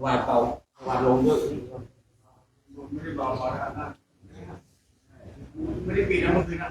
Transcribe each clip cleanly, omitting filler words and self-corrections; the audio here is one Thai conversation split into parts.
วานเบาหวานลงเยอะไม่ได้เบาขนาดนั้นไม่ได้ปีนะเมื่อคืนนะ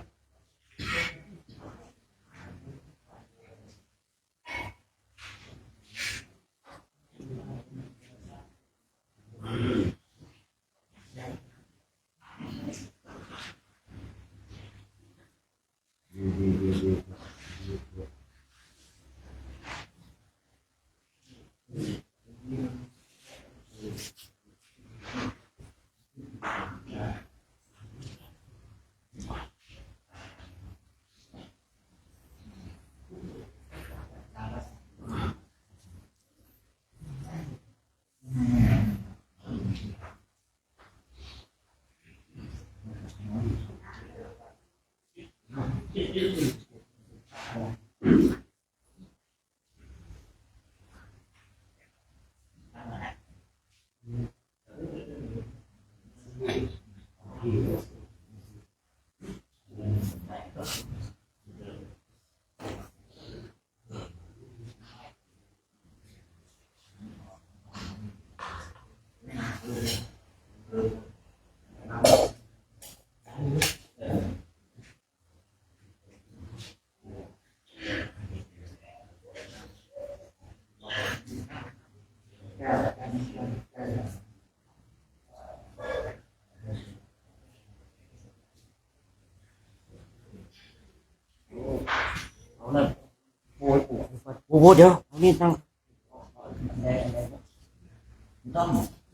โอ้โหเดี๋ยวนี่นั่ง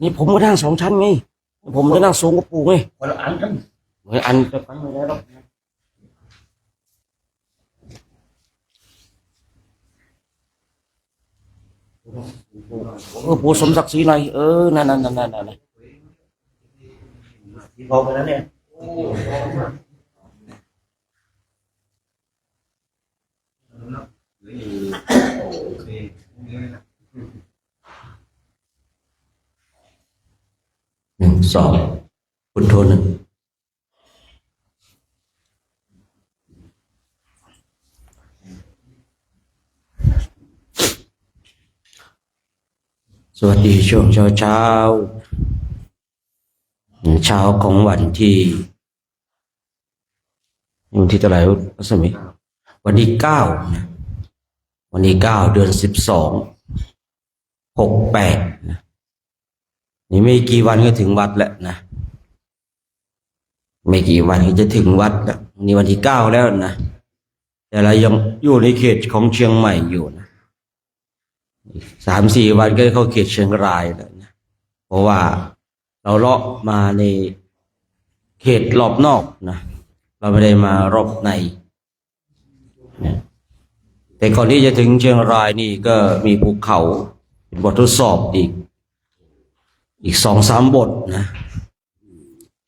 นี่ผมก็นั่งสองชั้นไงผมจะนั่งสูงกว่าปู่ไงคนละอันกันเหมือนอันจะกันไม่ได้หรอกปู่สมศักดิ์ศรีหน่อยนั่นที่พอไปแล้วเนี่ยหนึ่งสองพุทโธหนึ่งสวัสดีช่วงเช้าของวันที่เท่าไหร่รัศมีวันที่9นะวันที่9เดือน12 68นะนี่ไม่กี่วันก็ถึงวัดแล้วนะไม่กี่วันก็จะถึงวัดแล้วนี่วันที่9แล้วนะแต่เรายังอยู่ในเขตของเชียงใหม่อยู่นะ3-4 วันก็เข้าเขตเชียงรายแล้วนะเพราะว่าเราเลาะมาในเขตรอบนอกนะเราไม่ได้มารอบในนะแต่ก่อนที่จะถึงเชียงรายนี่ก็มีภูเขาเป็นบททดสอบอีก 2-3 บทนะ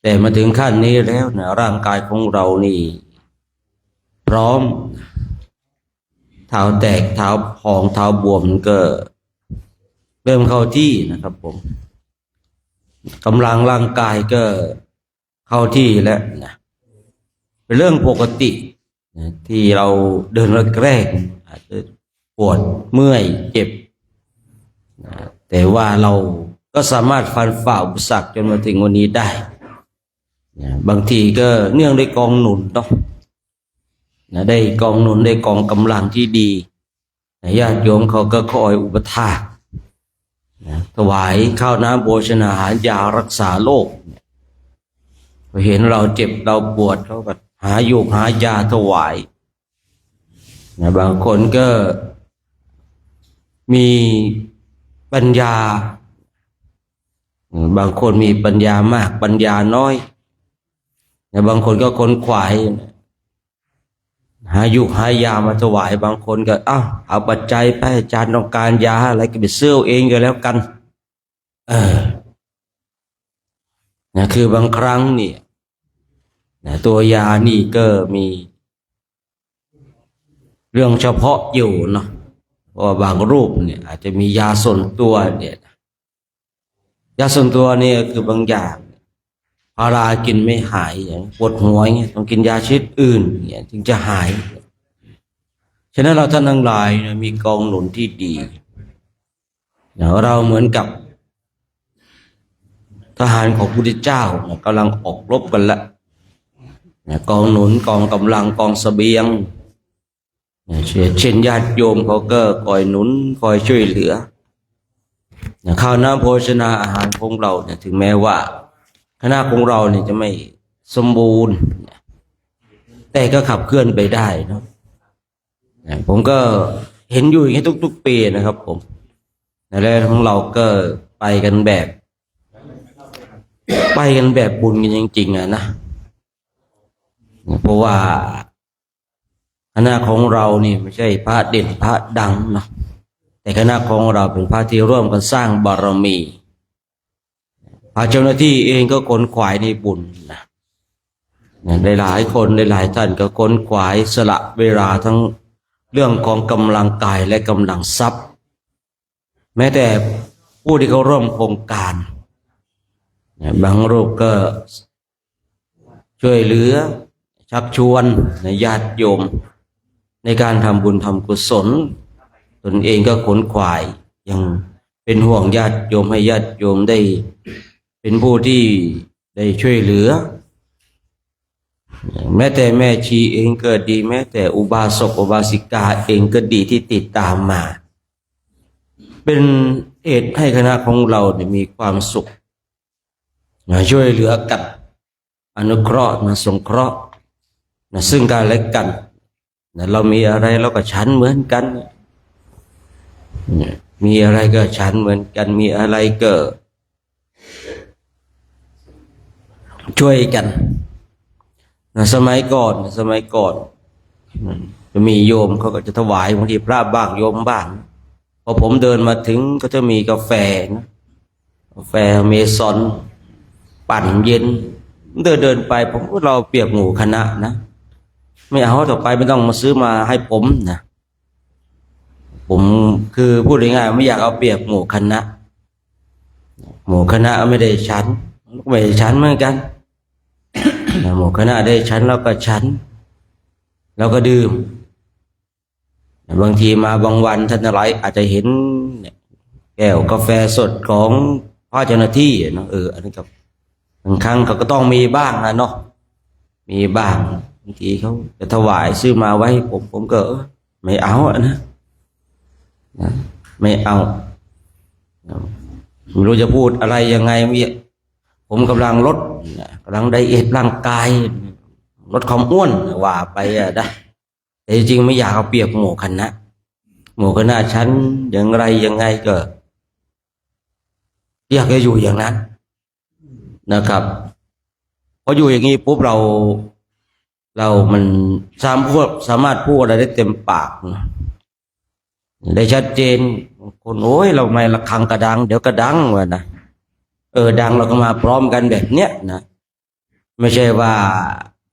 แต่มาถึงขั้นนี้แล้วนะร่างกายของเรานี่พร้อมเท้าแตกเท้าพองเท้าบวมก็เริ่มเข้าที่นะครับผมกำลังร่างกายก็เข้าที่แล้วนะเป็นเรื่องปกตินะที่เราเดินแรกๆอาจจะปวดเมื่อยเจ็บนะแต่ว่าเราก็สามารถฟันฝ่าอุปสรรคจนมาถึงวันนี้ได้นะบางทีก็เนื่องด้วยกองหนุนเนาะนะได้กองหนุนได้กองกำลังที่ดีนะญาติโยมเขาก็คอยอุปถากนะถวายข้าวน้ำโภชนาอาหารยารักษาโรคเห็นเราเจ็บเราปวดเขาก็หายุกหายาถวายนะบางคนก็มีปัญญาบางคนมีปัญญามากปัญญาน้อยนะบางคนก็คนขวายหายุกหายามาถวายบางคนก็เอาปัจจัยไปอาจารย์ต้องการยาอะไรก็ไปซื้อเองก็แล้วกันนะคือบางครั้งนี่นะตัวยานี่ก็มีเรื่องเฉพาะอยู่เนาะเพราะว่าบางรูปเนี่ยอาจจะมียาส่วนตัวเนี่ยยาส่วนตัวเนี่ยคือบางอย่างพารากินไม่หายอย่างปวดหัวเงี้ยต้องกินยาชนิดอื่นเนี่ยถึงจะหายฉะนั้นเราท่านทั้งหลายนะมีกองหนุนที่ดีเราเหมือนกับ หารของพระพุทธเจ้าเนี่ยกำลังออกรบกันละเนี่ยกองหนุนกองกำลังกองเสบียงเนี่ยเช่นญาติโยมเขาก็คอยหนุนคอยช่วยเหลือเนี่ยข้าวน้ำโภชนาอาหารของเราเนี่ยถึงแม้ว่าคณะของเราเนี่ยจะไม่สมบูรณ์แต่ก็ขับเคลื่อนไปได้นะผมก็เห็นอยู่อย่างนี้ทุกๆปีนะครับผมแล้วของเราก็ไปกันแบบบุญกันจริงๆนะเพราะว่าคณะของเรานี่ไม่ใช่พระเด่นพระดังนะแต่คณะของเราเป็นพระที่ร่วมกันสร้างบารมีพระเจ้าหน้าที่เองก็ขนขวายในบุญนะได้หลายคนได้หลายท่านก็ขนขวายสละเวลาทั้งเรื่องของกำลังกายและกำลังทรัพย์แม้แต่ผู้ที่เขาร่วมโครงการบางรูปก็ช่วยเหลือชักชวนญาติโยมในการทำบุญทำกุศลตนเองก็ขนขวายยังเป็นห่วงญาติโยมให้ญาติโยมได้เป็นผู้ที่ได้ช่วยเหลือแม้แต่แม่ชีเองก็ดีแม้แต่อุบาสกอุบาสิกาเองก็ดีที่ติดตามมาเป็นเหตุให้คณะของเราเนี่ยมีความสุขช่วยเหลือกันอนุเคราะห์สงเคราะห์ซึ่งกันและกันเรามีอะไรเราก็ฉันเหมือนกันมีอะไรก็ฉันเหมือนกันมีอะไรก็ช่วยกันสมัยก่อนจะมีโยมเขาก็จะถวายบางทีพระบ้างโยมบ้างพอผมเดินมาถึงก็จะมีกาแฟนะกาแฟเมซอนปั่นเย็นเดินไปผมก็เราเปียกหมู่คณะนะไม่เอาต่อไปไม่ต้องมาซื้อมาให้ผมนะผมคือพูดง่ายๆไม่อยากเอาเปรียบหมู่คณะไม่ได้ฉันไม่ได้ฉันเหมือนกันหมู่คณะได้ฉันเราก็ฉันเราก็ดื่มบางทีมาบางวันท่านอะไรอาจจะเห็นแก้วกาแฟสดของพ่อเจ้าหน้าที่เนาะอันนี้กับบางครั้งเขาก็ต้องมีบ้างนะเนาะมีบ้างบางทีเขาจะถวายซื้อมาไว้ผมก็ไม่เอานะไม่เอาไม่รู้จะพูดอะไรยังไงผมกำลังลดไดเอทร่างกายลดความอ้วนว่าไปนะแต่จริงไม่อยากเอาเปรียบหมู่คณะฉันอย่างไรยังไงก็อยากจะอยู่อย่างนั้นนะครับพออยู่อย่างนี้ปุ๊บเรามันสามารถพูดอะไรได้เต็มปากได้ชัดเจนคนโอ้ยเราไม่ระฆังกระดังเดี๋ยวกระดังวะนะดังเราก็มาพร้อมกันแบบเนี้ยนะไม่ใช่ว่า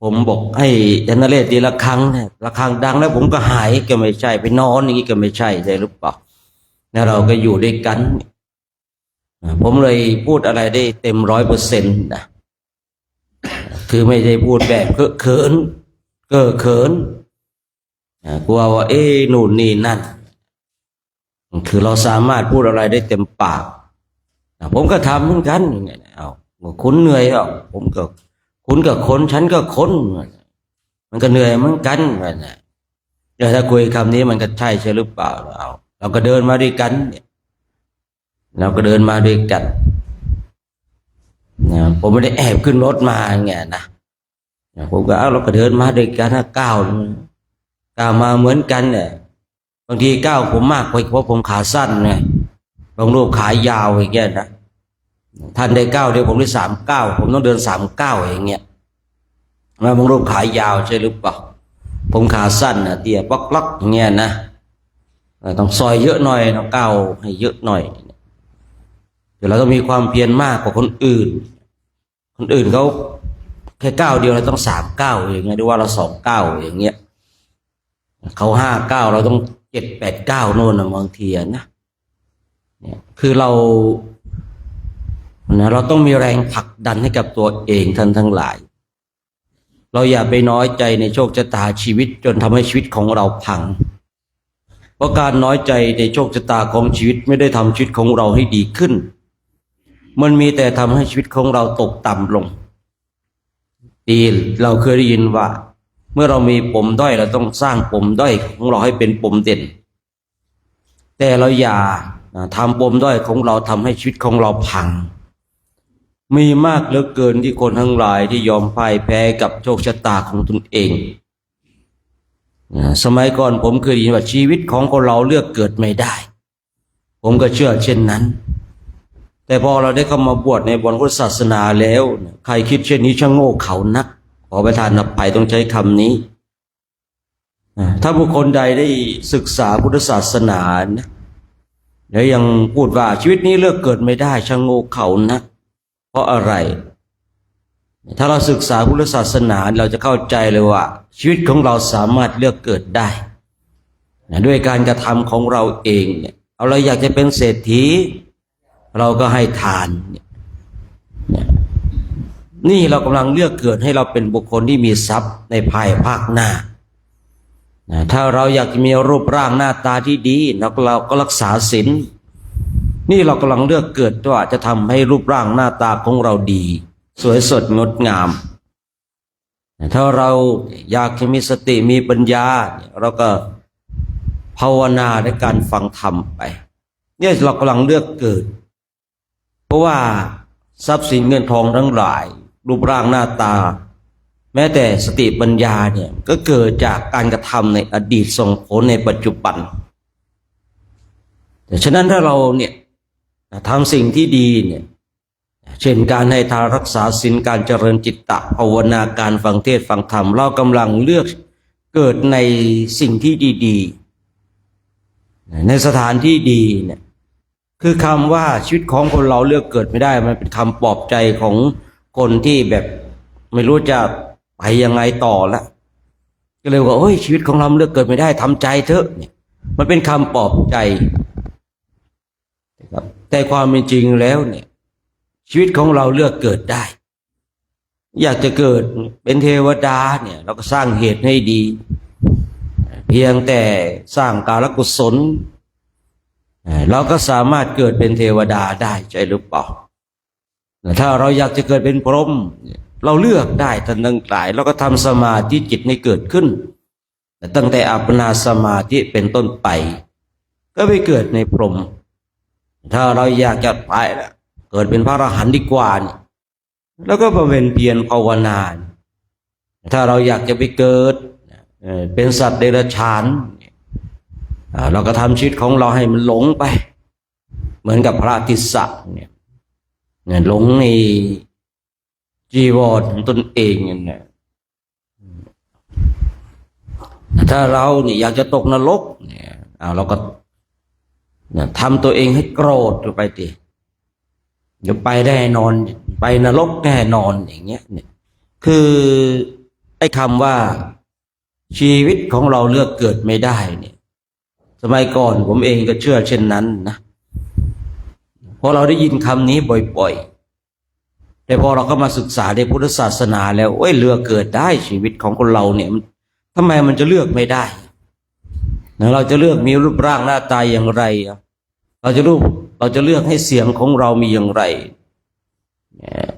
ผมบอกให้ยันเรศตีระฆังเนี่ยระฆังดังแล้วผมก็หายก็ไม่ใช่ไปนอนอย่างนี้ก็ไม่ใช่หรือเปล่าแล้วเราก็อยู่ด้วยกันผมเลยพูดอะไรได้เต็ม100%นะคือไม่ได้พูดแบบเขินกลัวว่านู่นนี่นั่นคือเราสามารถพูดอะไรได้เต็มปากผมก็ทำเหมือนกันคุณเหนื่อยผมก็คุณก็คนฉันก็คนมันก็เหนื่อยเหมือนกันแต่ถ้าคุยคำนี้มันก็ใช่หรือเปล่าเราก็เดินมาด้วยกันผมไม่ได้แอบขึ้นรถมาไงนะผมก็เราก็เดินมาด้วยกันก้าวมาเหมือนกันเนี่ยบางทีก้าวผมมากไปเพราะผมขาสั้นไงบางรูปขายาวอย่างเงี้ยนะท่านได้9เดี๋ยวผมได้39ผมต้องเดิน39อย่างเงี้ยมาบางรูปขายาวใช่หรือเปล่าผมขาสั้นนะเตี้ยป๊อกล็อกอย่างเงี้ยนะต้องซอยเยอะหน่อยต้องก้าวให้เยอะหน่อยเดี๋ยวเราต้องมีความเพียรมากกว่าคนอื่นเขาแค่9เดียวเราต้อง39อย่างเงี้ยหรือว่าเรา29อย่างเงี้ยเขา59เราต้อง7 8 9โน่นบางทีนะเนี่ยคือเราต้องมีแรงผลักดันให้กับตัวเองท่านทั้งหลายเราอย่าไปน้อยใจในโชคชะตาชีวิตจนทำให้ชีวิตของเราพังเพราะการน้อยใจในโชคชะตาของชีวิตไม่ได้ทำชีวิตของเราให้ดีขึ้น มันมีแต่ทำให้ชีวิตของเราตกต่ำลงดีเราเคยได้ยินว่าเมื่อเรามีปมด้อยเราต้องสร้างปมด้อยของเราให้เป็นปมเด่นแต่เราอย่าทำปมด้อยของเราทำให้ชีวิตของเราพังมีมากเหลือเกินที่คนทั้งหลายที่ยอมพ่ายแพ้กับโชคชะตาของตนเองสมัยก่อนผมเคยได้ยินว่าชีวิตของคนเราเลือกเกิดไม่ได้ผมก็เชื่อเช่นนั้นแต่พอเราได้เข้ามาบวชในพุทธศาสนาแล้วใครคิดเช่นนี้ช่างโง่เขลานักขอประทานอภัยต้องใช้คำนี้ถ้าบุคคลใดได้ศึกษาพุทธศาสนานะแล้วยังพูดว่าชีวิตนี้เลือกเกิดไม่ได้ช่างโง่เขลานักเพราะอะไรถ้าเราศึกษาพุทธศาสนาเราจะเข้าใจเลยว่าชีวิตของเราสามารถเลือกเกิดได้ด้วยการกระทำของเราเองเนี่ยเราอยากจะเป็นเศรษฐีเราก็ให้ทานนี่เรากำลังเลือกเกิดให้เราเป็นบุคคลที่มีทรัพย์ในภายภาคหน้าถ้าเราอยากจะมีรูปร่างหน้าตาที่ดีเราก็รักษาศีลนี่เรากำลังเลือกเกิดว่าจะทำให้รูปร่างหน้าตาของเราดีสวยสดงดงามถ้าเราอยากจะมีสติมีปัญญาเราก็ภาวนาในการฟังธรรมไปเนี่ยเรากำลังเลือกเกิดเพราะว่าทรัพย์สินเงินทองทั้งหลายรูปร่างหน้าตาแม้แต่สติปัญญาเนี่ยก็เกิดจากการกระทำในอดีตส่งผลในปัจจุบันแต่ฉะนั้นถ้าเราเนี่ยทำสิ่งที่ดีเนี่ยเช่นการให้ทานรักษาศีลการเจริญจิตตภาวนาการฟังเทศน์ฟังธรรมเรากำลังเลือกเกิดในสิ่งที่ดีๆในสถานที่ดีเนี่ยคือคำว่าชีวิตของคนเราเลือกเกิดไม่ได้มันเป็นคำปลอบใจของคนที่แบบไม่รู้จะไปยังไงต่อละก็เลยว่าโอ้ยชีวิตของเราเลือกเกิดไม่ได้ทำใจเถอะเนี่ยมันเป็นคำปลอบใจแต่ความเป็นจริงแล้วเนี่ยชีวิตของเราเลือกเกิดได้อยากจะเกิดเป็นเทวดาเนี่ยเราก็สร้างเหตุให้ดีเพียงแต่สร้างกาลกุศลเราก็สามารถเกิดเป็นเทวดาได้ใช่หรือเปล่าถ้าเราอยากจะเกิดเป็นพรหมเราเลือกได้ทันทั้งหลายเราก็ทำสมาธิจิตให้เกิดขึ้นตั้งแต่อัปปนาสมาธิเป็นต้นไปก็ไปเกิดในพรหมถ้าเราอยากจะไปเกิดเป็นพระอรหันต์ดีกว่าเนี่ยแล้วก็บำเพ็ญเพียรภาวนาถ้าเราอยากจะไปเกิดเป็นสัตว์เดรัจฉานเราก็ทำชีวิตของเราให้มันหลงไปเหมือนกับพระติสสะเนี่ยหลงในจีวรของตนเองเนี่ยถ้าเราเนี่ยอยากจะตกนรกเนี่ยเราก็ทำตัวเองให้โกรธไปดิจะไปได้นอนไปนรกแน่นอนอย่างเงี้ยเนี่ยคือไอ้คำว่าชีวิตของเราเลือกเกิดไม่ได้เนี่ยสมัยก่อนผมเองก็เชื่อเช่นนั้นนะพอเราได้ยินคำนี้บ่อยๆแต่พอเราก็มาศึกษาในพุทธศาสนาแล้วโอ้ยเลือกเกิดได้ชีวิตของคนเราเนี่ยทำไมมันจะเลือกไม่ได้เราจะเลือกมีรูปร่างหน้าตาอย่างไรเราจะเลือกให้เสียงของเรามีอย่างไร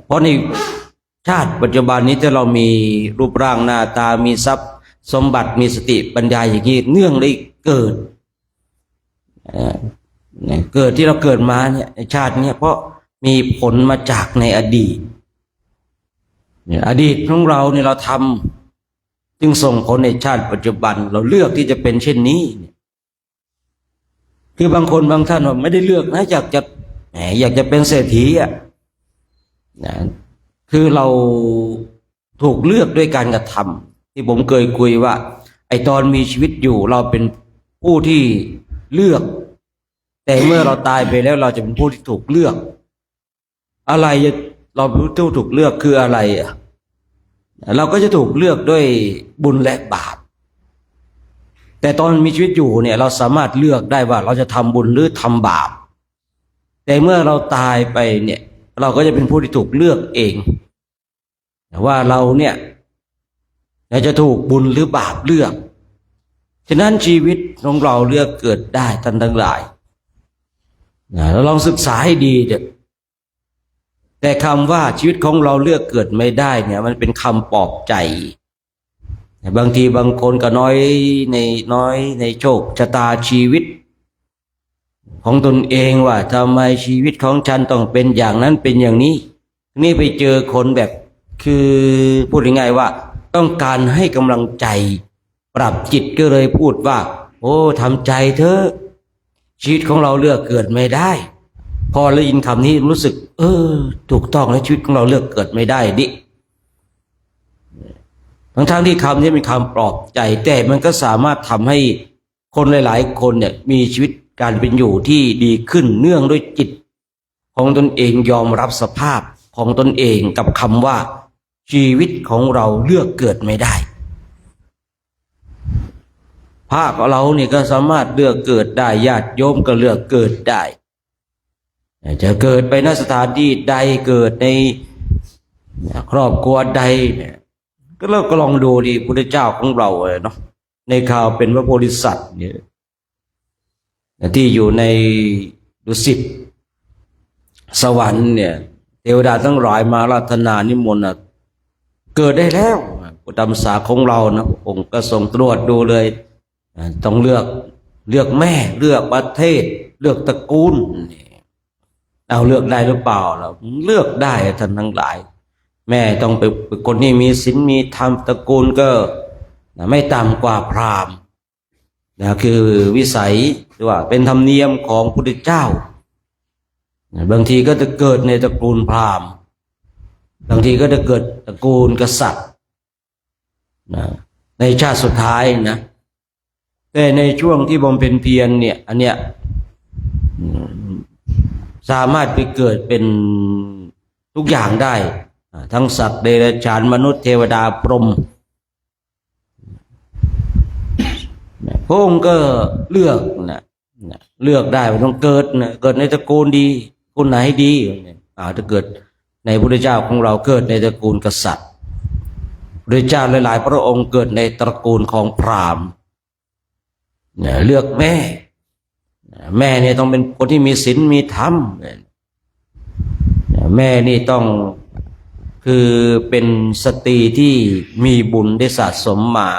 เพราะในชาติปัจจุบันนี้ถ้าเรามีรูปร่างหน้าตามีทรัพย์สมบัติมีสติปัญญาอย่างนี้เนื่องได้เกิดที่เราเกิดมาเนี่ยในชาตินี้เพราะมีผลมาจากในอดีตอดีตของเราเนี่ยเราทำจึงส่งผลในชาติปัจจุบันเราเลือกที่จะเป็นเช่นนี้คือบางคนบางท่านว่าไม่ได้เลือกนะอยากจะเป็นเศรษฐีคือเราถูกเลือกด้วยการกระทำที่ผมเคยคุยว่าไอตอนมีชีวิตอยู่เราเป็นผู้ที่เลือกแต่เมื่อเราตายไปแล้วเราจะเป็นผู้ที่ถูกเลือกอะไรเราผู้ถูกเลือกคืออะไรเราก็จะถูกเลือกด้วยบุญและบาปแต่ตอนมีชีวิตอยู่เนี่ยเราสามารถเลือกได้ว่าเราจะทำบุญหรือทำบาปแต่เมื่อเราตายไปเนี่ยเราก็จะเป็นผู้ที่ถูกเลือกเองว่าเราเนี่ยจะถูกบุญหรือบาปเลือกฉะนั้นชีวิตของเราเลือกเกิดได้ท่านทั้งหลายเราลองศึกษาให้ดีเถอะ แต่คำว่าชีวิตของเราเลือกเกิดไม่ได้เนี่ยมันเป็นคำปลอบใจบางทีบางคนก็น้อยในโชคชะตาชีวิตของตนเองว่าทำไมชีวิตของฉันต้องเป็นอย่างนั้นเป็นอย่างนี้นี่ไปเจอคนแบบคือพูดง่ายๆว่าต้องการให้กำลังใจปรับจิตก็เลยพูดว่าโอ้ทำใจเถอะชีวิตของเราเลือกเกิดไม่ได้พอได้ยินคำนี้รู้สึกถูกต้องแล้วชีวิตของเราเลือกเกิดไม่ได้ดิทั้งที่คำนี้เป็นคำปลอบใจแต่มันก็สามารถทำให้คนหลายๆคนเนี่ยมีชีวิตการเป็นอยู่ที่ดีขึ้นเนื่องด้วยจิตของตนเองยอมรับสภาพของตนเองกับคำว่าชีวิตของเราเลือกเกิดไม่ได้ภาคเราเนี่ยก็สามารถเลือกเกิดได้ญาติโยมก็เลือกเกิดได้จะเกิดไปณสถานที่ใดเกิดในครอบครัวใดเนี่ยก็ลองดูดิพุทธเจ้าของเราเนาะในข่าวเป็นพระโพธิสัตว์เนี่ยที่อยู่ในดุสิตสวรรค์เนี่ยเทวดาทั้งหลายมาราธนานิมนต์เกิดได้แล้วตามศาสนาของเรานะองค์ก็ส่งตรวจดูเลยต้องเลือกแม่เลือกประเทศเลือกตระกูลเอาเลือกได้หรือเปล่าเราเลือกได้ท่านทั้งหลายแม่ต้องเป็นคนที่มีศีลมีธรรมตระกูลก็ไม่ต่ำกว่าพราหมณ์คือวิสัยหรือว่าเป็นธรรมเนียมของพุทธเจ้าบางทีก็จะเกิดในตระกูลพราหมณ์บางทีก็จะเกิดตระกูลกษัตริย์ในชาติสุดท้ายนะแต่ในช่วงที่บำเพ็ญเพียรเนี่ยอันเนี้ยสามารถไปเกิดเป็นทุกอย่างได้ทั้งสัตว์เดรัจฉานมนุษย์เทวดาพรหมพระองค์ก็เลือกเลือกได้ว่าต้องเกิดในตระกูลดีคนไหนดีถ้าเกิดในพระพุทธเจ้าของเราเกิดในตระกูลกษัตริย์พระเจ้าหลายๆพระองค์เกิดในตระกูลของพราหมณ์เลือกแม่เนี่ยต้องเป็นคนที่มีศีลมีธรรมแม่นี่ต้องคือเป็นสตรีที่มีบุญได้สะสมมา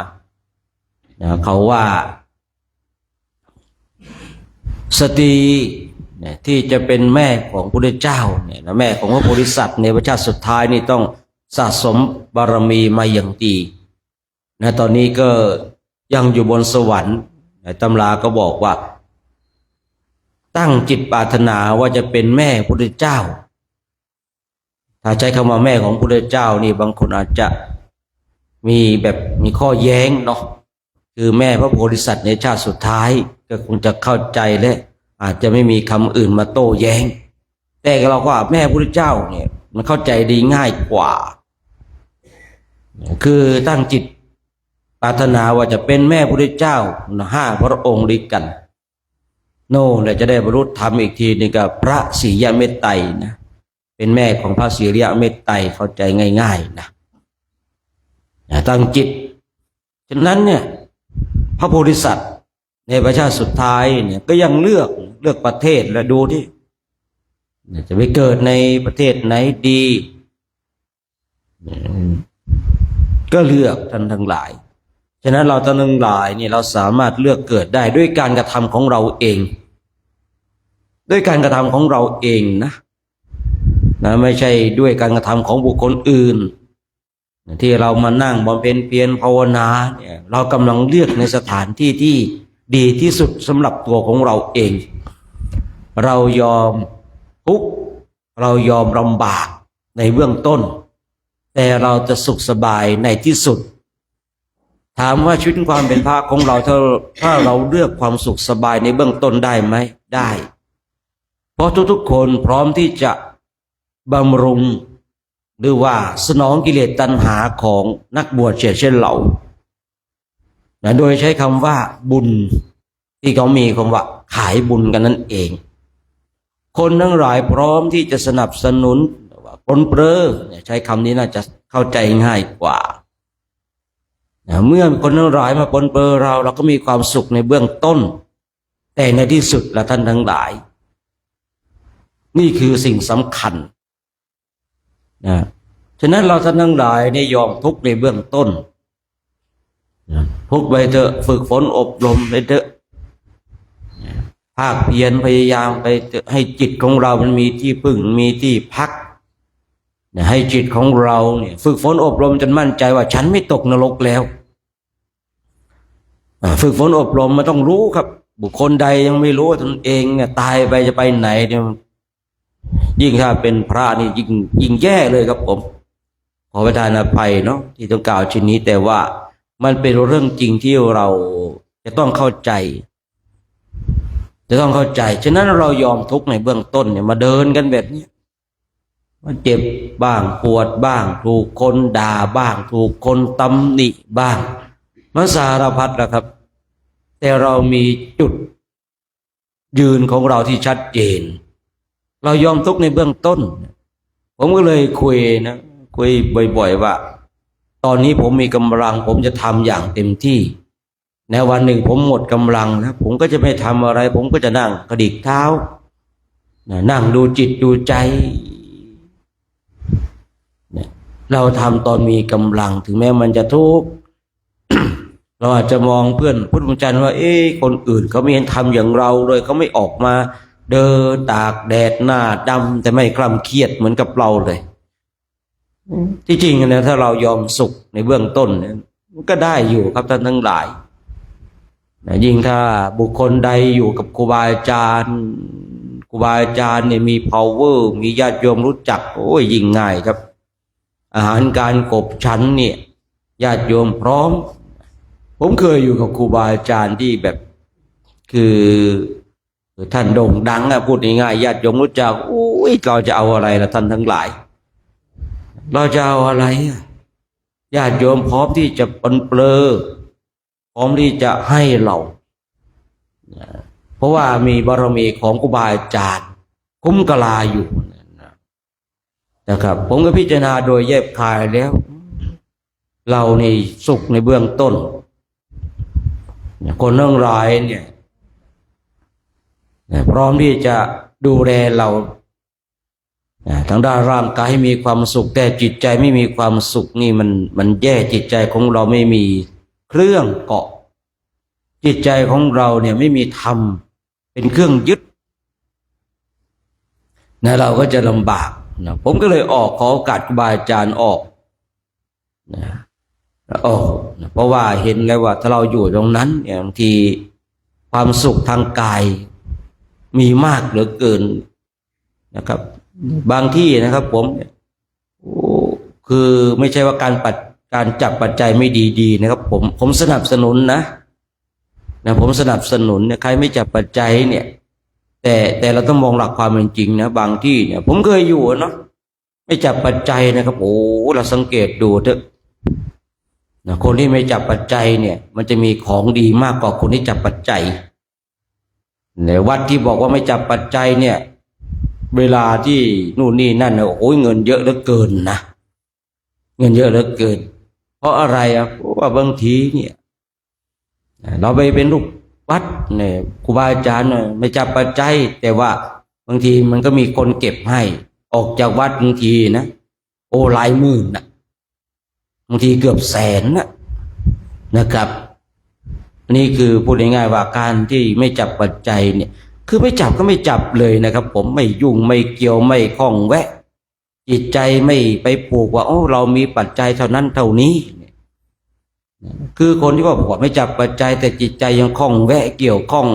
เขาว่าสตรีที่จะเป็นแม่ของพระพุทธเจ้าเนี่ยแม่ของพระโพธิสัตว์ในชาติสุดท้ายนี่ต้องสะสมบารมีมาอย่างดีตอนนี้ก็ยังอยู่บนสวรรค์ตำราก็บอกว่าตั้งจิตปรารถนาว่าจะเป็นแม่พระพุทธเจ้าถ้าใช้คำว่าแม่ของพระพุทธเจ้านี่บางคนอาจจะมีข้อแย้งเนาะคือแม่พระโพธิสัตว์ในชาติสุดท้ายก็คงจะเข้าใจและอาจจะไม่มีคำอื่นมาโต้แย้งแต่เราก็แม่พระพุทธเจ้าเนี่ยมันเข้าใจดีง่ายกว่าคือตั้งจิตปรารถนาว่าจะเป็นแม่พระพุทธเจ้า5 พระองค์ด้วยกันโน่และจะได้บรรลุธรรมอีกทีนึงกับพระศรียเมตไตรนะเป็นแม่ของพระศรียเมตไตรเข้าใจง่ายๆนะตั้งจิตฉะนั้นเนี่ยพระโพธิสัตว์ในประชาติสุดท้ายเนี่ยก็ยังเลือกประเทศและดูที่จะไปเกิดในประเทศไหนดีก็เลือกท่านทั้งหลายฉะนั้นเราทั้งหลายนี่เราสามารถเลือกเกิดได้ด้วยการกระทำของเราเองด้วยการกระทำของเราเองนะไม่ใช่ด้วยการกระทำของบุคคลอื่นที่เรามานั่งบำเพ็ญเพียรภาวนาเนี่ยเรากำลังเลือกในสถานที่ที่ดีที่สุดสำหรับตัวของเราเองเรายอมทุกข์เรายอมลำบากในเบื้องต้นแต่เราจะสุขสบายในที่สุดถามว่าชีวิตความเป็นพระของเราถ้าเราเลือกความสุขสบายในเบื้องต้นได้ไหมได้เพราะทุกๆคนพร้อมที่จะบำรุงหรือว่าสนองกิเลสตัณหาของนักบวชเช่นเราโดยใช้คำว่าบุญที่เขามีคำว่าขายบุญกันนั่นเองคนทั้งหลายพร้อมที่จะสนับสนุนปนเปื้อใช้คำนี้น่าจะเข้าใจง่ายกว่าเมื่อคนทั้งหลายมาปนเปื้อเราก็มีความสุขในเบื้องต้นแต่ในที่สุดละท่านทั้งหลายนี่คือสิ่งสำคัญ นะฉะนั้นเราท่านทั้งหลายได้ยอมทุกข์ในเบื้องต้นนะทุกข์ไปเถอะฝึกฝนอบรมไปเถอะภาคเพียรพยายามไปเถอะให้จิตของเรามันมีที่พึ่งมีที่พักนะให้จิตของเราเนี่ยฝึกฝนอบรมจนมั่นใจว่าฉันไม่ตกนรกแล้วฝึกฝนอบรมมันต้องรู้ครับบุคคลใดยังไม่รู้ว่าตนเองเนี่ยตายไปจะไปไหนเนี่ยยิ่งถ้าเป็นพระนี่ยิ่งแย่เลยครับผมขอประทานอภัยเนาะที่ต้องกล่าวชิ้นนี้แต่ว่ามันเป็นเรื่องจริงที่เราจะต้องเข้าใจฉะนั้นเรายอมทุกข์ในเบื้องต้นเนี่ยมาเดินกันแบบนี้มันเจ็บบ้างปวดบ้างถูกคนด่าบ้างถูกคนตำหนิบ้างมันสารพัดนะครับแต่เรามีจุดยืนของเราที่ชัดเจนเรายอมทุกข์ในเบื้องต้นผมก็เลยคุยบ่อยๆว่าตอนนี้ผมมีกำลังผมจะทำอย่างเต็มที่ในวันหนึ่งผมหมดกำลังนะผมก็จะไม่ทำอะไรผมก็จะนั่งกระดิกเท้านั่งดูจิตดูใจเราทำตอนมีกำลังถึงแม้มันจะทุกข์ เราอาจจะมองเพื่อนพุทธมจันทร์ว่าคนอื่นเขาไม่เห็นทำอย่างเราเลยเขาไม่ออกมาเดินตากแดดหน้าดำแต่ไม่คร่ำเครียดเหมือนกับเราเลยที่จริงนะถ้าเรายอมสุขในเบื้องต้นเนี่ยมันก็ได้อยู่ครับท่านทั้งหลายยิ่งถ้าบุคคลใดอยู่กับครูบาอาจารย์เนี่ยมี power มีญาติโยมรู้จักโอ้ยยิ่งง่ายครับอาหารการขบฉันเนี่ยญาติโยมพร้อมผมเคยอยู่กับครูบาอาจารย์ที่แบบคือท่านโด่งดังพูดง่ายๆญาติโยมรู้จักโอ้ยเราจะเอาอะไรล่ะท่านทั้งหลายเราจะเอาอะไรญาติโยมพร้อมที่จะปนเปื้อพร้อมที่จะให้เราเพราะว่ามีบารมีของครูบาอาจารย์คุ้มกะลาอยู่นะครับผมก็พิจารณาโดยแยบคายแล้วเรานี่สุขในเบื้องต้นคนทั้งหลายเนี่ยพร้อมที่จะดูแลเราทางด้านร่างกายให้มีความสุขแต่จิตใจไม่มีความสุขนี่มันแย่จิตใจของเราไม่มีเครื่องเกาะจิตใจของเราเนี่ยไม่มีธรรมเป็นเครื่องยึดเราก็จะลำบากผมก็เลยขอโอกาสครูบาอาจารย์ออกเพราะว่าเห็นไงว่าถ้าเราอยู่ตรงนั้นเนี่ยบางทีความสุขทางกายมีมากเหลือเกินนะครับบางที่นะครับผมคือไม่ใช่ว่าการจับปัจจัยไม่ดีนะครับผมสนับสนุนนะผมสนับสนุนใครไม่จับปัจจัยเนี่ยแต่เราต้องมองหลักความเป็นจริงนะบางที่เนี่ยผมเคยอยู่เนาะไม่จับปัจจัยนะครับเราสังเกตดูเถอะคนที่ไม่จับปัจจัยเนี่ยมันจะมีของดีมากกว่าคนที่จับปัจจัยในวัดที่บอกว่าไม่จับปัจจัยเนี่ยเวลาที่นู่นนี่นั่นเงินเยอะเหลือเกินนะเงินเยอะเหลือเกินเพราะอะไรเพราะว่าบางทีเนี่ยเราไปเป็นลูกวัดเนี่ยครูบาอาจารย์ไม่จับปัจจัยแต่ว่าบางทีมันก็มีคนเก็บให้ออกจากวัดบางทีนะหลายหมื่นนะบางทีเกือบแสนนะครับนี่คือพูดง่ายๆว่าการที่ไม่จับปัจจัยเนี่ยคือไม่จับก็ไม่จับเลยนะครับผมไม่ยุ่งไม่เกี่ยวไม่ข้องแวะจิตใจไม่ไปผูกว่าเรามีปัจจัยเท่านั้นเท่านี้คือคนที่บอกไม่จับปัจจัยแต่จิตใจยังข้องแวะเกี่ยวข้อง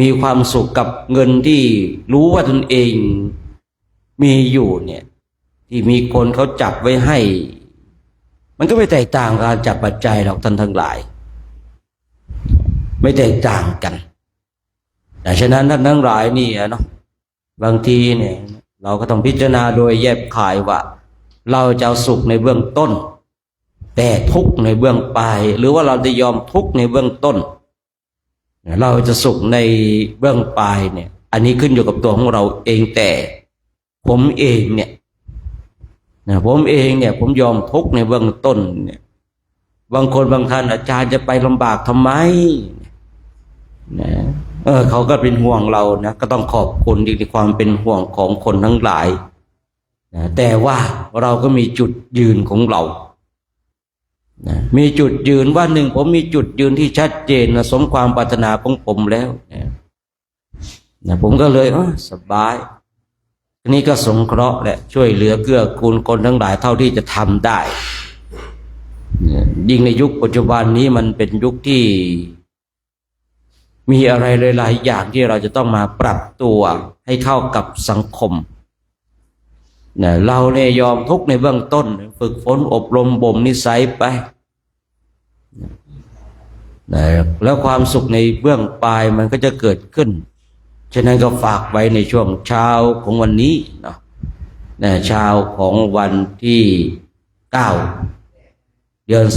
มีความสุขกับเงินที่รู้ว่าตนเองมีอยู่เนี่ยที่มีคนเขาจับไว้ให้มันก็ไม่แตกต่างการจับปัจจัยหรอกท่านทั้งหลายไม่แตกต่างกันแต่ฉะนั้นท่านทั้งหลายนี่เนาะบางทีเนี่ยเราก็ต้องพิจารณาโดยแยบคายว่าเราจะเอาสุขในเบื้องต้นแต่ทุกข์ในเบื้องปลายหรือว่าเราจะยอมทุกข์ในเบื้องต้นเราจะสุขในเบื้องปลายเนี่ยอันนี้ขึ้นอยู่กับตัวของเราเองแต่ผมเองเนี่ยผมยอมทุกข์ในเบื้องต้นเนี่ยบางคนบางท่านอาจารย์จะไปลำบากทำไมเขาก็เป็นห่วงเรานะก็ต้องขอบคุณในความเป็นห่วงของคนทั้งหลาย นะแต่ว่าเราก็มีจุดยืนของเรานะมีจุดยืนว่าหนึ่งผมมีจุดยืนที่ชัดเจนนะสมความปรารถนาของผมแล้วนะผมก็เลยสบายทีนี้ก็สงเคราะห์และช่วยเหลือเกื้อกูลคนทั้งหลายเท่าที่จะทำได้ยิ่งในยุคปัจจุบันนี้มันเป็นยุคที่มีอะไรหลายๆอย่างที่เราจะต้องมาปรับตัวให้เข้ากับสังคมนะเราเนี่ยยอมทุกข์ในเบื้องต้นฝึกฝนอบรมบ่มนิสัยไปนะแล้วความสุขในเบื้องปลายมันก็จะเกิดขึ้นฉะนั้นก็ฝากไว้ในช่วงเช้าของวันนี้เนาะนะเช้าของวันที่9 เดือน 12/68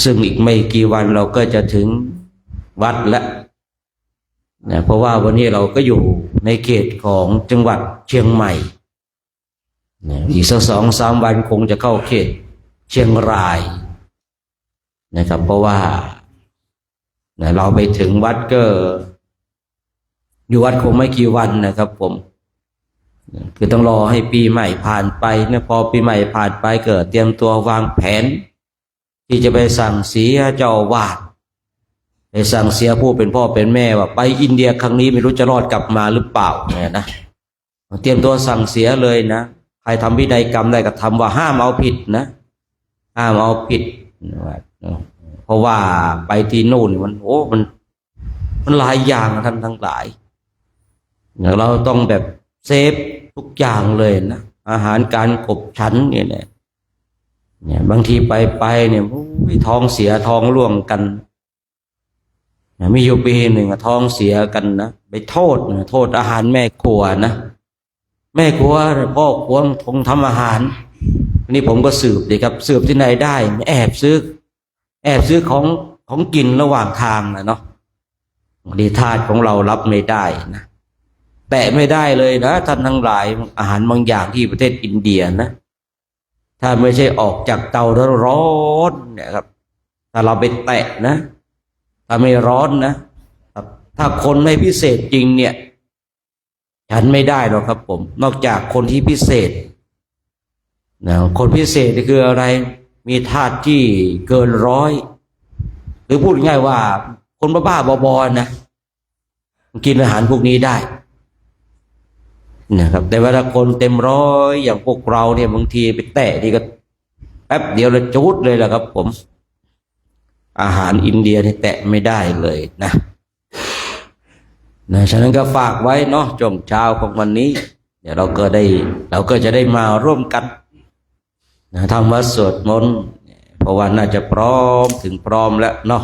ซึ่งอีกไม่กี่วันเราก็จะถึงวัดแล้วนะเพราะว่าวันนี้เราก็อยู่ในเขตของจังหวัดเชียงใหม่นะอีกสัก2-3 วันคงจะเข้าเขตเชียงรายนะครับเพราะว่านะเราไปถึงวัดก็อยู่วัดคงไม่กี่วันนะครับผมคือต้องรอให้ปีใหม่ผ่านไปเนี่ยพอปีใหม่ผ่านไปก็เตรียมตัววางแผนที่จะไปสั่งเสียเจ้าอาวาสไปสั่งเสียผู้เป็นพ่อเป็นแม่ว่าไปอินเดียครั้งนี้ไม่รู้จะรอดกลับมาหรือเปล่าเนี่ยนะเตรียมตัวสั่งเสียเลยนะใครทำพินัยกรรมได้ก็ทำว่าห้ามเอาผิดนะห้ามเอาผิดเพราะว่าไปที่นู่นมันหลายอย่างท่านทั้งหลายเราต้องแบบเซฟทุกอย่างเลยนะอาหารการขบฉันเนี่ยบางทีไปเนี่ยท้องเสียท้องร่วงกันมีอยู่ปีหนึ่งท้องเสียกันนะไปโทษอาหารแม่ครัวนะแม่ครัวพ่อครัวคงทำอาหารนี่ผมก็สืบดีครับสืบที่ไหนได้แอบซื้อของกินระหว่างทางนะเนาะดีทาสของเรารับไม่ได้นะแตะไม่ได้เลยนะท่านทั้งหลายอาหารบางอย่างที่ประเทศอินเดียนะถ้าไม่ใช่ออกจากเตาร้อนเนี่ยครับถ้าเราไปแตะนะถ้าไม่ร้อนนะถ้าคนไม่พิเศษจริงเนี่ยฉันไม่ได้หรอกครับผมนอกจากคนที่พิเศษนะคนพิเศษนี่คืออะไรมีธาตุที่เกิน100หรือพูดง่ายว่าคนบ้าๆบอๆนะกินอาหารพวกนี้ได้นะครับแต่เวลาคนเต็ม100อย่างพวกเราเนี่ยบางทีไปแตะนี่ก็แป๊บเดียวแล้วจุดเลยแหละครับผมอาหารอินเดียนี่แตะไม่ได้เลยนะฉะนั้นก็ฝากไว้เนาะช่วงเช้าของวันนี้เดี๋ยวเราก็จะได้มาร่วมกันนะทำวัดสวดมนต์เพราะว่าน่าจะพร้อมถึงพร้อมแล้วเนาะ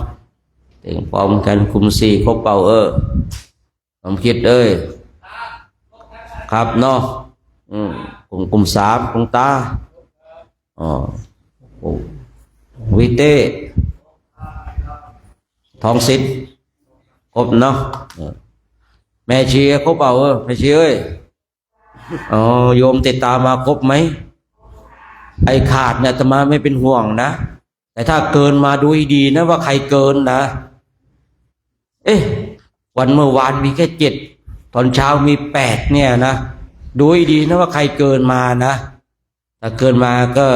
ถึงพร้อมกันคุม4ครบเป่าผมคิดครับเนาะกลุ่ม3กลุ่มตาวิเต้ทองสิทธิ์ครบเนาะแม่ชีครบเปล่าแม่ชีเอ้ยโยมติดตามมาครบไหมไอ้ขาดเนี่ยอาตมาไม่เป็นห่วงนะแต่ถ้าเกินมาดูให้ดีนะว่าใครเกินนะวันเมื่อวานมีแค่7ตอนเช้ามี8เนี่ยนะดูให้ดีนะว่าใครเกินมานะถ้าเกินมาก็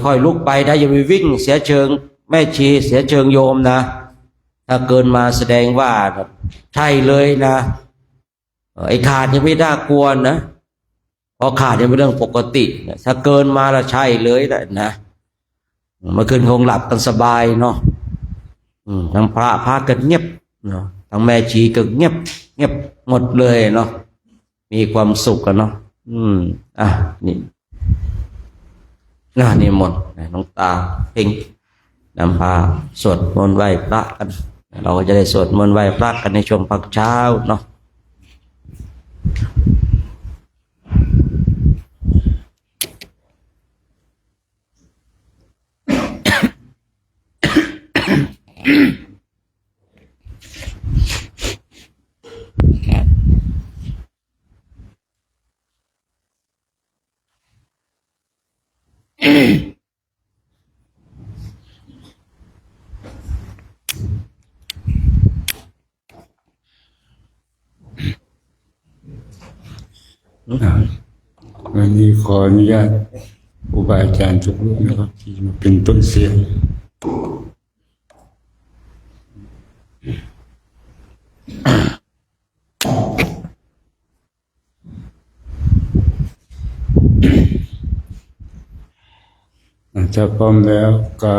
ค่อยๆลุกไปนะอย่าไปวิ่งเสียเชิงแม่ชีเสียเชิงโยมนะถ้าเกินมาแสดงว่าใช่เลยนะไอ้ขาดยังไม่น่ากลัวนะเพราะขาดยังเป็นเรื่องปกติถ้าเกินมาแล้วใช่เลยแหละนะเมื่อคืนคงหลับกันสบายเนาะทั้งพระกันเงียบเนาะทั้งแม่ชีก็เงียบหมดเลยเนาะมีความสุขกันเนาะนี่นี่มนต์น้องตาเพ่งนำพาสวดมนต์ไหว้พระกันเราก็จะได้สวดมนต์ไหว้พระกันในช่วงพักเช้าเนาะ วันนี้ขออนุญาตครูบาอาจารย์ทุกรูปนะครับที่มาเป็นต้นเสียงถ้าพร้อมแล้วก็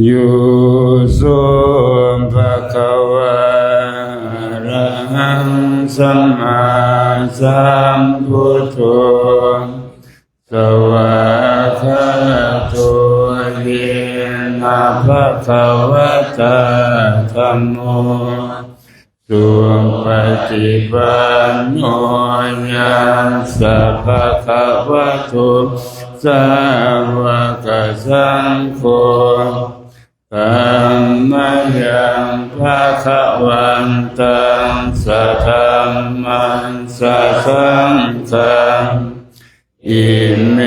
โยโสภะคะวะอะระหังสัมมาสัมพุทโธสวากขาโตเยนะภะคะวะตาธัมโมสุปฏิปันโนยัสสะภะคะวะโตสาวกสังโฆธัมมังยังภะคะวันตังสัทธัมมังสัทธังฆังอิเม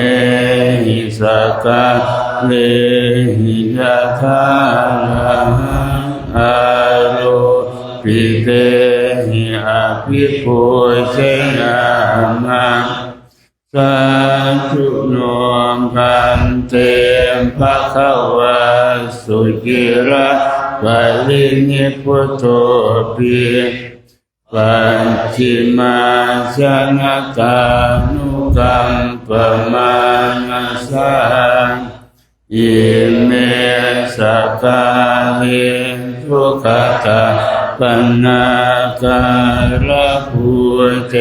หิสกะเลหิยะถาลังอาโรปิเตหิอาภิปุเชนะมังสัจจุโนพันเตภะคะวะสุกิระปะรินิพพุตโตปิปัญจิมาชนะตานุกัมปมานัสสะอิเมสกาเลทุกขตาปัญนาการะภูเต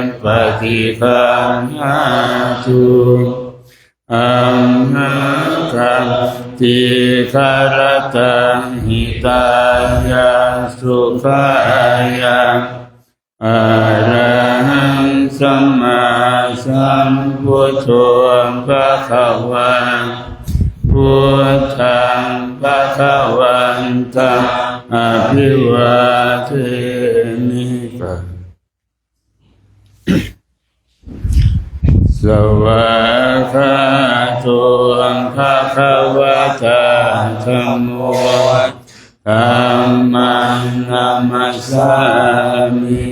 มปฏิคันหาตุอัมหาคัมติคารตังหิตายาสุขายาอะระหังสัมมาสัมพุทโธภะคะวะพุทธังภะคะวันตังอภิวาเทมิสวากขาโตภะคะวะตาธัมโมธัมมังนัมมัสสามิ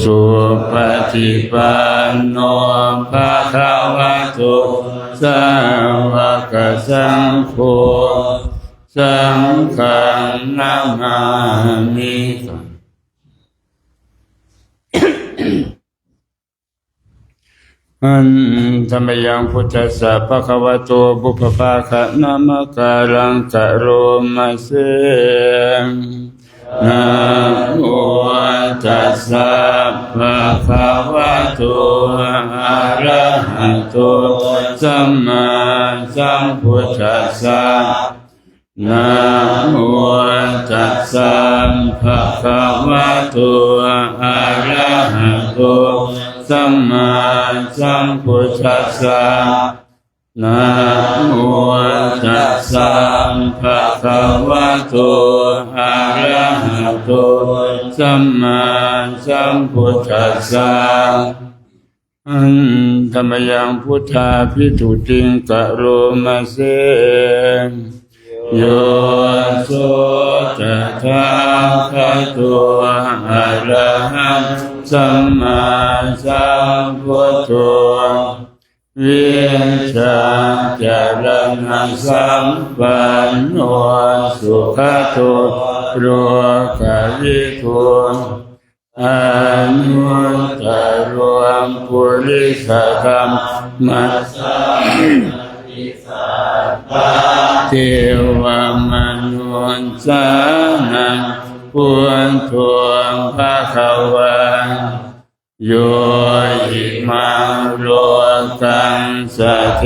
สุปฏิปันโนภะคะวะโตสาวกสังโฆสังฆังนะมามิอันธรรมยังพุทธัสสะภะคะวะโตบุพพาคะนะมะการังกะโรมะเสนะโมตัสสะภะคะวะโตอะระหะโตสัมมาสัมพุทธัสสะนะโมตัสสะภะคะวะโตอะระหะโตสัมมาสัมพุทธัสสะนะโมตัสสะภะคะวะโตอะระหะโตสัมมาสัมพุทธัสสะอันธรรมยังพุทธาภิทุติงกะโรมะเสโยโสตถาคตอะระหังสัมมาสัมพุทโธวิชาจารณะสัมปันโนสุขโตโรกาวิทูอนุตตรวมปุริสธรรมมัสสะเทวมนุษย์สานังพุทโธภะคะวะโยอิมาโลกังสะเท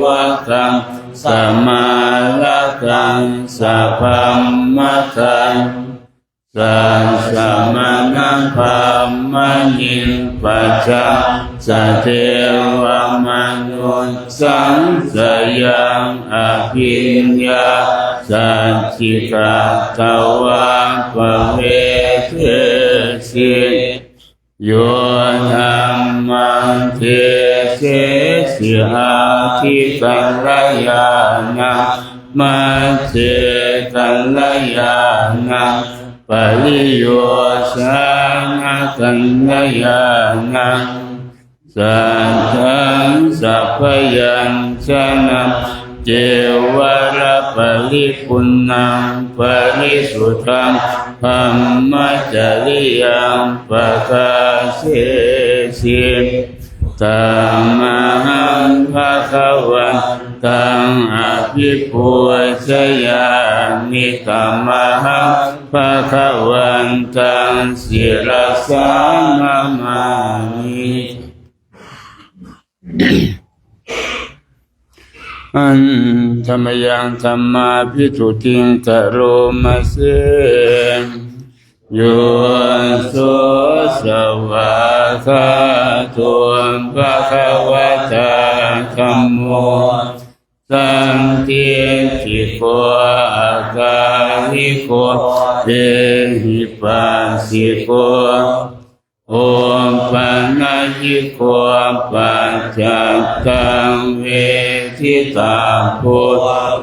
วะกังสมาลกังสะพัมมะกัง สัสสะมะนะภามะนิปัจจาสะเทวมนุสสังสยังอภิญญาสัจจิกาตวะปะเวเทสิโยธัมมังเทเสสิอาทิกัลยานังมัจเจกัลยานังปริโยสานะกัลยานังสัทธังสัพพยัญชนะเจวระปริปุณังปริสุทธังธัมมจริยังปะกาเสสิตัมมังภะคะวันตังอภิปูชยามิตัมมังภะคะวันตังศิรสานามามิอันธรรมยังธรรมาภิทุติงกะโรมะเสโยโสสวะคาโตภะคะวะตาธัมโมสันติติโกอาการิโกเอหิปัสสิโกโอปัญญิโกปัจจตังเวทิตาโพ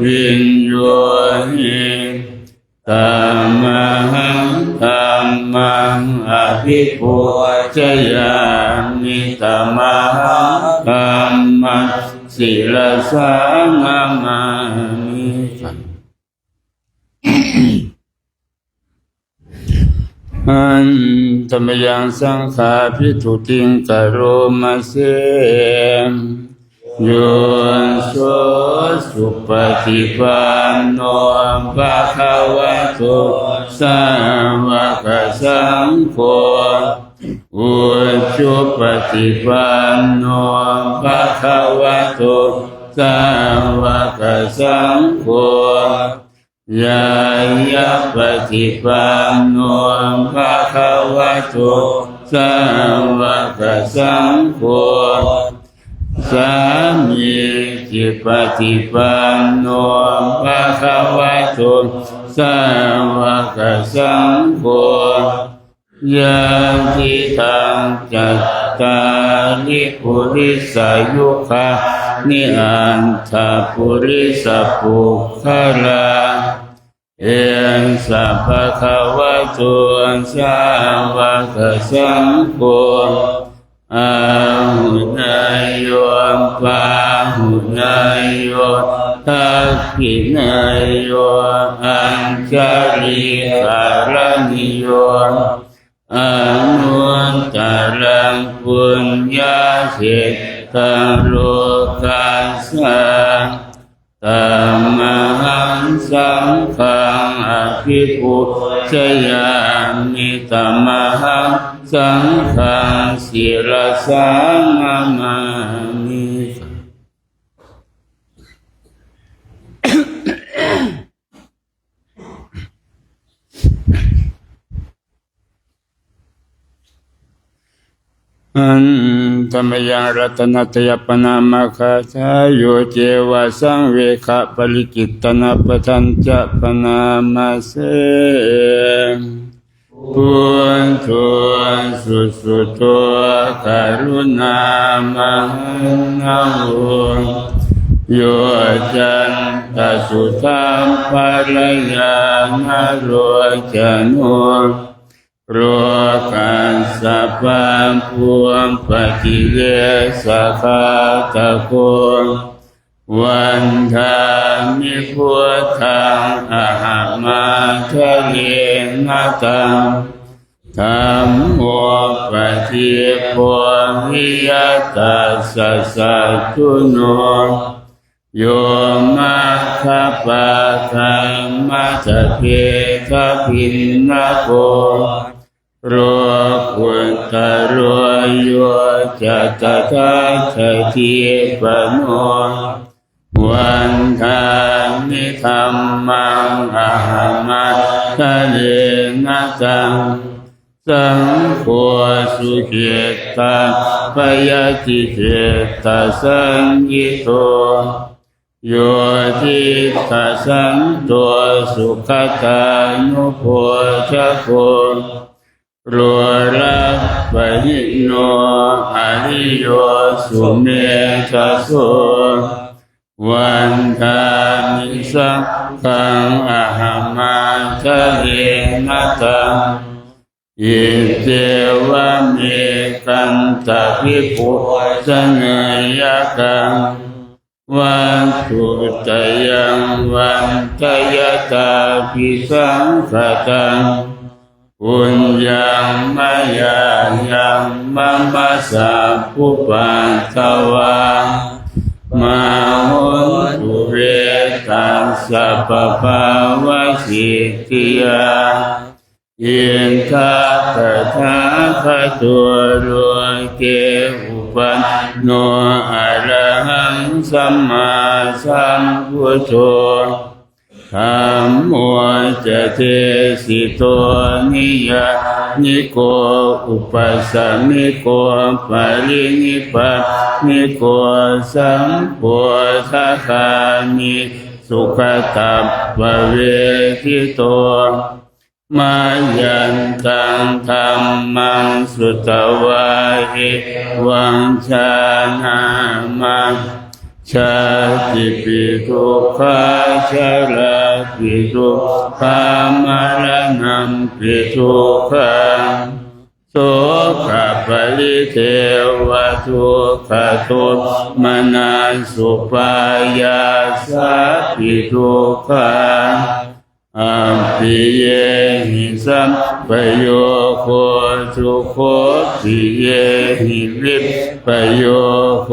วิญโยหิตัมมังอภิปูชยามิตัมมังธัมมังศิรสานามามิอันธรรมยังสังฆาภิทุติงกะโรมะเสโยโสสุปฏิปันโนภะคะวะโตสาวกสังโฆอุชุปฏิปันโนภะคะวะโตสาวกสังโฆยายาปฏิปันโนภะคะวะโตสาวกสังโฆสามีจิปฏิปันโนภะคะวะโตสาวกสังโฆยะติตังจัตตาริปุริสายุคานิอันทาปุริสปุคลาเอสัพพะคะวะโตสาวกสังโฆอาหุนายโยปาหุนายโยทักขินายโยอัญชลิกาลนิโยอนุตตรังปุญญาสิทธังโลกัสสะธัมมังสังฆังอภิปูชยามิตัมมังสังฆังศิรสานามามิอันธรรมยังรัตนัตยปนามะคาทายโยเจวะสังเวคะปริกิตตนะปทัญจะปนามาเสปุณโตสุสุโตกรุณามหังโหโยจันตสุตัมภรยานาโรจันโนโรกันสัพพัมพุมปฏิเวสคาตะโกวันธามิพุทธังอะหัมมาทะเลนะตังธัมโมปฏิโพหิยตัสสะสัตตุโนโยมะคาปะธัมมะทะเพทะพินนะโกโรกุตตะโรโยจัตตะทะทีปโนโห วันทานิธรรมังอะหังมัตตะเลนะตังสังโฆสุเขตาปยติเขตาสังยิโตโยทิตัสสันโตสุขตานุโภชโกโรระปะหิโนอริโยสุเมธัสโสวันทามิสังฆังอะหังมัตตะเลนะตังอิเตวะเมกันตะภิกขุสเนยกังวันตุตยังวันตยตาภิสังขตังปุญญังมายายังมัมมัสสะปุปันตวามาหุนตุเวตัสสะปะภาวะสิทธิยาอินทะตถาคตโลเกอุปันโนอะระหังสัมมาสัมพุทโธธัมโมจะเทสิโตนิยานิโกอุปัสสมิโกปะรินิพพานิโกสัมโพธคามิสุขตัปปะเวทิโตมายันตังธัมมังสุตวะเอวังชานามังชาติปิทุกขาชราปิทุกขามรณะปิทุกขังโสกปริเทวทุกขโทมนัสสุปายาสัพพิทุกขังอัปปิเยหิสัมปโยโคทุกโขปิเยหิวิปปโยโค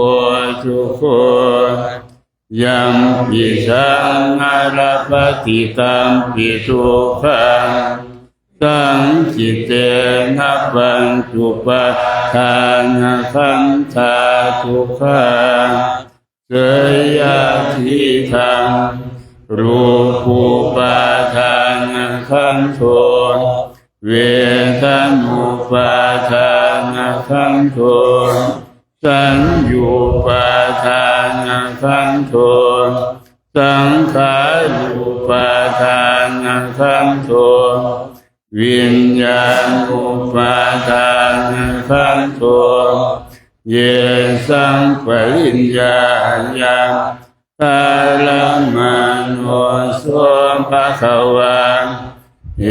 ทุกโขยัมปิสังอาราปฏิตัมปิทุกขังสังคิเตนะปัญจุปทานะขันธาทุกขังเสยทิทังรูปุปาทานะขันโทเวทนุปาทานะขันโทสัญญูปาทานะขันโทสังขารูปาทานะขันโทวิญญาณุปาทานะขันโทเยสังปริญญาญาคาลมาโนโสภะคะวะเอ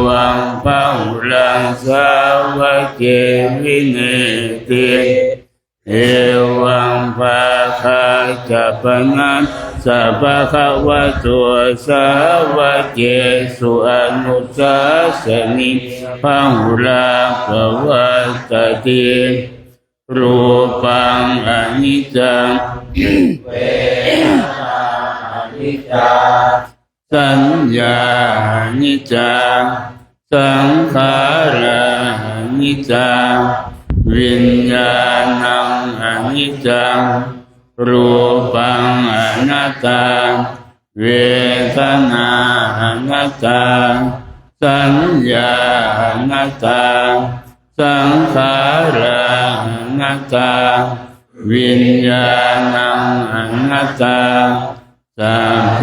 วังพะหุลังสาวะเกวิเนติเอวังภะคะจะปะนัสสะภะคะวะโตสาวะเกสุอนุสาสนิพะหุลาภวัตติรูปังอนิจจังเวทนาอนิจจาสัญญาอนิจจาสังขารอนิจจาวิญญาณังอนิจจังรูปังอนัตตาเวทนาอนัตตาสัญญาอนัตตาสังขารอนัตตาวิญญาณังอนัตตาสัพเพ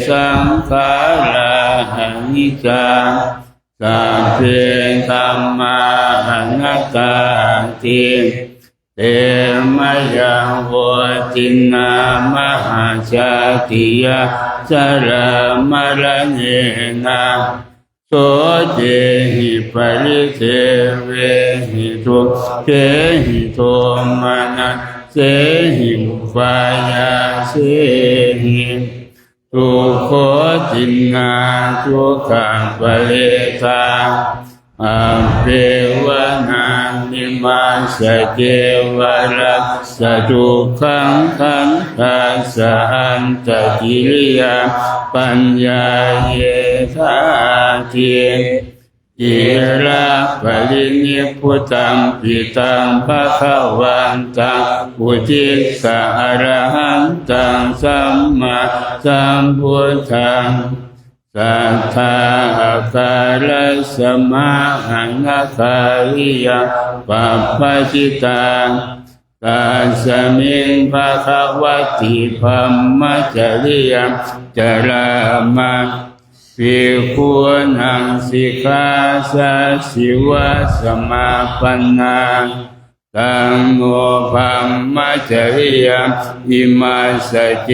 สังขาราอนิจจาสัพเพธัมมาอนัตตาติเตมะยังโหตินามหาชาติยาสระมรณเนนะโสเจหิปริเทเวหิทุเจหิโทมานะเสหิอุปายาเสหิทุกขตินาทุกขังปะเลตาอัปเปวนานิมาสเกวรัสสะทุกขังขันธัสสะอันตกิริยาปัญญาเยธาทิ อิระปรินิพพุตังปิตังภคะวันตังอุทิสะอรหันตังสัมมาสัมพุทธังสัทธาอาการะสมาอนาคาริยังปัปปจิตังตัสมิงภะคะวะติธัมมัจจริยงจรามะภิกขุนังสิกขาสัสิวะสมาปันนาตังโมภัมมัจจริยงอิมาสเจ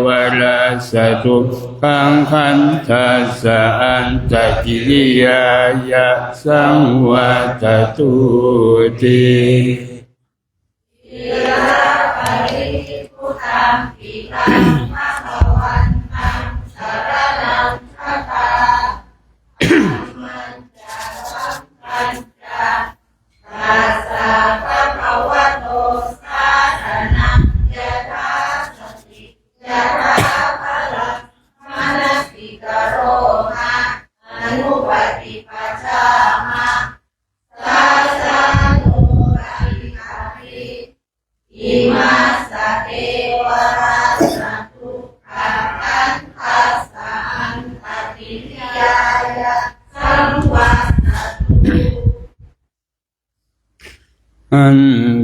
วรัสสตุขังขันธัสสะอันตกิริยายะสังวัตตุติ อัน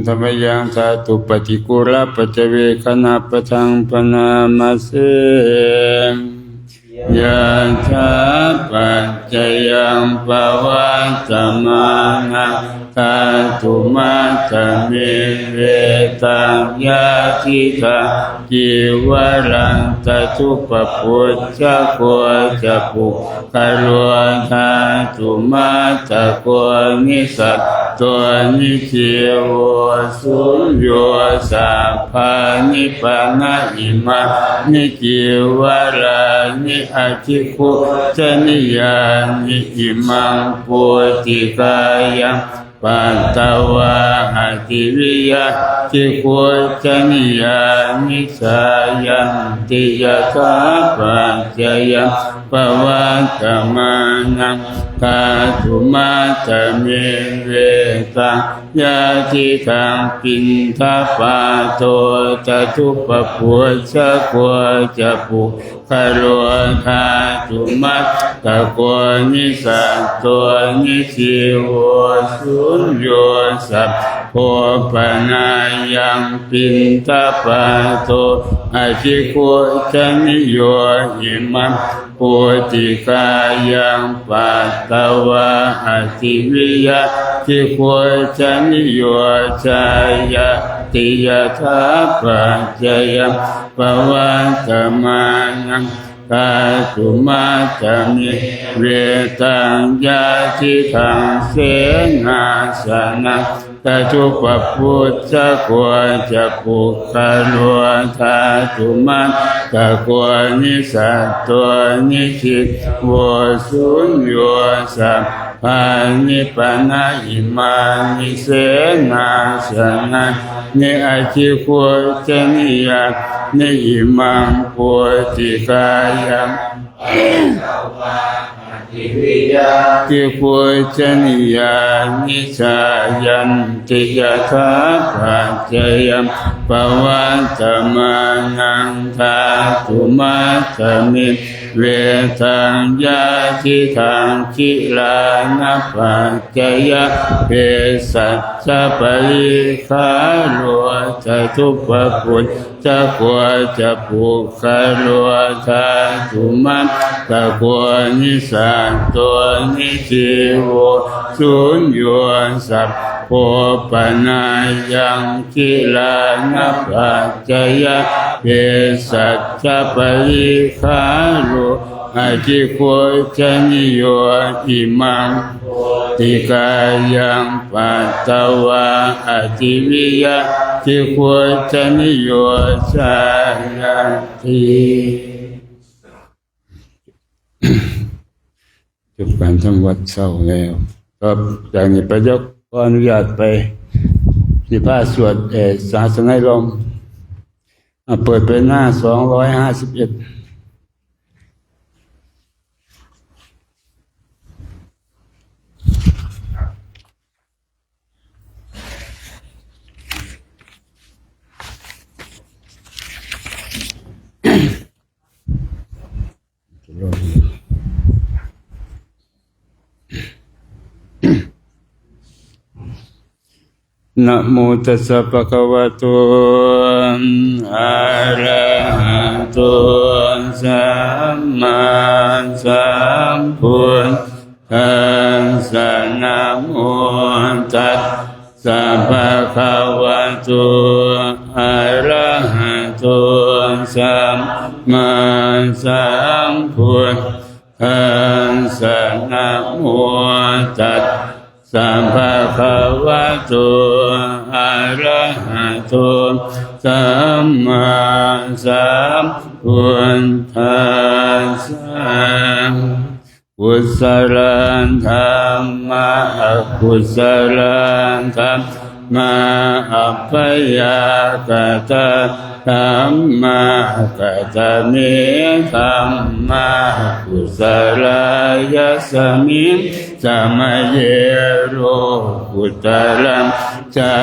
ธรรมยังสาตุปฏิกุลปัจเจเวคณะปะทังปนามาเสยะถาปัจจยังปวัตตมานะทาตุมาตเมเวตังยะทิตาจิวรังตตุปปุจจโกจะปุคารวะทาตุมาตะโกนิสัตตัวนิจิโวสุญโยสัพพานิปานะอิมานิจิวรานิอาทิคุจนิยานิอิมังปุติกายังปัตตวะอติวิยะทิคุจนิยานิสายันติยะถาปัจจยังปวัตตมานังทาตุมาตเมเวตังยะทิทังปินทปาโตจตุปปุจจโกจะปุคารวะทาตุมัตตะโกนิสัตตัวนิสิโวสุญโยสัพโพปนายังปินทปาโตอาทิโกจนิโยอิมังปุติกายังปัตตวะอติวิยะทิโกจนิโยจายะติยะถาปัจจยังปวัตตมานังทาตุมาตมิเวตังยะทิทังเสนาสนะตตุปปุจจโกจะปุคารวะทาตุมัตตะโกนิสัตตัวนิจิตโวสุญโยสัพพานิปานะอิมานิเสนาสนะนิอาทิคุจนิยานิอิมังปุติกายังทิคุจนิยานิสายันติยะถาปัจจยังปวัตตมานังทาตุมาตมิเวทังยะทิทังคิลานะปัจจยะเภสัชชะปริคาโลจตุปปุจจโกจะปุคารวะทาตุมัตตะโกนิสัตตัวนิจิโวสุญโยสัพโพปนายังคิลานะปัจจยะเภสัชชะปริคาโลอาทิโกจนิโยอิมังติกายังปัตตวะอติวิยะทิโกจนิโยชายาติจบการทำวัดเศร้าแล้วครับจากนี้ประยกขออนุญาตไปสิพาสวดศาสนาลมเปิดไปหน้า251 นะโมตัสสะภะคะวะโตอะระหะโตสัมมาสัมพุทธัสสะนะโมตัสสะภะคะวะโตอะระหะโตสัมมาสัมพุทธัสสะนะโมตัสสัมภะคะวะโตอะระหะโตสัมมาสัมพุทธัสสะกุศลธัมมะอกุศลธัมมาอัปปยากตะธัมมากัตเมธัมมากุศลายสมิงสมัยเยโรกุตลังจา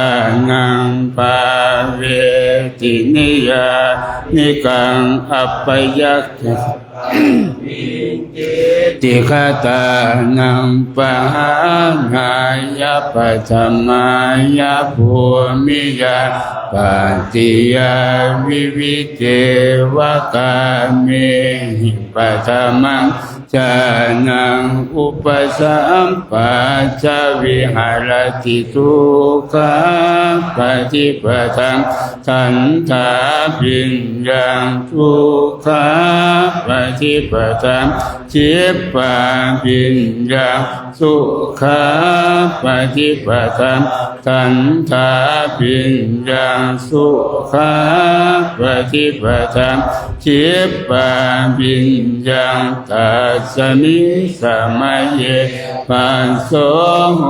นังภาเวตินิยานิกังอัปปยัคขติฆาตานังปะหานายาปัจมายาภูมิยาปัจติยาวิวิเตวะกาเมหิปัจมังจานังอุปสัมปัจจวิหารติทุกขาปฏิปทังขันธาปิญญังทุกขาปฏิปทังจิปปาปิญญังสุขาปฏิปทังขันธาปิญญังสุขาปฏิปทังจิปปาปิญญังตัสสมิสมัยเยปัสโสโห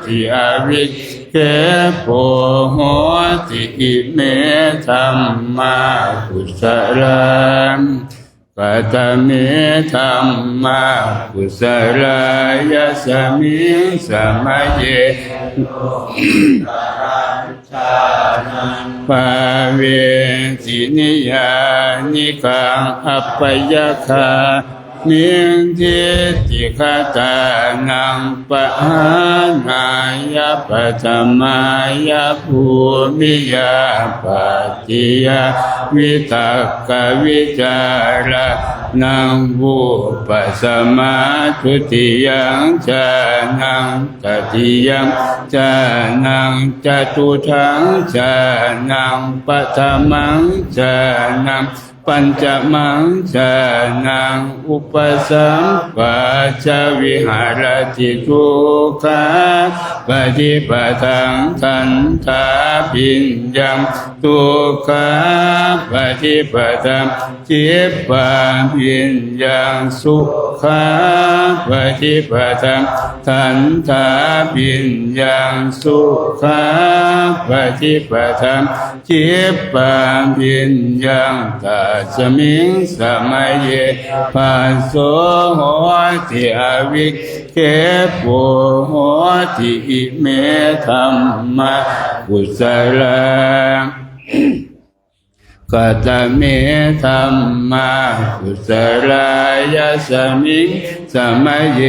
ติอวิคเกโปโหติอิเมธัมมากุศลังกัตเมธัมมากุศลายสมิงสมัยเยภาเวตินิยานิกังอัปปยัคขานิทิติฆาตานังปะหานายาปัจมายาภูมิยาปัจติยาวิตักขวิจารนังวุปสัมมาทุติยังจานังตติยังจานังจตุทังจานังปัฏฐมังจานังปัญจมังจานังอุปสัมปัจจวิหารติทุกขาปฏิปทังขันธาปิญญังทุกขาปฏิปทังจิปปาปิญญังสุขาปฏิปทังขันธาปิญญังสุขาปฏิปทังจิปปาปิญญังตัสสมิงสมัยเยปัสโสโหติอวิคเกโปโหติอิเมธัมมากุศลังกัตเมธัมมากุศลายสมิงสมัยเย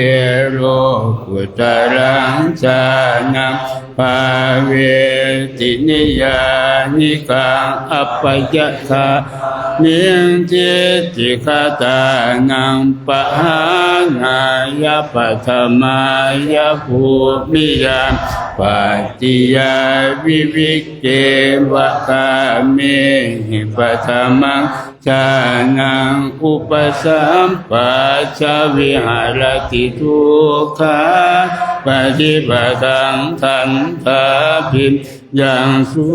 โรกุตลังจานังภาเวตินิยานิกังอัปปยัคขานิทิติฆาตานังปะหานายาปัฏมายาภูมิยาปัจติยาวิวิเกวะกาเมหิปัฏมังจานังอุปสัมปัจจวิหารติทุกขาปฏิปทังขันธาปิญญังสุ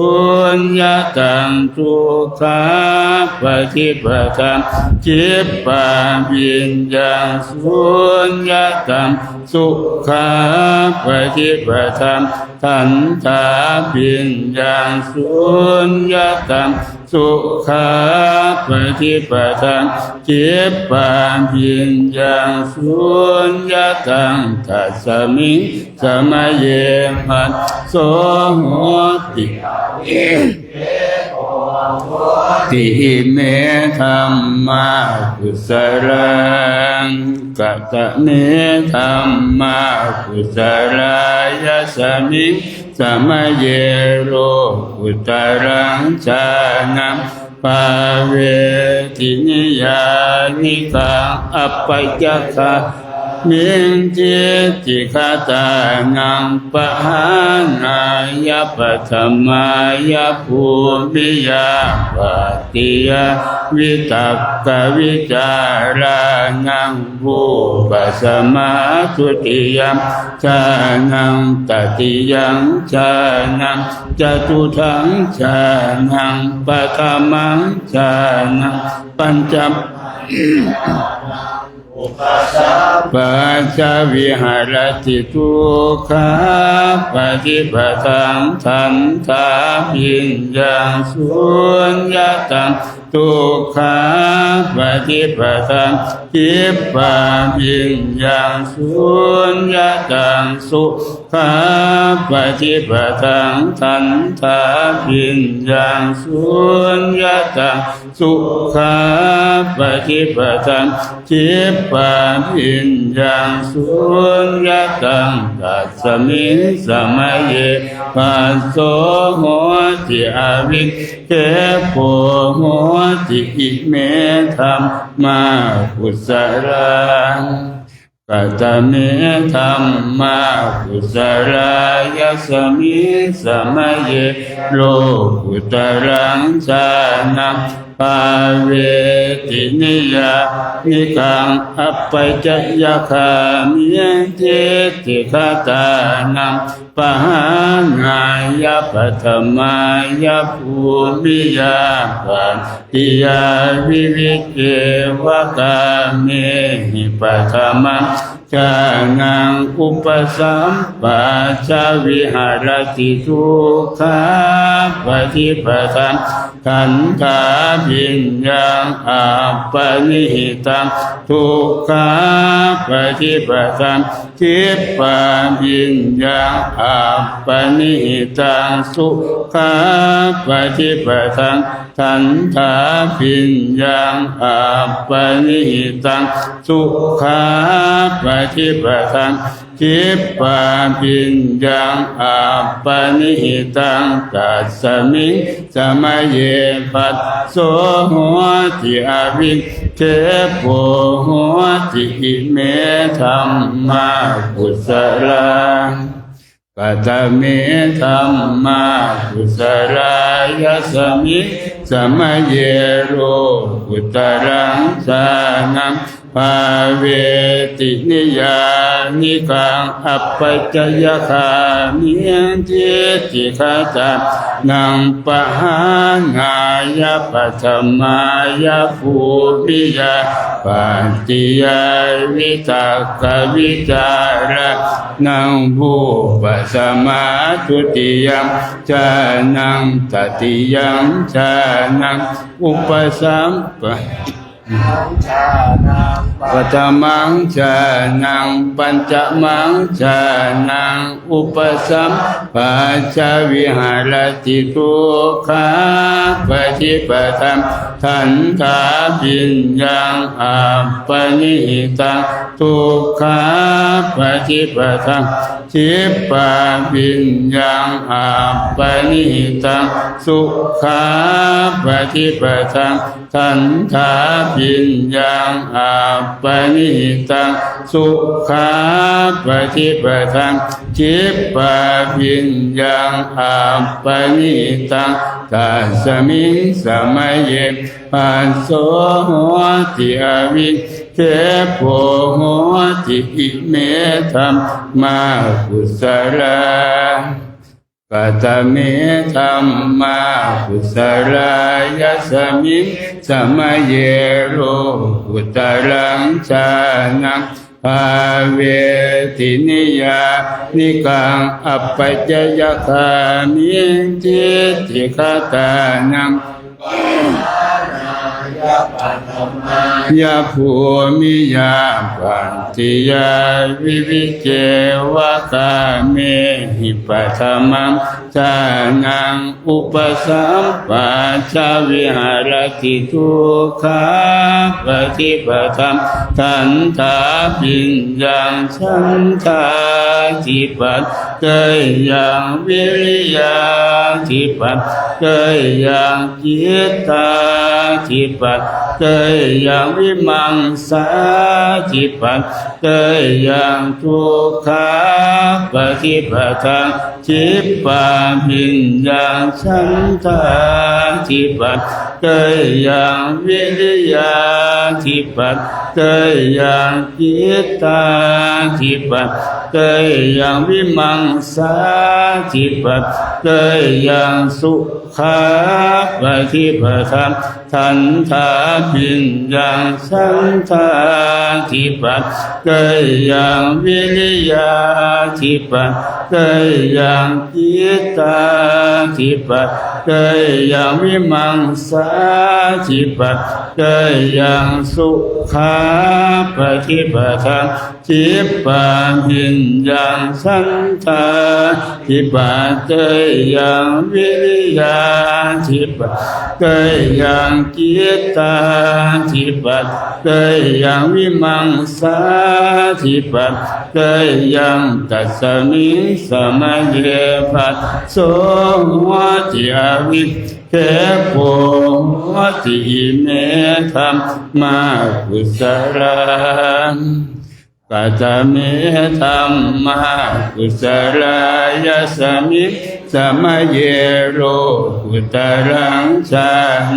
ญญตังทุกขาปฏิปทังจิปปาปิญญังสุญญตังสุขาปฏิปทังขันธาปิญญังสุญญตังสุขาปฏิปทังจิปปาปิญญังสุญญตังตัสสมิงสมัยเยปัสโสโหติติอิเมธัมมากุศลังกัตเมธัมมากุศลายสมิงส มัยเยโรกุตรังชานังภาเวตินิยานิกังอัปปัจจคามินจิติคาตานังปะหานายาปัตมายาภูมิยาปฏิยาวิตักกวิจารานังภูปัสมาทุติยัมชานังตติยังชานังจตุทังชานังปะธรรมังชานังปัญจปัจจวิหารติทุกขาปฏิปตังทันทาปิญญาสุญญตังทุกขาปฏิปตังจิปปาปิญญาสุญญตังสุขาปฏิปตังทันทาปิญญาสุญญตังสุขาปฏิปตังจิปปาปิญญาสุญญตังตัสสมิงสมัยเยปัสโสโหติอวิเกโปโหติอิเมธัมมากุสลังกัตเมธัมมากุสลายสมิงสมัยเยโลกุตรังชานังภาเวตินิยานิกังอัปปัจจยคามิเจติคาตานังปะหานายาปัตมายาภูมิยาปัตติยาวิวิเกวกาเมหิปัตมังชานังอุปสัมปัจจวิหารติทุกขาปฏิปตังขันธาปิญญาอัปปนิหิตังทุกขาปฏิปตังจิปปาปิญญาอัปปนิหิตังสุขาปฏิปตังขันธาปิญญาอัปปนิหิตังสุขาปฏิปตังจิปปาปิญญาอัปปนิหิตังตัสสมิงสมัยเยปัสโสโหติอวิเกโปโหติอิเมธัมมากุสลังกัตเมธัมมากุสลายสมิงสมัยเยโรกุตรังชานังภาเวตินิยานิกังอัปปัจจยคามิเจติคาตานังปะหานายาปัตมายาภูมิยาปัตติยาวิตักกวิจาระนังภูปัสมาทุติยัมชานังตติยังชานังอุปสัมปปัตมังชานังปัญจมังชานังอุปสัมปัจจวิหารติทุกขาปฏิปตังทันทาปิญญาอัปปนิหิตังทุกขาปฏิปตังจิปปาปิญญาอัปปนิหิตังสุขาปฏิปตังทันทาปิญญาอัปปนิหิตังสุขาปฏิปตังจิปปาปิญญาอัปปนิหิตังตัสสมิงสมัยเยปัสโสโหติอวิเกโปโหติอิเมธัมมากุสลังกัตเมธัมมากุสลายสมิงสมัยเยโรกุตรังชานังภาเวตินิยานิกังอัปปัจจยคามิเจติคาตานัง ยะภูมิยาปันติยาวิวิเจวะกาเมหิปัสสมังชานังอุปสัมปัชชาวิหารติทุกขาปฏิปทัมทันทาปิญญังฉันทาทิปัสเตยังวิริยาทิปัสเตยังจิตตาทิปัสเตยังวิมังสาทิปัสเตยังทุกขาปฏิปทังจิปปาปิญญังฉันทาทิปัสเตยังวิริยาทิปัสเตยังจิตตาทิปัสเตยังวิมังสาทิปัสเตยังสุขาปฏิปทัมทันทาปิญญังฉันทาทิปัสเตยังวิริยาทิปัสเตยังจิตตาทิปัสเตยังวิมังสาทิปัสเตยังสุขาปฏิปทัมจิปปาปิญญังฉันทาทิปัสเตยังวิริยาทิปัสเตยังจิตตาทิปัสเตยังวิมังสาทิปัสเตยังตัสสมิงสมัยเยปัสโสวะติอวิเทโพติเมธัมมากุสลังกัตเมธัมมากุสลายสมิสมัยเยโรกุตรังชา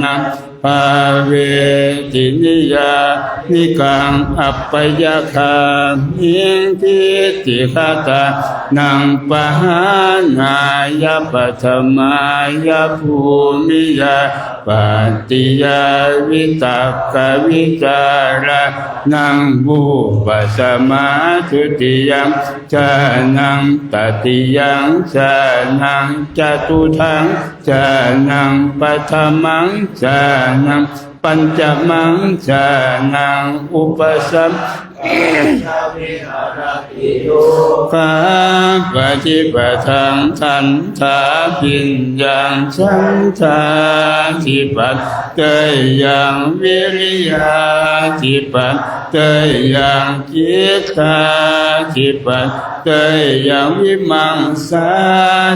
นังภาเวตินิยานิกังอัปปยคามิงทิติคตานังปหานายปัทมายภูมิยาปัตติยาวิตักขวิจาระนังบุปสมาทุติยังชานังตติยังชานังจตุทังชานังปัทมังชานังปัญจมังชานังอุปสัมข้าปฏิปทังทันทาปิญญังฉันทาทิปัสเตยังวิริยาทิปัสเตยังจิตตาทิปัสเตยังวิมังสา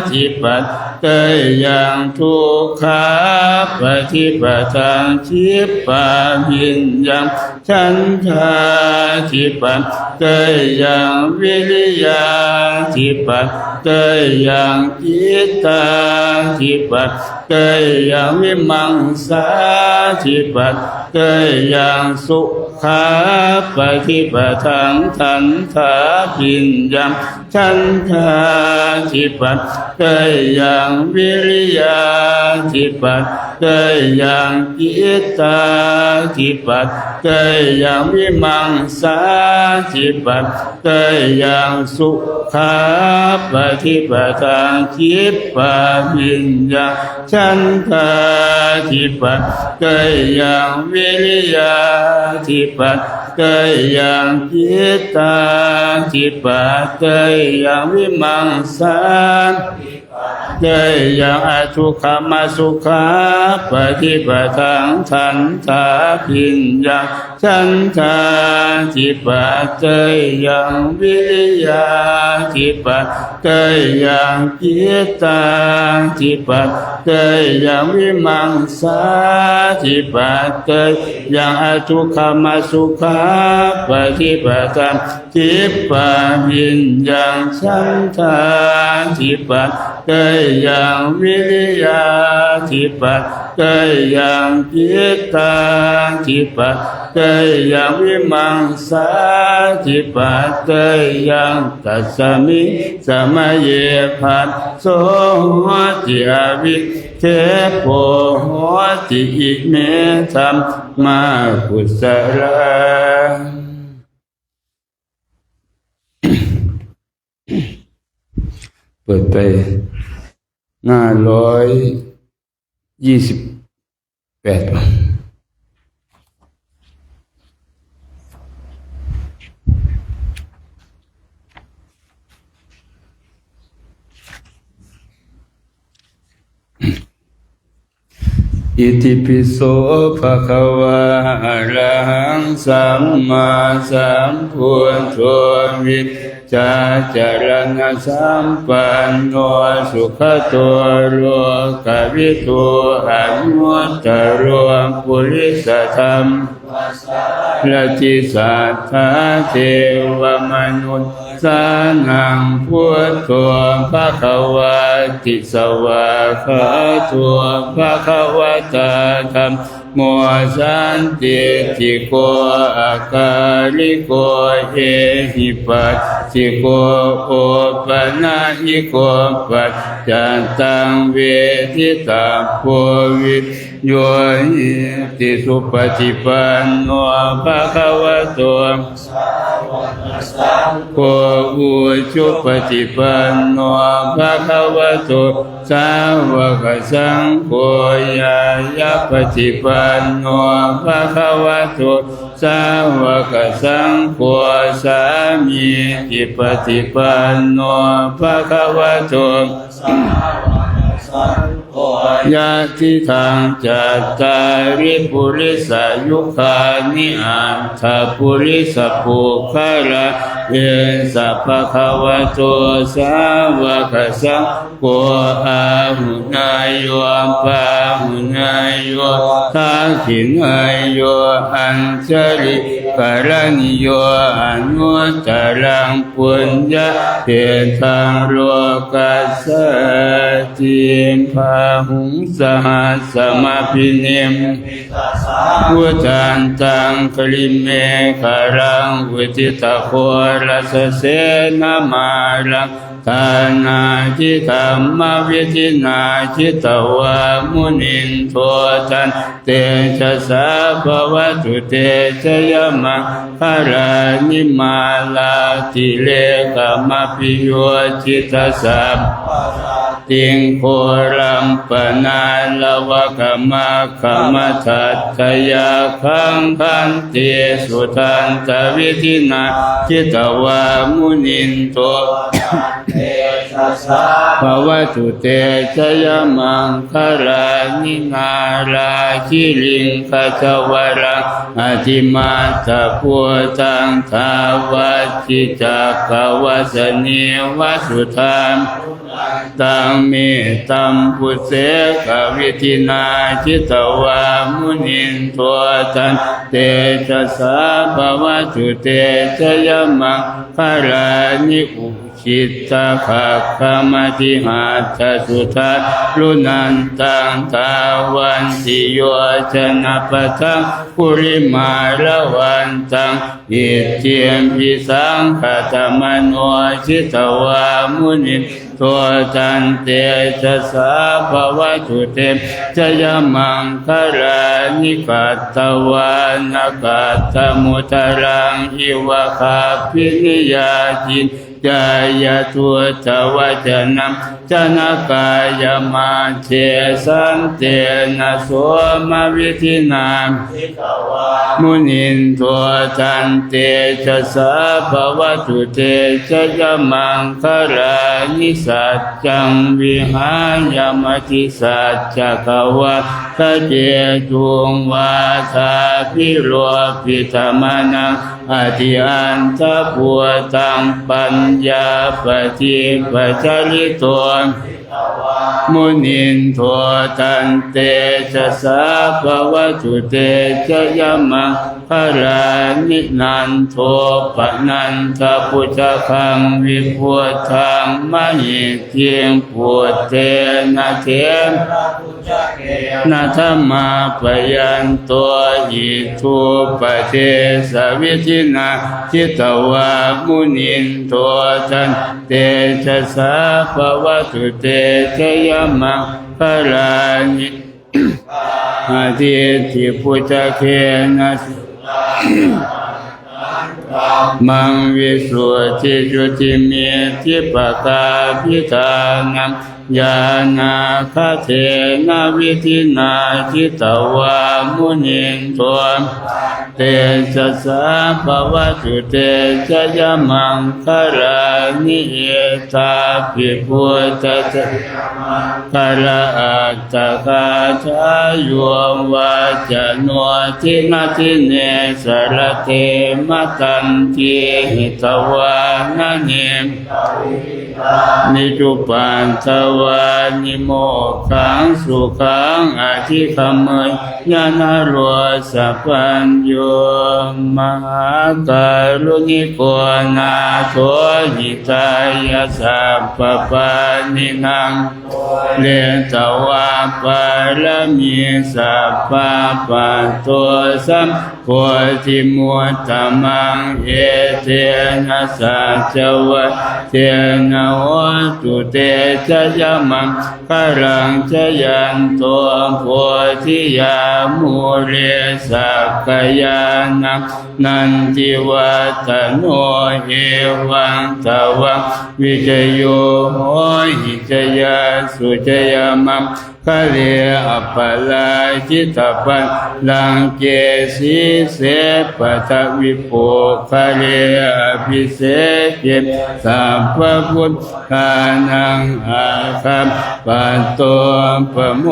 ทิปัสเตยังทุกขาปฏิปทังจิปปาปิญญังฉันทาทิปัสเตยังวิริยาทิปัสเตยังจิตตาทิปัสเตยังวิมังสาทิปัสเตยังสุขาปฏิปทังทันทาปิญญังฉันทาทิปัสเตยังวิริยาทิปัสเตยังจิตตาทิปัสเตยังวิมังสาทิปัสเตยังสุขาปฏิปทังจิปปาปิญญังฉันทาทิปัสเตยังวิริยาทิปัสเตยังจิตตาทิปัสเตยังวิมังสาเตยังอทุกขมสุขาปฏิปทังทันทาปิญญังฉันทาทิปัสเตยังวิริยาทิปัสเตยังจิตตาทิปัสเตยังวิมังสาทิปัสเตยังอทุกขมสุขาปฏิปทังจิปปาปิญญังฉันทาทิปัสเตยังวิริยาทิปัสเตยังจิตตาทิปัสเตยังวิมังสาทิปัสเตยังตัสสมิสมัยเยปัสโสติอวิเทโพติอิเมธัมมากุสลังเปิดไป528 อิติปิโสภะคะวะอะระหังสัมมาสัมพุทโธวิชชาจารณะสัมปันโนสุขโตโลกวิทูอนุตตรปุริสธรรมละจิสัทธาเทวมนุษย์สานังพุทโธภะคะวะติสวะคาโตภะคะวะตาธัมโมสันติติโกอาการิโกเอหิปัสสิโกโอปนะหิโกปัจจันตังเวทิตาโพวิโยหิติสุปฏิปันโนภะคะวะโตโกอุชุปฏิปันโนภะคะวะโตสาวกสังโฆญาญาปฏิปันโนภะคะวะโตสาวกสังโฆสามีจิปฏิปันโนภะคะวะโตยะทิทางจัตตาริปุริสายุคานิอัตถปุริสปุคละเอสัพพะคะวะโตสาวกสังโฆอาหุนายโยปาหุนายโยทักขินายโยอัญชลิกรณิโยอนุตตรังปุญญาเตทังโลกัสสติภาหุงสหัสสมาพิเนมพุทธันตังคลิเมฆารังวุติตะโครัสเสนามารังทานาจิธรรมวิจินาจิตวามุนินโทตันเตชะสาภวตุเตชะยมังคารานิมาลาติเลกามปิโยจิตสัพติงโครัมปนาลวะกมะขมทัตถยาคังคันเตสุทันตวิธินาจิตวามุนินโตภวตุเตชะยมังคารานินาราคิลิงขจวรังอธิมาตาพุตังทาวัจิจักขวัสเนวสุธามตังเมตัมพุเสกวิธินาจิตวามุนินโทตันเตชะสาภวตุเตชะยมังคารานิอุจิตตะภะคะมะติหัตถสุทัสลุนันตังทาวันติโยชนะปะทังปุริมาละวันตังอิเทียมพิสังขตมโนจิตวามุนินโทตันเตชะสาภวตุเตชะยมังคารานิกัตตวานกัตตมุตรังอิวะคาปินิยาจินจายตุตวะจนัมจนกายมาเทสันเตนะโสมวิธินามุนินโทตันเตชะสาภวตุเตชะยมังคารานิสัจจังวิหายมติสัจจกวะทะเจตุงวาทาพิโรปิธรรมนังอธิอันตะปัวตังปัญญาปฏิปัจจลิโตมุนินโทตันเตชะสาภวตุเตชะยมังคารานินันโทปนันทพุทธคังวิพุทธังมหิเทียงพุทเตนะเทนะธรรมาปยันโตหิทุปเทสวิธินาจิตวามุนินโทตันเตชะสาภวตุเตชะยมังคารานิอาทิติพุทธเคนะมังวิสุทธิจุติเมธิปกาพิธานัง ยานาคเทนะวิธินาจิตวามุนินทวเตชะสะภวตุเตชะยมังคารานิเอตาภิพุทธะคาราอัตตะคาทายโยวาจโนทินาทิเนสรเตมตันติหิตวานะเนนิจุปันตวานิโมขังสุขังอธิคมยญาณโรสัพพัญโยมหาการุณิโกนาโถหิตายาสัพพปานินังเลตวาปารมีสัพพะปัตโตสัมโพธิมุตตมังเอเตนะสัจวัตเตนะโหตุเตชะยมังคารังชยันโตโพธิยามุเรสักกายานังนันทิวัตโนเอวังตวังวิจโยโหหิจยาสุจยมังคาเลอปลาจิตปันลังเกสีเสปทวิโปคาเลอภิเศษสัพพพุทธานังอาคัมปัตโตปโม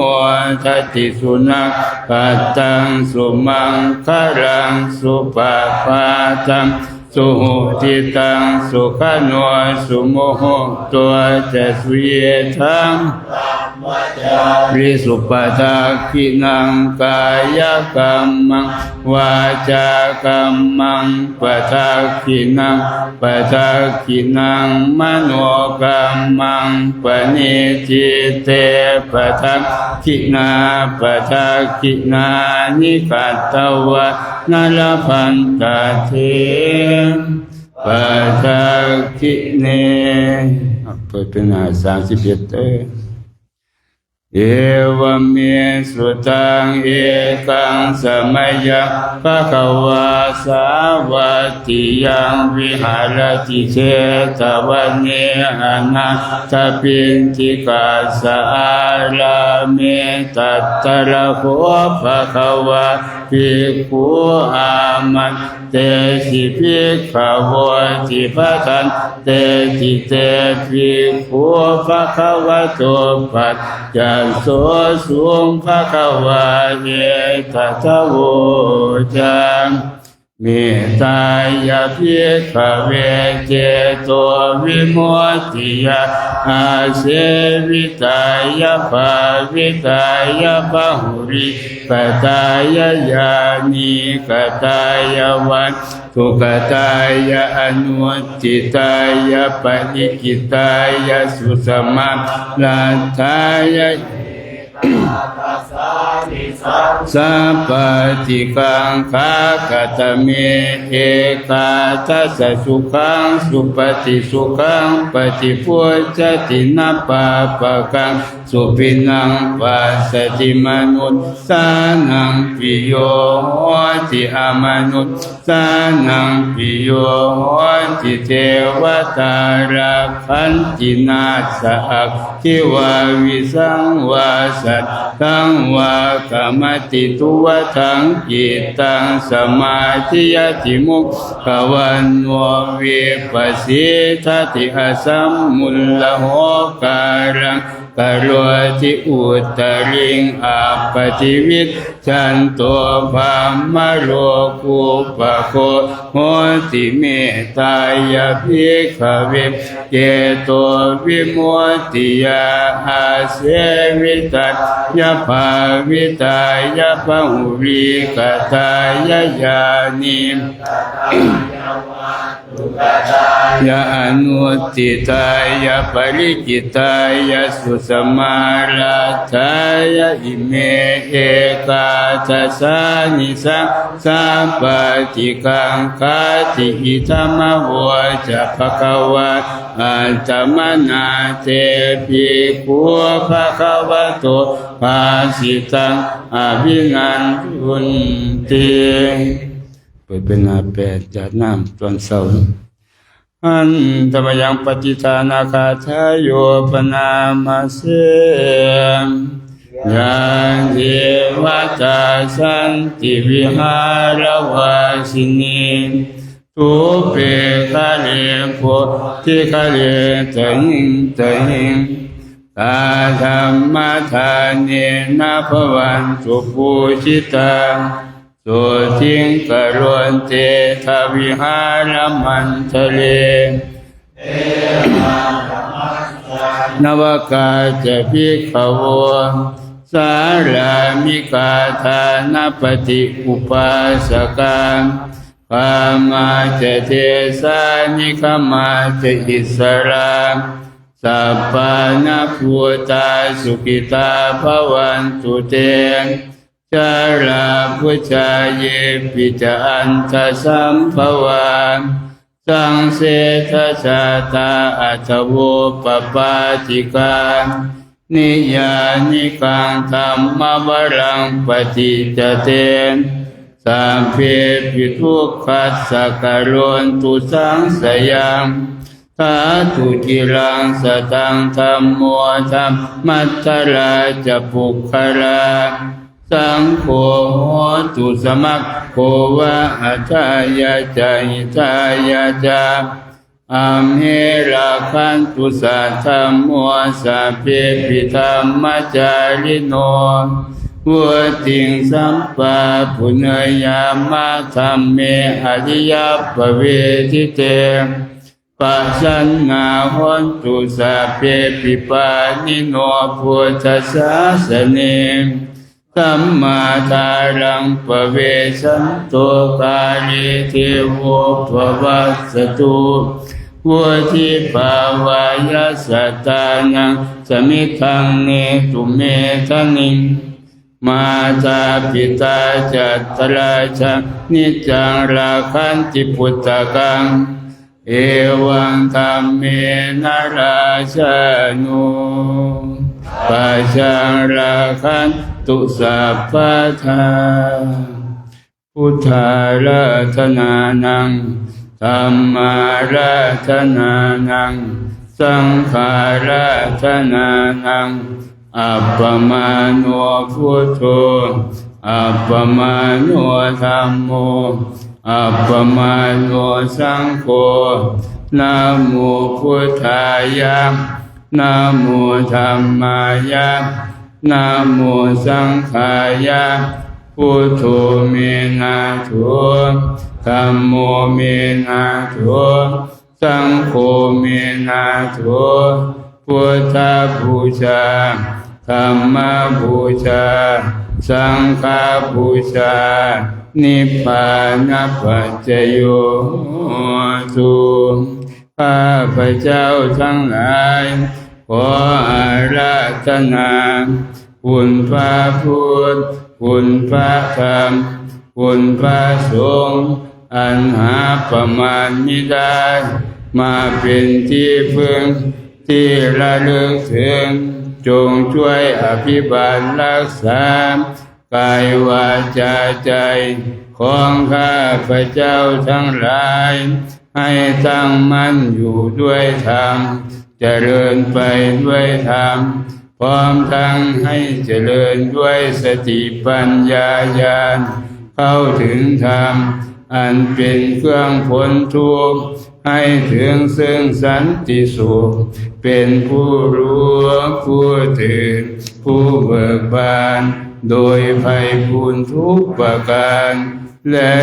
ทติสุนังปัตตังสุมังคารังสุปปาตังสุทิตังสุขโนสุโมโหตัวเจสุเยทังริสุปทักขินังกายกรรมังวาจากรรมังปทักขินังปทักขินังมโนกรรมังปณิจิเตปทักขินาปทักขินานิกัตตวะนรพันตเทปทักขิเนเปิดเป็น31เอวเมสุตังเอกังสมัยะภะคะวาสาวัตติยังวิหารติเชตวันเนอนัตถปิณฑิกาสาราเมตัตตระโคภะคะวะภิกขุอามันเตสิภิกขวติปะทันเตติเตภิกขุภะคะวะโตปัจจันโสสุงภะคะวะเยตถะโวจังเมตตายาภิกขเวเจโตวิมุตติยาอาเสวิตายาภาวิตายาภาหุริกตายาญาณิกตายาวันทุกตายาอนุติตายาปฏิกิตายาสุสมาลาทายาสัพพติกังคากตเมเอกาทัสสุขังสุปฏิสุขังปฏิพุทธตินาปะปะกังสุปินังปัสสติมนุสสานังปิโยโหติอมนุสสานังปิโยโหติเทวตาราคันตินาสะทิวาวิสังวาสัตตังวากามติตุวะทังจิตตังสมาธิยติมุขภวันโนวิปัสสิทติอสัมมุลลโหการังกโรติอุตริงอัปปติวิชชันโตภามโลกุปโคโหติเมตตายาภิกขเวเจโตวิมุตติยาอาเสวิตัยาภาวิตายาภาหุริกตายาญาณิยาอนุติตายาปริกิตายาสุสมาราทายาอิเมเอกาทัสสานิสังสัพพติกังคาติอิธัมมะโวจะภะคะวะอัตตมนาเตภิกขุภะคะวะโตภาสิตังอภินันทุนติเปิดเป็น8จากน้ำตอนเช้า อันธรรมยังปฏิทานาคาทายโยปนามาเสยังเทวตาสันติวิหารวาสินีทุเปกะเลโพธิกะเลตหิงตหิงตาธรรมทานเนนะภวันตุปูชิตังสุทิงกรณเตทวิหารมันทะเลนวกาจะพิขโวสารามิกาธานปฏิอุปาสกังปามาจะเทสานิคมาจะอิสราสัพพานาภูตาสุขิตาภวันตุเตจาราพุชาเยปิจอันทสัมภวันสังเสทชาตาอัตโวปปาติกานิยานิกังธรรมวรังปฏิจเตสัมเพปิทุกขัสสะกะโรนตุสังสยังสาธุจิรังสตังธัมโมธัมมัตตราจะปุคคลาสังโฆโหตุสมัคโฆวะอัจฉายะจหิตายะจาอัมเหราคันตุสัทธัมโมสัพเพปิธัมมจาริโนวุติงสัมปะปุญญามะธัมเมอริยปเวทิเตปัสสันนาหนตุสัพเพปิปานิโนพุทธัสสะสะเนสัมมาทารังปเวสันโตกาลิเทโวภวัสสตุวุฒิภาวายสัตตานังสมิทังเนตุเมทะนิงมาตาปิตาจัตตราชนิจังราคันติพุทธกังเอวังธัมเมนะราชานุปัจจังราคันตุสัพพะทาพุทธาราธนานังธัมมาราธนานังสังฆาราธนานังอัปปมาโนพุทโธอัปปมาโนธัมโมอัปปมาโนสังโฆนะโมพุทธายะนะโมธัมมายะนะโมสังฆายะพุทโธเมนะโธธัมโมเมนะโธสังโฆเมนะโธพุทธบูชาธัมมบูชาสังฆบูชานิพพานปัจจโยตุข้าพเจ้าทั้งหลายขออาราธนาคุณพระพุทธคุณพระธรรมคุณพระสงฆ์อันหาประมาณมิได้มาเป็นที่พึ่งที่ระลึกถึงจงช่วยอภิบาลรักษากายวาจาใจของข้าพเจ้าทั้งหลายให้ตั้งมั่นอยู่ด้วยธรรมเจริญไปด้วยธรรมพร้อมทั้งให้เจริญด้วยสติปัญญาญาณเข้าถึงธรรมอันเป็นเครื่องพ้นทุกข์ให้ถึงซึ่งสันติสุขเป็นผู้รู้ผู้ตื่นผู้เบิกบานโดยไพบูลย์ทุกประการและ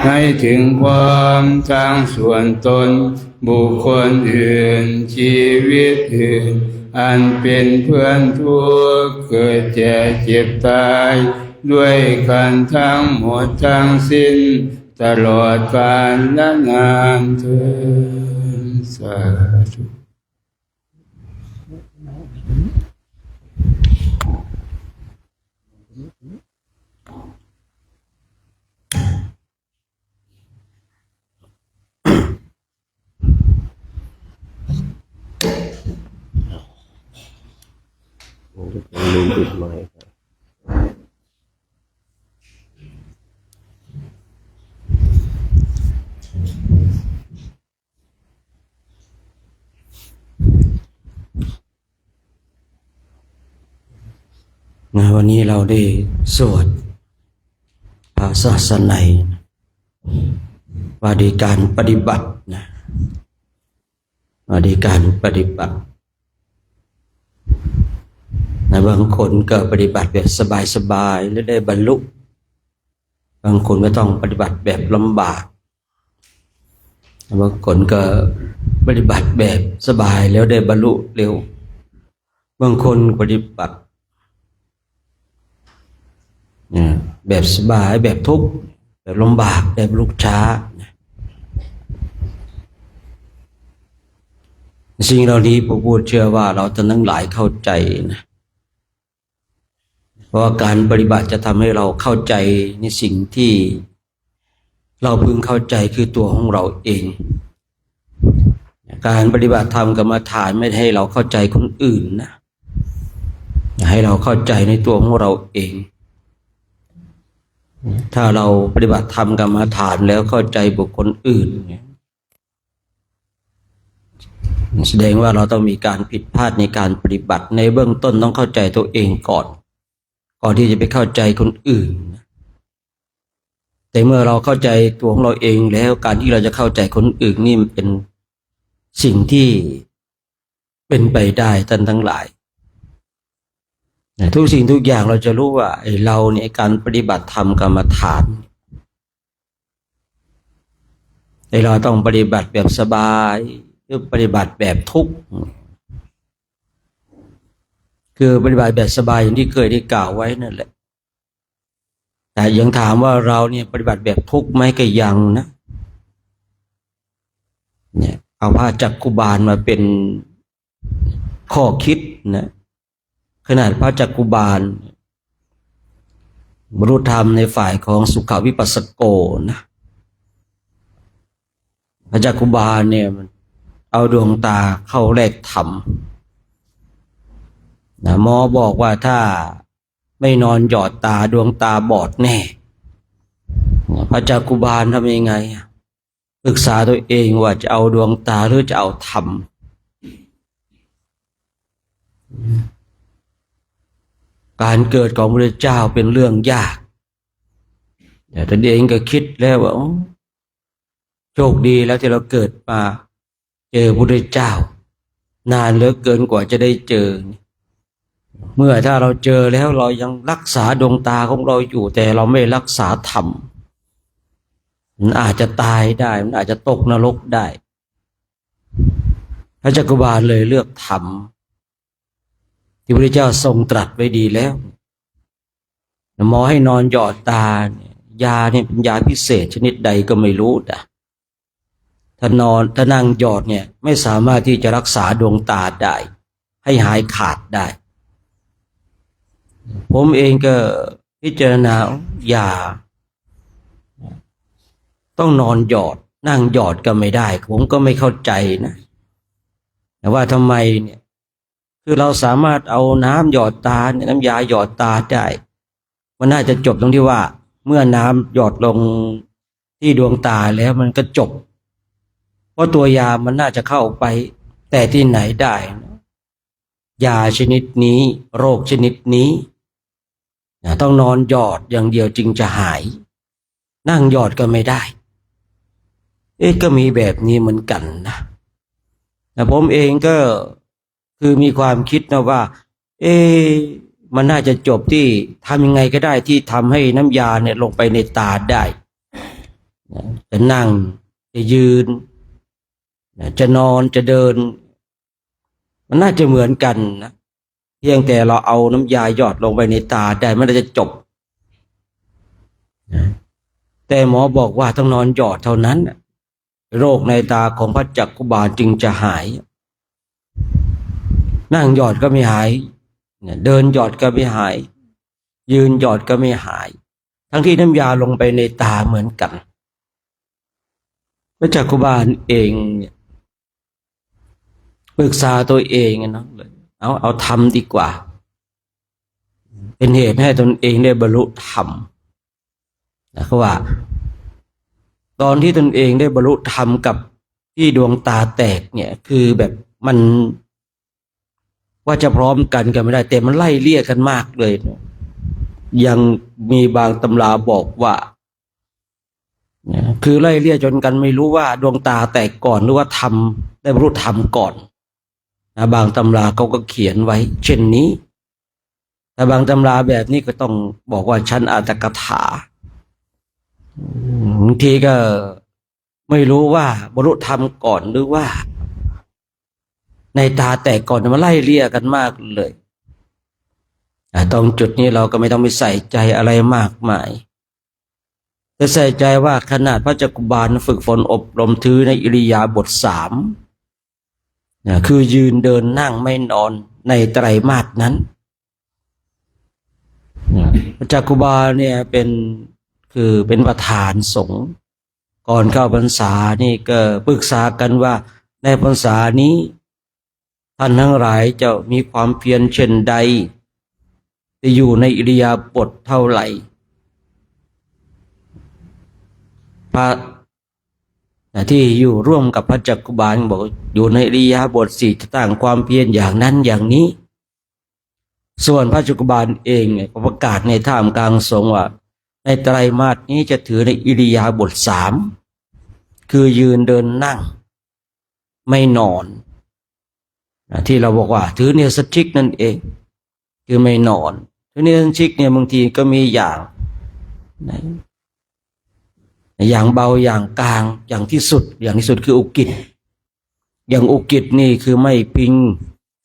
ให้ถึงความทางส่วนตนบุคคลอื่นชีวิตอื่นอันเป็นเพื่อนทุกข์เกิดแก่เจ็บตายด้วยกันทั้งหมดทั้งสิ้นตลอดกาลและนานเถิดสาธุ ลืมปิดไมค์ครับ วันนี้เราได้สวดพระศาสนาว่าด้วยการปฏิบัตินะว่าด้วยการปฏิบัตินะบางคนก็ปฏิบัติแบบสบายๆแล้วได้บรรลุบางคนก็ต้องปฏิบัติแบบลำบากบางคนก็ปฏิบัติแบบสบายแล้วได้บรรลุเร็วบางคนปฏิบัติแบบสบายแบบทุกข์แบบลำบากแบบลุกช้าสิ่งเหล่านี้พระพุทธเชื่อว่าเราทั้งหลายเข้าใจนะเพราะการปฏิบัติจะทำให้เราเข้าใจในสิ่งที่เราพึงเข้าใจคือตัวของเราเองการปฏิบัติธรรมกรรมฐานไม่ให้เราเข้าใจคนอื่นนะให้เราเข้าใจในตัวของเราเองถ้าเราปฏิบัติธรรมกรรมฐานแล้วเข้าใจบุคคลอื่นแสดงว่าเราต้องมีการผิดพลาดในการปฏิบัติในเบื้องต้นต้องเข้าใจตัวเองก่อนที่จะไปเข้าใจคนอื่นแต่เมื่อเราเข้าใจตัวของเราเองแล้วการที่เราจะเข้าใจคนอื่นนี่มันเป็นสิ่งที่เป็นไปได้ท่านทั้งหลายทุกสิ่งทุกอย่างเราจะรู้ว่าเราเนี่ยการปฏิบัติธรรมกรรมฐานเราต้องปฏิบัติแบบสบายหรือปฏิบัติแบบทุกข์คือปฏิบัติแบบสบายอย่างที่เคยได้กล่าวไว้นั่นแหละแต่ยังถามว่าเราเนี่ยปฏิบัติแบบทุกข์ไหมก็ยังนะเนี่ยเอาพระจักกุบาลมาเป็นข้อคิดนะขนาดพระจักกุบาลบรรลุธรรมในฝ่ายของสุขวิปัสสโกนะพระจักกุบาลเนี่ยมันเอาดวงตาเข้าแลกธรรมนะหมอบอกว่าถ้าไม่นอนหยอดตาดวงตาบอดแน่พระจักกุบาลทำยังไงปรึกษาตัวเองว่าจะเอาดวงตาหรือจะเอาธรรมการเกิดของพระเจ้าเป็นเรื่องยากแต่ตนเองก็คิดแล้วว่าโชคดีแล้วที่เราเกิดมาเจอพระเจ้านานเหลือเกินกว่าจะได้เจอเมื่อถ้าเราเจอแล้วเรายังรักษาดวงตาของเราอยู่แต่เราไม่รักษาธรรมมันอาจจะตายได้มันอาจจะตกนรกได้พระจักกุบาลเลยเลือกธรรมที่พระเจ้าทรงตรัสไว้ดีแล้วหมอให้นอนหยอดตายาเนี่ยเป็นยาพิเศษชนิดใดก็ไม่รู้นะถ้นั่งหยอดเนี่ยไม่สามารถที่จะรักษาดวงตาได้ให้หายขาดได้ผมเองก็พิจารณายาต้องนอนหยอดนั่งหยอดก็ไม่ได้ผมก็ไม่เข้าใจนะแต่ว่าทำไมเนี่ยคือเราสามารถเอาน้ำหยอดตาน้ำยาหยอดตาได้มันน่าจะจบตรงที่ว่าเมื่อน้ำหยอดลงที่ดวงตาแล้วมันก็จบเพราะตัวยามันน่าจะเข้าไปแต่ที่ไหนได้ยาชนิดนี้โรคชนิดนี้ต้องนอนหยอดอย่างเดียวจึงจะหายนั่งหยอดก็ไม่ได้ก็มีแบบนี้เหมือนกันนะแต่ผมเองก็คือมีความคิดนะว่ามันน่าจะจบที่ทำยังไงก็ได้ที่ทำให้น้ำยาเนี่ยลงไปในตาได้จะนั่งจะยืนจะนอนจะเดินมันน่าจะเหมือนกันนะเพียงแต่เราเอาน้ำยาหยอดลงไปในตาได้มันจะจบแต่หมอบอกว่าต้องนอนหยอดเท่านั้นโรคในตาของพระจักกุบาลจึงจะหายนั่งหยอดก็ไม่หายเดินหยอดก็ไม่หายยืนหยอดก็ไม่หายทั้งที่น้ำยาลงไปในตาเหมือนกันพระจักกุบาลเองเนี่ยปรึกษาตัวเองนะเอาทำดีกว่าเป็นเหตุให้ตนเองได้บรรลุธรรมนะครับว่าตอนที่ตนเองได้บรรลุธรรมกับที่ดวงตาแตกเนี่ยคือแบบมัน ว่าจะพร้อมกันก็ไม่ได้แต่มันไล่เลี่ยกันมากเลยนะยังมีบางตำราบอกว่าคือไล่เลี่ยจนกันไม่รู้ว่าดวงตาแตกก่อนหรือว่าทำได้บรรลุธรรมก่อนนะบางตำราเขาก็เขียนไว้เช่นนี้แต่บางตำราแบบนี้ก็ต้องบอกว่าชั้นอาตถกถาบางทีก็ไม่รู้ว่าบรรลุธรรมก่อนหรือว่าในตาแตกก่อนมาไล่เลี่ยกันมากเลยตรงจุดนี้เราก็ไม่ต้องไปใส่ใจอะไรมากมายแต่ใส่ใจว่าขนาดพระจักกุบาลฝึกฝนอบรมถือในอิริยาบถ3คือยืนเดินนั่งไม่นอนในไตรมาสนั้นพระจักกุบาลเนี่ยเป็นประธานสงฆ์ก่อนเข้าพรรษานี่ก็ปรึกษากันว่าในพรรษานี้ท่านทั้งหลายจะมีความเพียรเช่นใดจะอยู่ในอิริยาบถเท่าไหร่พระที่อยู่ร่วมกับพระจักกุบาลบอกอยู่ในอิริยาบถ4จะตั้งความเพียรอย่างนั้นอย่างนี้ส่วนพระจักกุบาลเองก็ประกาศในท่ามกลางสงฆ์ว่าในไตรมาสนี้จะถือในอิริยาบถ3คือยืนเดินนั่งไม่นอนที่เราบอกว่าถือเนสชิกนั่นเองคือไม่นอนถือเนสชิกเนี่ยบางทีก็มีอย่างเบาอย่างกลางอย่างที่สุดคืออุกิจอย่างอุกิจนี่คือไม่พิง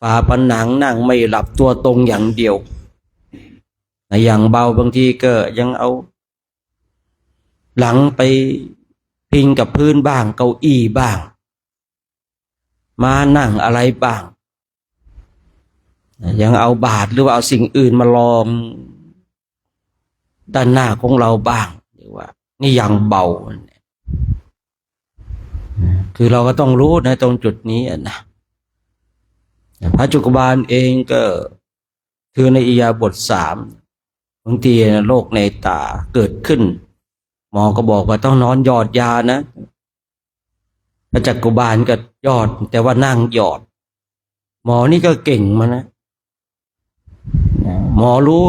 ฝาผนังนั่งไม่หลับตัวตรงอย่างเดียวอย่างเบาบางทีก็ยังเอาหลังไปพิงกับพื้นบ้างเก้าอี้บ้างมานั่งอะไรบ้างยังเอาบาตรหรือว่าเอาสิ่งอื่นมาลองด้านหน้าของเราบ้างหรือว่านี่อย่างเบาคือเราก็ต้องรู้ในตรงจุดนี้นะพระจักกุบาลเองก็คือในอิริยาบถ3บางทีโรคในตาเกิดขึ้นหมอก็บอกว่าต้องนอนหยอดยานะพระจักกุบาลก็หยอดแต่ว่านั่งหยอดหมอนี่ก็เก่งมานะหมอรู้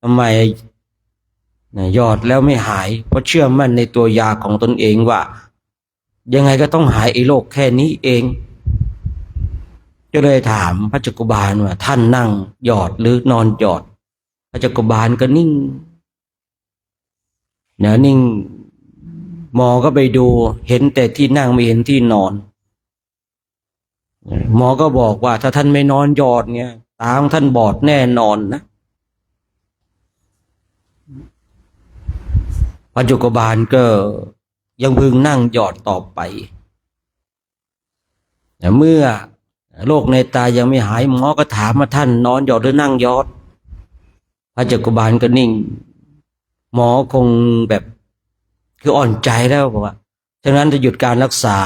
ทำไมหยอดแล้วไม่หายเพราะเชื่อมั่นในตัวยาของตนเองว่ายังไงก็ต้องหายไอ้โรคแค่นี้เองก็เลยถามพระจักกุบาลว่าท่านนั่งหยอดหรือนอนหยอดพระจักกุบาลก็นิ่งนิ่งหมอก็ไปดูเห็นแต่ที่นั่งไม่เห็นที่นอนหมอก็บอกว่าถ้าท่านไม่นอนหยอดเนี่ยตาของท่านบอดแน่นอนนะพระจักกุบาลก็ยังพึงนั่งหยอดต่อไปเมื่อโรคในตายังไม่หายหมอก็ถามว่าท่านนอนหยอดหรือนั่งหยอดพระจักกุบาลก็นิ่งหมอคงแบบคืออ่อนใจแล้วบอกว่าฉะนั้นจะหยุดการรักษา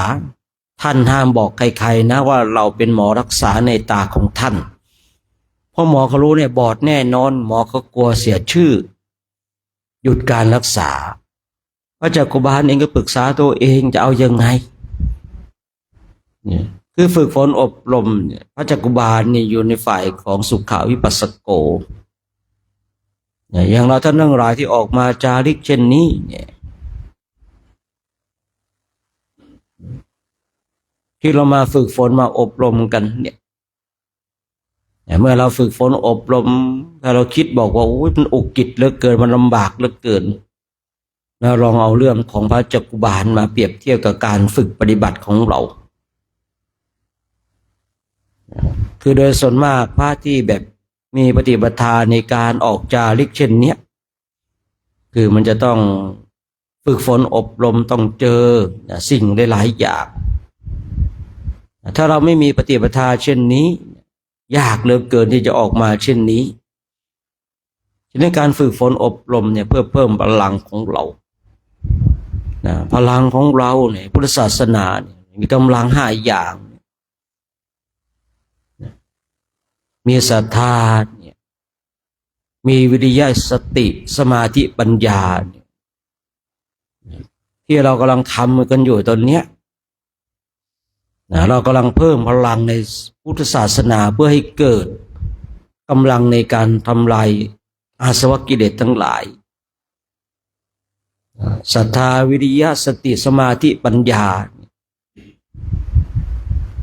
ท่านห้ามบอกใครๆนะว่าเราเป็นหมอรักษาในตาของท่านเพราะหมอเขารู้เนี่ยบอดแน่นอนหมอเขากลัวเสียชื่อหยุดการรักษาพระจักกุบาลเองก็ปรึกษาตัวเองจะเอายังไงเนี่ยคือฝึกฝนอบรมเนี่ยพระจักกุบาลนี่อยู่ในฝ่ายของสุขวิปัสสโกอย่างเราท่านทั้งหลายที่ออกมาจาริกเช่นนี้เนี่ยที่เรามาฝึกฝนมาอบรมกันเนี่ยเมื่อเราฝึกฝนอบรมถ้าเราคิดบอกว่าโอ้ยมันอุกกิจเหลือเกินมันลำบากเหลือเกินเราลองเอาเรื่องของพระจักกุบาลมาเปรียบเทียบกับการฝึกปฏิบัติของเราคือโดยส่วนมากพระที่แบบมีปฏิปทาในการออกจาริกเช่นเนี้ยคือมันจะต้องฝึกฝนอบรมต้องเจอสิ่งหลายๆอย่างถ้าเราไม่มีปฏิปทาเช่นนี้ยากเหลือเกินที่จะออกมาเช่นนี้ฉะนั้นการฝึกฝนอบรมเนี่ยเพื่อเพิ่มพลังของเราพลังของเราเนี่ยพุทธศาสนาเนี่ยมีกำลัง5 อย่างมีศรัทธาเนี่ยมีวิริยะสติสมาธิปัญญาเนี่ยที่เรากำลังทำกันอยู่ตอนเนี้ย เรากำลังเพิ่มพลังในพุทธศาสนาเพื่อให้เกิดกำลังในการทำลายอาสวะกิเลสทั้งหลายศรัทธาวิริยะสติสมาธิปัญญา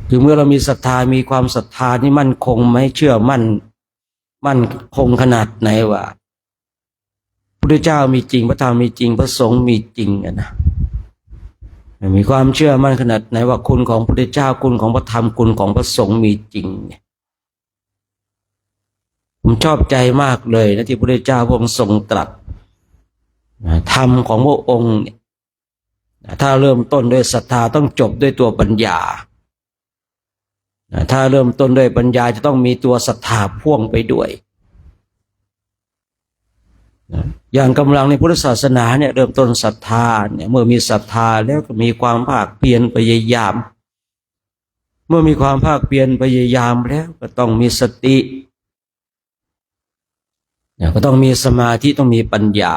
คือเมื่อเรามีศรัทธามีความศรัทธานี่มั่นคงไหมเชื่อมั่นคงขนาดไหนว่าพระพุทธเจ้ามีจริงพระธรรมมีจริงพระสงฆ์มีจริงนะมีความเชื่อมั่นขนาดไหนว่าคุณของพระพุทธเจ้าคุณของพระธรรมคุณของพระสงฆ์มีจริงเนี่ยผมชอบใจมากเลยนะที่พระพุทธเจ้าพระองค์ทรงตรัสธรรมของพระองค์เนี่ยถ้าเริ่มต้นด้วยศรัทธาต้องจบด้วยตัวปัญญาถ้าเริ่มต้นด้วยปัญญาจะต้องมีตัวศรัทธาพ่วงไปด้วยอย่างกำลังในพุทธศาสนาเนี่ยเริ่มต้นศรัทธาเนี่ยเมื่อมีศรัทธาแล้วก็มีความภาคเพียรพยายามเมื่อมีความภาคเพียรพยายามแล้วก็ต้องมีสติก็ต้องมีสมาธิต้องมีปัญญา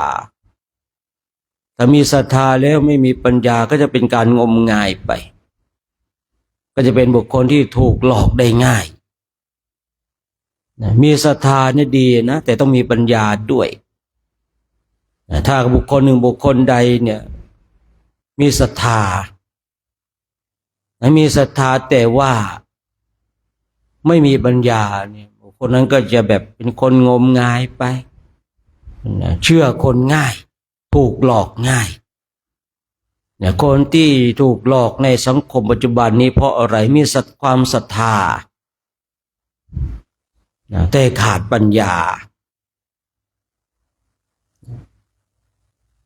ถ้ามีศรัทธาแล้วไม่มีปัญญาก็จะเป็นการงมงายไปก็จะเป็นบุคคลที่ถูกหลอกได้ง่ายมีศรัทธาเนี่ยดีนะแต่ต้องมีปัญญาด้วยถ้าบุคคลหนึ่งบุคคลใดเนี่ยมีศรัทธาแต่ว่าไม่มีปัญญาเนี่ยบุคคลนั้นก็จะแบบเป็นคนงมงายไปเชื่อคนง่ายถูกหลอกง่ายเนี่ยคนที่ถูกหลอกในสังคมปัจจุบันนี้เพราะอะไรมีความศรัทธาแต่ขาดปัญญา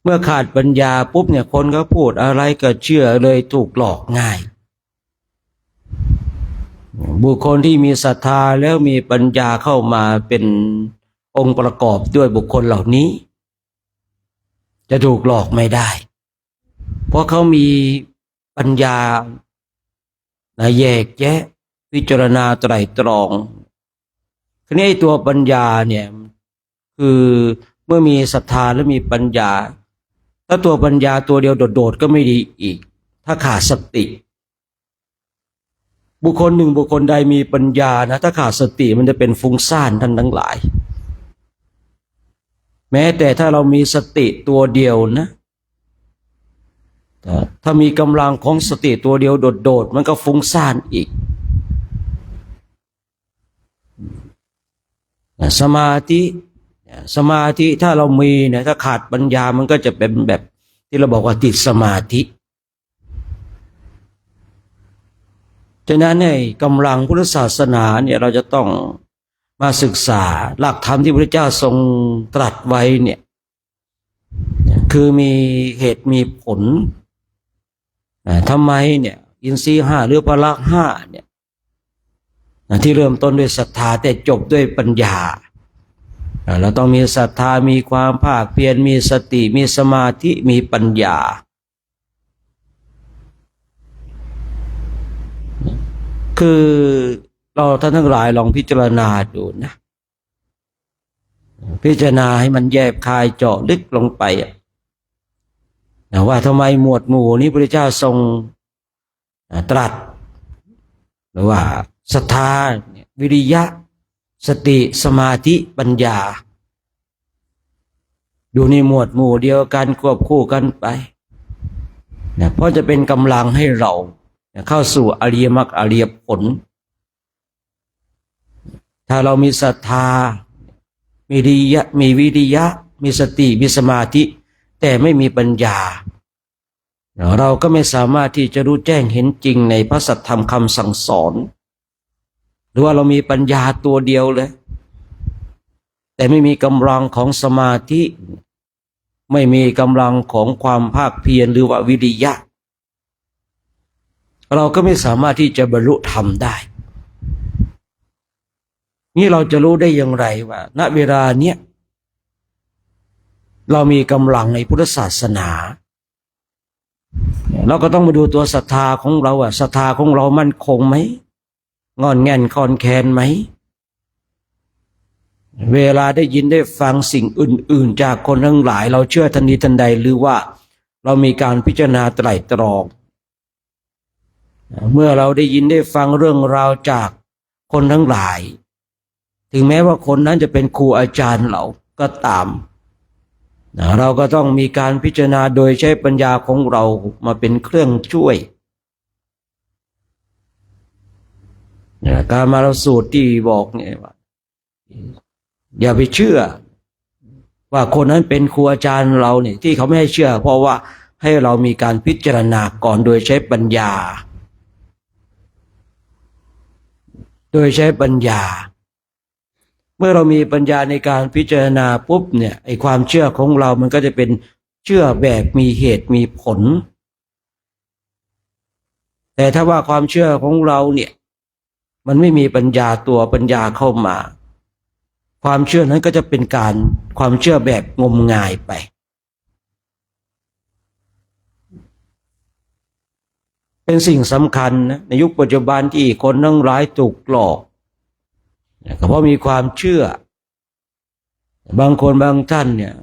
เมื่อขาดปัญญาปุ๊บเนี่ยคนก็พูดอะไรก็เชื่อเลยถูกหลอกง่ายบุคคลที่มีศรัทธาแล้วมีปัญญาเข้ามาเป็นองค์ประกอบด้วยบุคคลเหล่านี้จะถูกหลอกไม่ได้เพราะเขามีปัญญาแยกแยะพิจารณาไตร่ตรองทีนี้ตัวปัญญาเนี่ยคือเมื่อมีศรัทธาและมีปัญญาถ้าตัวปัญญาตัวเดียวโดดๆก็ไม่ดีอีกถ้าขาดสติบุคคลหนึ่งบุคคลใดมีปัญญานะถ้าขาดสติมันจะเป็นฟุ้งซ่านท่านทั้งหลายแม้แต่ถ้าเรามีสติตัวเดียวนะถ้ามีกำลังของสติตัวเดียวโดดๆมันก็ฟุ้งซ่านอีกสมาธิถ้าเรามีเนี่ยถ้าขาดปัญญามันก็จะเป็นแบบที่เราบอกว่าติดสมาธิฉะนั้นในกำลังพุทธศาสนาเนี่ยเราจะต้องมาศึกษาหลักธรรมที่พระเจ้าทรงตรัสไว้เนี่ยคือมีเหตุมีผลทำไมเนี่ยอินทรีย์ห้าหรือพละห้าเนี่ยที่เริ่มต้นด้วยศรัทธาแต่จบด้วยปัญญาเราต้องมีศรัทธามีความภาคเพียรมีสติมีสมาธิมีปัญญาคือเราท่านทั้งหลายลองพิจารณาดูนะพิจารณาให้มันแยบคายเจาะลึกลงไปว่าทำไมหมวดหมู่นี้พระเจ้าทรงตรัสหรือว่าศรัทธาวิริยะสติสมาธิปัญญาอยู่ในหมวดหมู่เดียวกันควบคู่กันไปเพราะจะเป็นกำลังให้เราเข้าสู่อริยมรรคอริยผลถ้าเรามีศรัทธามีวิริยะมีสติมีสมาธิแต่ไม่มีปัญญาเราก็ไม่สามารถที่จะรู้แจ้งเห็นจริงในพระสัทธรรมคำสั่งสอนหรือว่าเรามีปัญญาตัวเดียวเลยแต่ไม่มีกำลังของสมาธิไม่มีกำลังของความภาคเพียรหรือว่าวิริยะเราก็ไม่สามารถที่จะบรรลุธรรมได้นี่เราจะรู้ได้อย่างไรว่าณเวลาเนี้ยเรามีกำลังในพุทธศาสนาเราก็ต้องมาดูตัวศรัทธาของเราศรัทธาของเรามั่นคงไหมงอนแง่นคอนแคนไหมเวลาได้ยินได้ฟังสิ่งอื่นๆจากคนทั้งหลายเราเชื่อทันทีทันใดหรือว่าเรามีการพิจารณาไตร่ตรอง เมื่อเราได้ยินได้ฟังเรื่องราวจากคนทั้งหลายถึงแม้ว่าคนนั้นจะเป็นครูอาจารย์เราก็ตามเราก็ต้องมีการพิจารณาโดยใช้ปัญญาของเรามาเป็นเครื่องช่วยการมาเราสูตรที่บอกเนี่ยว่าอย่าไปเชื่อว่าคนนั้นเป็นครูอาจารย์เราเนี่ยที่เขาไม่ให้เชื่อเพราะว่าให้เรามีการพิจารณาก่อนโดยใช้ปัญญาเมื่อเรามีปัญญาในการพิจารณาปุ๊บเนี่ยไอ้ความเชื่อของเรามันก็จะเป็นเชื่อแบบมีเหตุมีผลแต่ถ้าว่าความเชื่อของเราเนี่ยมันไม่มีปัญญาตัวปัญญาเข้ามาความเชื่อนั้นก็จะเป็นความเชื่อแบบงมงายไปเป็นสิ่งสำคัญนะในยุคปัจจุบันที่คนทั้งหลายถูกหลอกก็เพราะมีความเชื่อบางคนบางท่านเนี่ย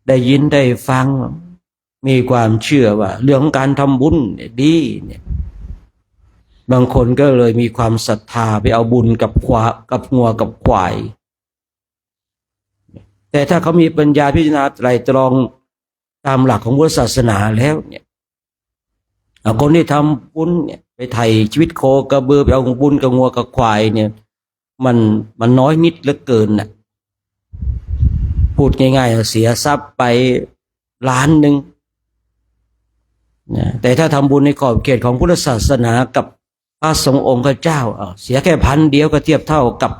ได้ยินได้ฟังมีความเชื่อว่าเรื่องของการทำบุญดีเนี่ยบางคนก็เลยมีความศรัทธาไปเอาบุญกับงัวกับควายแต่ถ้าเขามีปัญญาพิจารณาไตร่ตรองตามหลักของพุทธศาสนาแล้วเนี่ยคนที่ทำบุญเนี่ยไปไถ่ชีวิตโคกระบือไปเอาบุญกับงัวกับควายเนี่ยมันน้อยนิดเหลือเกินน่ะพูดง่ายๆเสียทรัพย์ไป1,000,000นะแต่ถ้าทำบุญในขอบเขตของพุทธศาสนากับพระสงฆ์องค์เจ้าเสียแค่1,000ก็เทียบเท่ากับ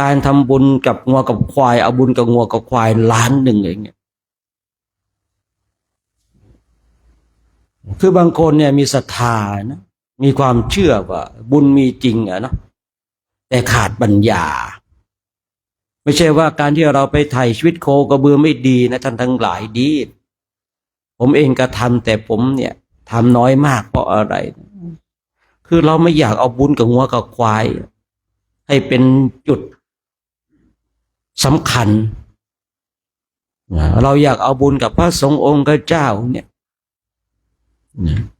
การทำบุญกับงัวกับควายเอาบุญกับงัวกับควาย1,000,000อย่างเงี้ยคือบางคนเนี่ยมีศรัทธานะมีความเชื่อว่าบุญมีจริงเนาะแต่ขาดปัญญาไม่ใช่ว่าการที่เราไปไถ่ชีวิตโคกระบือไม่ดีนะท่านทั้งหลายดีผมเองก็ทำแต่ผมเนี่ยทำน้อยมากเพราะอะไรคือเราไม่อยากเอาบุญกับงัวกับควายให้เป็นจุดสำคัญเราอยากเอาบุญกับพระสงฆ์องค์เจ้าเนี่ย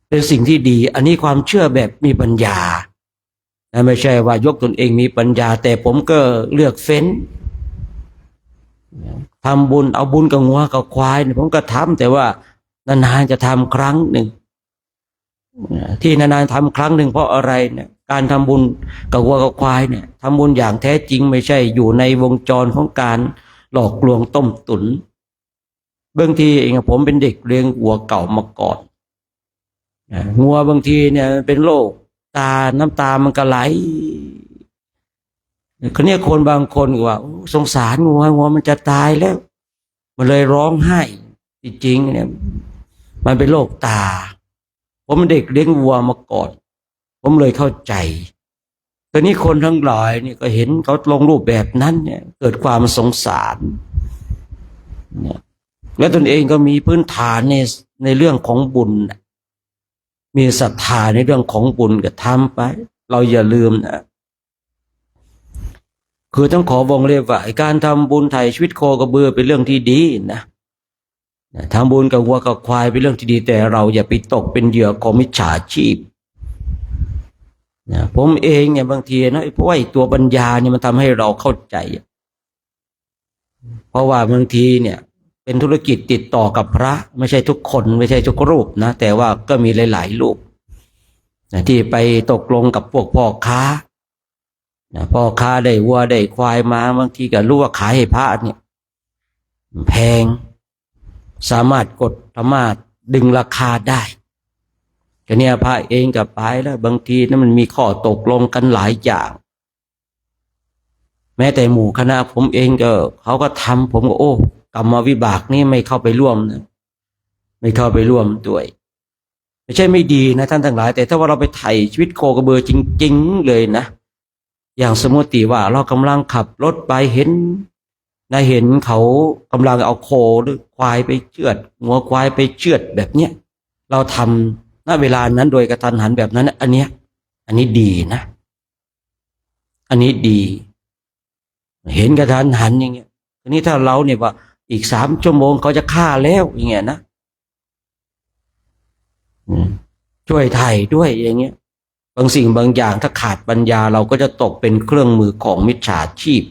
เป็นสิ่งที่ดีอันนี้ความเชื่อแบบมีปัญญาไม่ใช่ว่ายกตนเองมีปัญญาแต่ผมก็เลือกเฟ้นทำบุญเอาบุญกับงัวกับควายเนี่ยผมก็ทำแต่ว่านานๆจะทำครั้งหนึ่งที่นานๆทำครั้งหนึ่งเพราะอะไรเนี่ยการทำบุญกับวัวกับควายเนี่ยทำบุญอย่างแท้จริงไม่ใช่อยู่ในวงจรของการหลอกลวงต้มตุ๋นบางทีเองผมเป็นเด็กเลี้ยงวัวเก่ามาก่อนงัวบางทีเนี่ยเป็นโรคน้ำตามันก็ไหลคนนี้คนบางคนก็ว่าสงสารงัวมันจะตายแล้วมันเลยร้องไห้จริงๆเนี่ยมันเป็นโรคตาผมเป็นเด็กเลี้ยงวัวมาก่อนผมเลยเข้าใจตอนนี้คนทั้งหลายเนี่ยก็เห็นเขาลงรูปแบบนั้นเนี่ยเกิดความสงสารเนี่ยและตนเองก็มีพื้นฐานในเรื่องของบุญมีศรัทธาในเรื่องของบุญก็ทำไปเราอย่าลืมนะคือต้องขอวงเล็บว่าการทำบุญไถ่ชีวิตโคกระบือเป็นเรื่องที่ดีนะทำบุญกับวัวกับควายเป็นเรื่องที่ดีแต่เราอย่าไปตกเป็นเหยื่อของมิจฉาชีพผมเองเนี่ยบางทีนะเพราะว่าตัวปัญญาเนี่ยมันทำให้เราเข้าใจเพราะว่าบางทีเนี่ยเป็นธุรกิจติดต่อกับพระไม่ใช่ทุกคนไม่ใช่ทุกรูปนะแต่ว่าก็มีหลายๆรูปที่ไปตกลงกับพวกพ่อค้าพ่อค้าได้วัวได้ควายมาบางทีก็รู้ว่าขายให้พระเนี่ยแพงสามารถดึงราคาได้ก็เนี่ยพระเองกับไปแล้วบางทีนั้นมันมีข้อตกลงกันหลายอย่างแม้แต่หมู่คณะผมเองก็เขาก็ทำผมก็โอ้กรรมวิบากนี่ไม่เข้าไปร่วมนะไม่เข้าไปร่วมด้วยไม่ใช่ไม่ดีนะท่านทั้งหลายแต่ถ้าว่าเราไปไถ่ชีวิตโคกระบือจริงๆเลยนะอย่างสมมติว่าเรากำลังขับรถไปเห็นเขากำลังเอาโคหรือควายไปเชือดงัวควายไปเชือดแบบเนี้ยเราทำณเวลานั้นโดยกระทันหันแบบนั้นอันนี้ดีนะอันนี้ดีเห็นกระทันหันอย่างเงี้ยทีนี้ถ้าเราเนี่ยว่าอีก3 ชั่วโมงเขาจะฆ่าแล้วอย่างเงี้ยนะชั่ ช่วยไถ่ด้วยอย่างเงี้ยบางสิ่งบางอย่างถ้าขาดปัญญาเราก็จะตกเป็นเครื่องมือของมิจฉาชีพ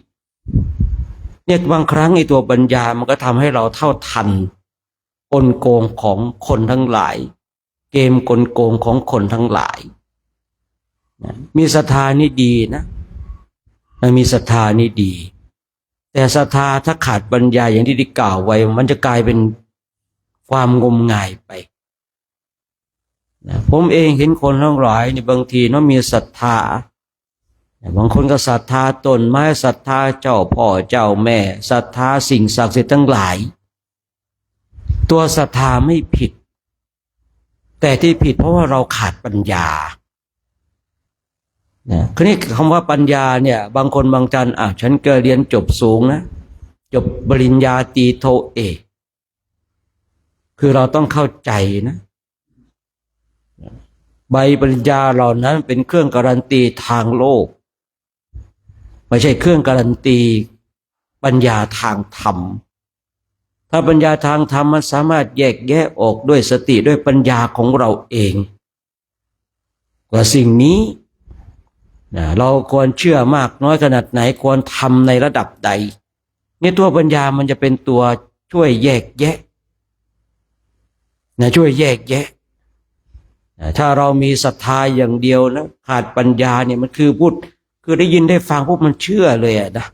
เนี่ยบางครั้งไอ้ตัวปัญญามันก็ทำให้เราเท่าทันกลโกงของคนทั้งหลายเกมกลโกงของคนทั้งหลายมีศรัทธานี่ดีนะมีศรัทธานี่ดีแต่ศรัทธาถ้าขาดปัญญาอย่างที่ได้กล่าวไว้มันจะกลายเป็นความงมงายไปผมเองเห็นคนทั้งหลายในบางทีเนาะมีศรัทธาบางคนก็ศรัทธาต้นไม้ศรัทธาเจ้าพ่อเจ้าแม่ศรัทธาสิ่งศักดิ์สิทธิ์ทั้งหลายตัวศรัทธาไม่ผิดแต่ที่ผิดเพราะว่าเราขาดปัญญาคือนี่คำว่าปัญญาเนี่ยบางคนบางท่านฉันก็เรียนจบสูงนะจบปริญญาตรีโทเอกคือเราต้องเข้าใจนะใบปริญญาเหล่านั้นเป็นเครื่องการันตีทางโลกไม่ใช่เครื่องการันตีปัญญาทางธรรมถ้าปัญญาทางธรรมมันสามารถแยกแยะออกด้วยสติด้วยปัญญาของเราเองว่าสิ่งนี้เราควรเชื่อมากน้อยขนาดไหนควรทำในระดับใดเนี่ยตัวปัญญามันจะเป็นตัวช่วยแยกแยะช่วยแยกแยะถ้าเรามีศรัทธาอย่างเดียวนะขาดปัญญาเนี่ยมันคือพูดคือได้ยินได้ฟังพวกมันเชื่อเลยนะ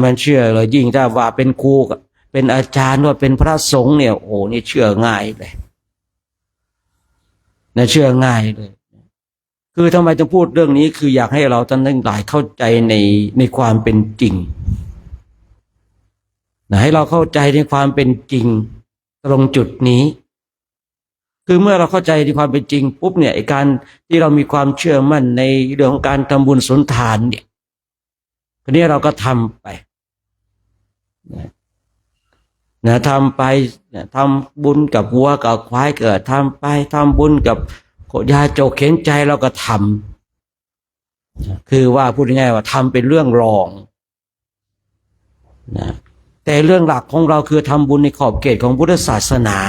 มันเชื่อเลยยิ่งถ้าว่าเป็นครูเป็นอาจารย์ว่าเป็นพระสงฆ์เนี่ยโอ้นี่เชื่อง่ายเลยเชื่อง่ายเลยคือทำไมต้องพูดเรื่องนี้คืออยากให้เราท่านทั้งหลายเข้าใจในความเป็นจริงให้เราเข้าใจในความเป็นจริงตรงจุดนี้คือเมื่อเราเข้าใจในความเป็นจริงปุ๊บเนี่ยไอ้การที่เรามีความเชื่อมั่นในเรื่องของการทำบุญสุนทานเนี่ยทีนี้เราก็ทำไปทำไปทำบุญกับวัวกับควายเกิดทำไปทำบุญกับยาจกเข็นใจเราก็ทำคือว่าพูดง่ายๆว่าทำเป็นเรื่องรองแต่เรื่องหลักของเราคือทำบุญในขอบเขตของพุทธศาสนา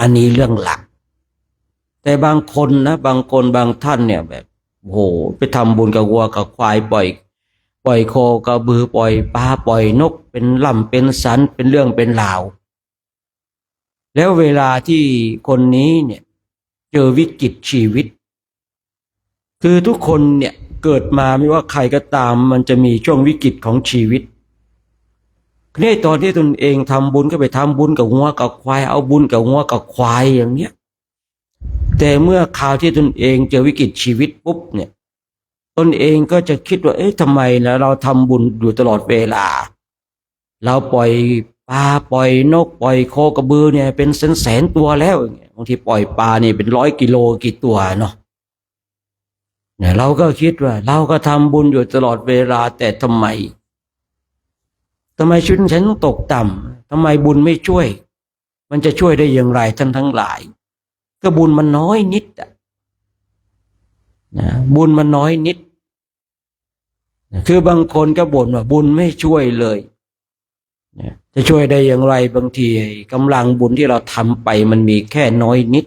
อันนี้เรื่องหลักแต่บางคนนะบางคนบางท่านเนี่ยแบบโหไปทำบุญกับวัวกับควายปล่อยโคกระบือปล่อยปลาปล่อยนกเป็นล่ำเป็นสันเป็นเรื่องเป็นราวแล้วเวลาที่คนนี้เนี่ยเจอวิกฤตชีวิตคือทุกคนเนี่ยเกิดมาไม่ว่าใครก็ตามมันจะมีช่วงวิกฤตของชีวิตนี่ตอนที่ตนเองทำบุญก็ไปทำบุญกับงัวกับควายเอาบุญกับงัวกับควายอย่างเนี้ยแต่เมื่อคราวที่ตนเองเจอวิกฤตชีวิตปุ๊บเนี่ยตนเองก็จะคิดว่าทำไมนะเราทำบุญอยู่ตลอดเวลาเราปล่อยปลาปล่อยนกปล่อยโคกระบือเนี่ยเป็นแสนตัวแล้วบางทีปล่อยปลานี่เป็น100 กิโลกี่ตัวเนาะเนี่ยเราก็คิดว่าเราก็ทำบุญอยู่ตลอดเวลาแต่ทำไมชีวิตฉันต้องตกต่ำทำไมบุญไม่ช่วยมันจะช่วยได้อย่างไรท่านทั้งหลายก็บุญมันน้อยนิดบุญมันน้อยนิดคือบางคนก็บ่นว่าบุญไม่ช่วยเลยจะช่วยได้อย่างไรบางทีกำลังบุญที่เราทำไปมันมีแค่น้อยนิด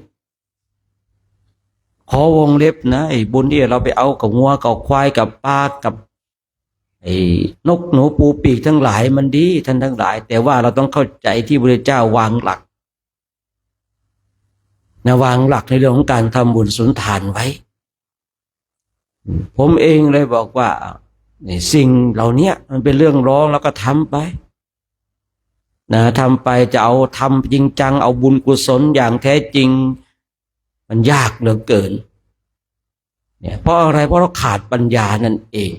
ขอวงเล็บนะไอ้บุญที่เราไปเอากับงัวกับควายกับปลากับไอ้นกหนูปูปีกทั้งหลายมันดีท่านทั้งหลายแต่ว่าเราต้องเข้าใจที่พระพุทธเจ้าวางหลักวางหลักในเรื่องของการทำบุญสุนทานไว้ผมเองเลยบอกว่าสิ่งเหล่านี้มันเป็นเรื่องร้องแล้วก็ทำไปทำไปจะเอาทำจริงจังเอาบุญกุศลอย่างแท้จริงมันยากเหลือเกินเนี่ยเพราะอะไรเพราะเราขาดปัญญานั่นเอง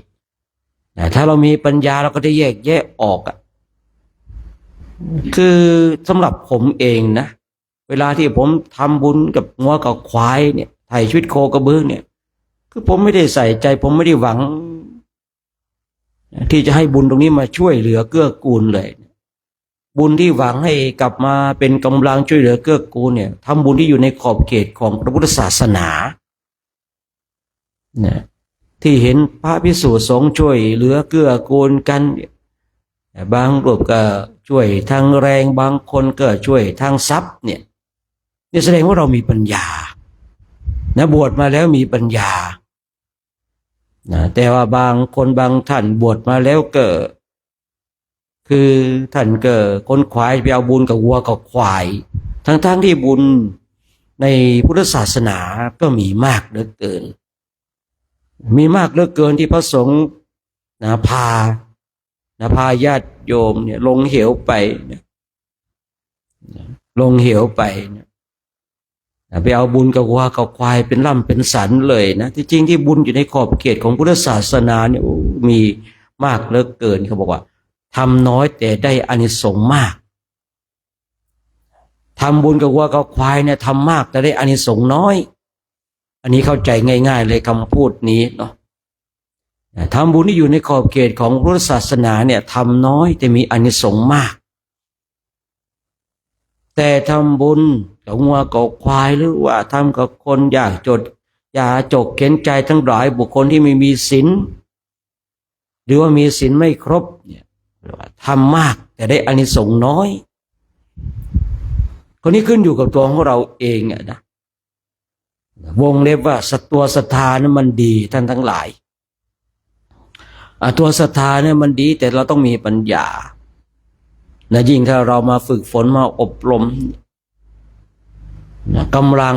ถ้าเรามีปัญญาเราก็ได้แยกแยะออกคือสำหรับผมเองนะเวลาที่ผมทำบุญกับงัวกับควายเนี่ยไถ่ชีวิตโคกระบือเนี่ยคือผมไม่ได้ใส่ใจผมไม่ได้หวังที่จะให้บุญตรงนี้มาช่วยเหลือเกื้อกูลเลยบุญที่หวังให้กลับมาเป็นกำลังช่วยเหลือเกื้อกูลเนี่ยทำบุญที่อยู่ในขอบเขตของพระพุทธศาสนาเนี่ยที่เห็นพระภิกษุสงฆ์ช่วยเหลือเกื้อกูลกันบางรูปก็ช่วยทางแรงบางคนก็ช่วยทางทรัพย์เนี่ย นี่แสดงว่าเรามีปัญญานะบวชมาแล้วมีปัญญานะแต่ว่าบางคนบางท่านบวชมาแล้วคือท่านคนขวายไปเอาบุญกับวัวกับควายทั้งที่บุญในพุทธศาสนาก็มีมากเหลือเกินมีมากเหลือเกินที่พระสงฆ์พาญาติโยมเนี่ยลงเหวไปลงเหวไปไปเอาบุญกับวัวกับควายเป็นล่ำเป็นสันเลยนะที่จริงที่บุญอยู่ในขอบเขตของพุทธศาสนาเนี่ยมีมากเหลือเกินเขาบอกว่าทำน้อยแต่ได้อานิสงส์มากทำบุญกับวัวกับควายเนี่ยทำมากแต่ได้อานิสงส์น้อยอันนี้เข้าใจง่ายๆเลยคำพูดนี้เนาะทำบุญที่อยู่ในขอบเขตของพุทธศาสนาเนี่ยทำน้อยแต่มีอานิสงส์มากแต่ทำบุญกับงัวกับควายหรือว่าทำกับคนยากจกเข็นใจทั้งหลายบุคคลที่ไม่มีศีลหรือว่ามีศีลไม่ครบเนี่ยทำมากแต่ได้อานิสงส์น้อยคนนี้ขึ้นอยู่กับตัวของเราเองนะวงเล็บว่าตัวศรัทธานั้นมันดีท่านทั้งหลายตัวศรัทธาเนี่ยมันดีแต่เราต้องมีปัญญานะยิ่งถ้าเรามาฝึกฝนมาอบรมนะกำลั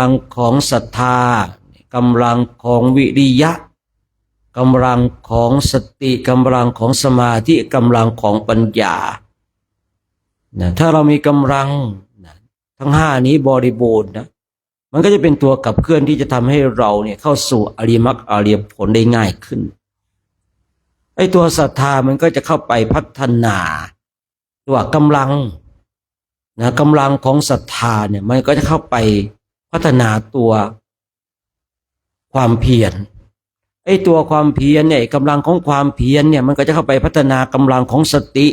งของศรัทธากำลังของวิริยะกำลังของสติกำลังของสมาธิกำลังของปัญญานะถ้าเรามีกำลังนะทั้งห้านี้บริบูรณ์นะมันก็จะเป็นตัวขับเคลื่อนที่จะทำให้เราเนี่ยเข้าสู่อริยมรรคอริยผลได้ง่ายขึ้นไอ้ตัวศรัทธามันก็จะเข้าไปพัฒนาตัวกำลังของศรัทธาเนี่ยมันก็จะเข้าไปพัฒนาตัวความเพียรไอ้ตัวความเพียรเนี่ยกำลังของความเพียรเนี่ยมันก็จะเข้าไปพัฒนากำลังของสติ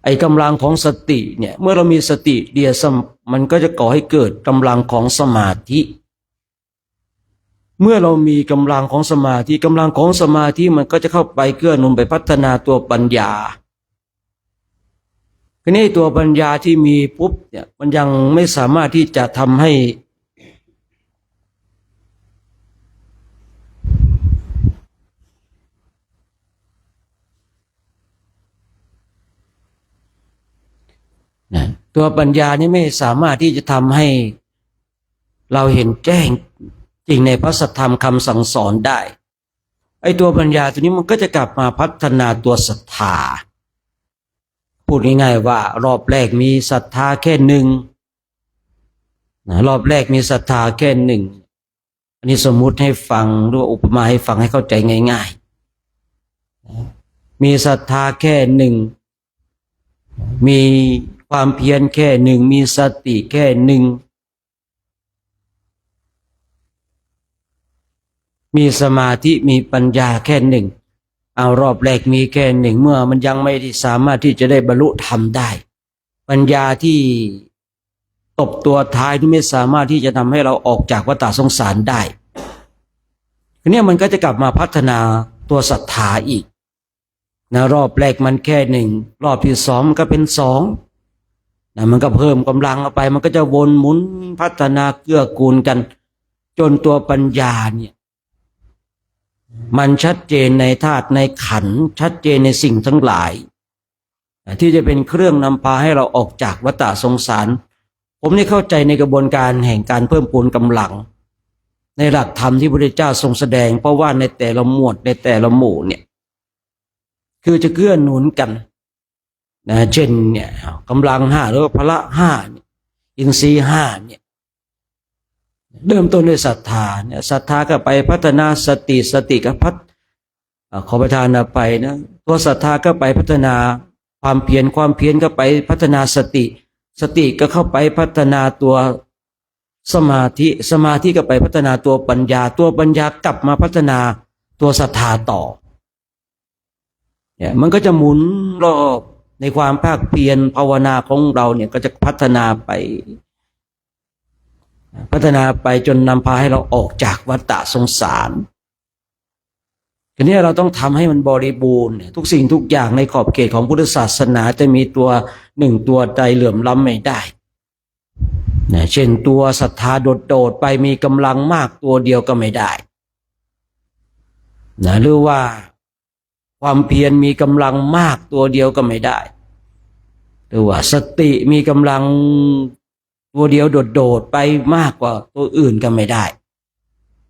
ไอ้กำลังของสติเนี่ยเมื่อเรามีสติเดียวมันก็จะก่อให้เกิดกำลังของสมาธิเมื่อเรามีกำลังของสมาธิมันก็จะเข้าไปเกื้อหนุนไปพัฒนาตัวปัญญาทีนี้ตัวปัญญาที่มีปุ๊บเนี่ยมันยังไม่สามารถที่จะทำให้ตัวปัญญานี่ไม่สามารถที่จะทำให้เราเห็นแจ้งจริงในพระสัทธรรมคำสั่งสอนได้ไอ้ตัวปัญญาตัวนี้มันก็จะกลับมาพัฒนาตัวศรัทธาพูดง่ายๆว่ารอบแรกมีศรัทธาแค่หนึ่งรอบแรกมีศรัทธาแค่หนึ่งอันนี้สมมุติให้ฟังหรืออุปมาให้ฟังให้เข้าใจง่ายๆมีศรัทธาแค่หนึ่งมีความเพียรแค่หนึ่งมีสติแค่หนึ่งมีสมาธิมีปัญญาแค่หนึ่งเอารอบแรกมีแค่หนึ่งเมื่อมันยังไม่ได้สามารถที่จะได้บรรลุธรรมได้ปัญญาที่ตบตัวท้ายที่ไม่สามารถที่จะทำให้เราออกจากวัฏสงสารได้ทีนี้มันก็จะกลับมาพัฒนาตัวศรัทธาอีกนะรอบแรกมันแค่หนึ่งรอบที่สองมันก็เป็นสองนะมันก็เพิ่มกำลังเข้าไปมันก็จะวนหมุนพัฒนาเกื้อกูลกันจนตัวปัญญาเนี่ยมันชัดเจนในธาตุในขันธ์ชัดเจนในสิ่งทั้งหลายที่จะเป็นเครื่องนำพาให้เราออกจากวัฏสงสารผมนี่เข้าใจในกระบวนการแห่งการเพิ่มพูนกำลังในหลักธรรมที่พระพุทธเจ้าทรงแสดงเพราะว่าในแต่ละหมวดในแต่ละหมู่เนี่ยคือจะเกื้อหนุนกันนะเช่นเนี่ยกำลังห้าหรือพละห้าอินทรีย์ห้าเนี่ยเริ่มต้นด้วยศรัทธาเนี่ยศรัทธาก็ไปพัฒนาสติก็ขอประทานอภัยนะตัวศรัทธาก็ไปพัฒนาความเพียรก็ไปพัฒนาสติก็เข้าไปพัฒนาตัวสมาธิก็ไปพัฒนาตัวปัญญากลับมาพัฒนาตัวศรัทธาต่อเนี่ยมันก็จะหมุนรอบในความภาคเพียรภาวนาของเราเนี่ยก็จะพัฒนาไปจนนำพาให้เราออกจากวัฏสงสารทีนี้เราต้องทำให้มันบริบูรณ์ทุกสิ่งทุกอย่างในขอบเขตของพุทธศาสนาจะมีตัวหนึ่งตัวใดเหลื่อมล้ำไม่ได้ นะเช่นตัวศรัทธาโดดๆไปมีกำลังมากตัวเดียวก็ไม่ได้นะหรือว่าความเพียรมีกำลังมากตัวเดียวก็ไม่ได้หรือว่าสติมีกำลังตัวเดียวโดดๆไปมากกว่าตัวอื่นก็ไม่ได้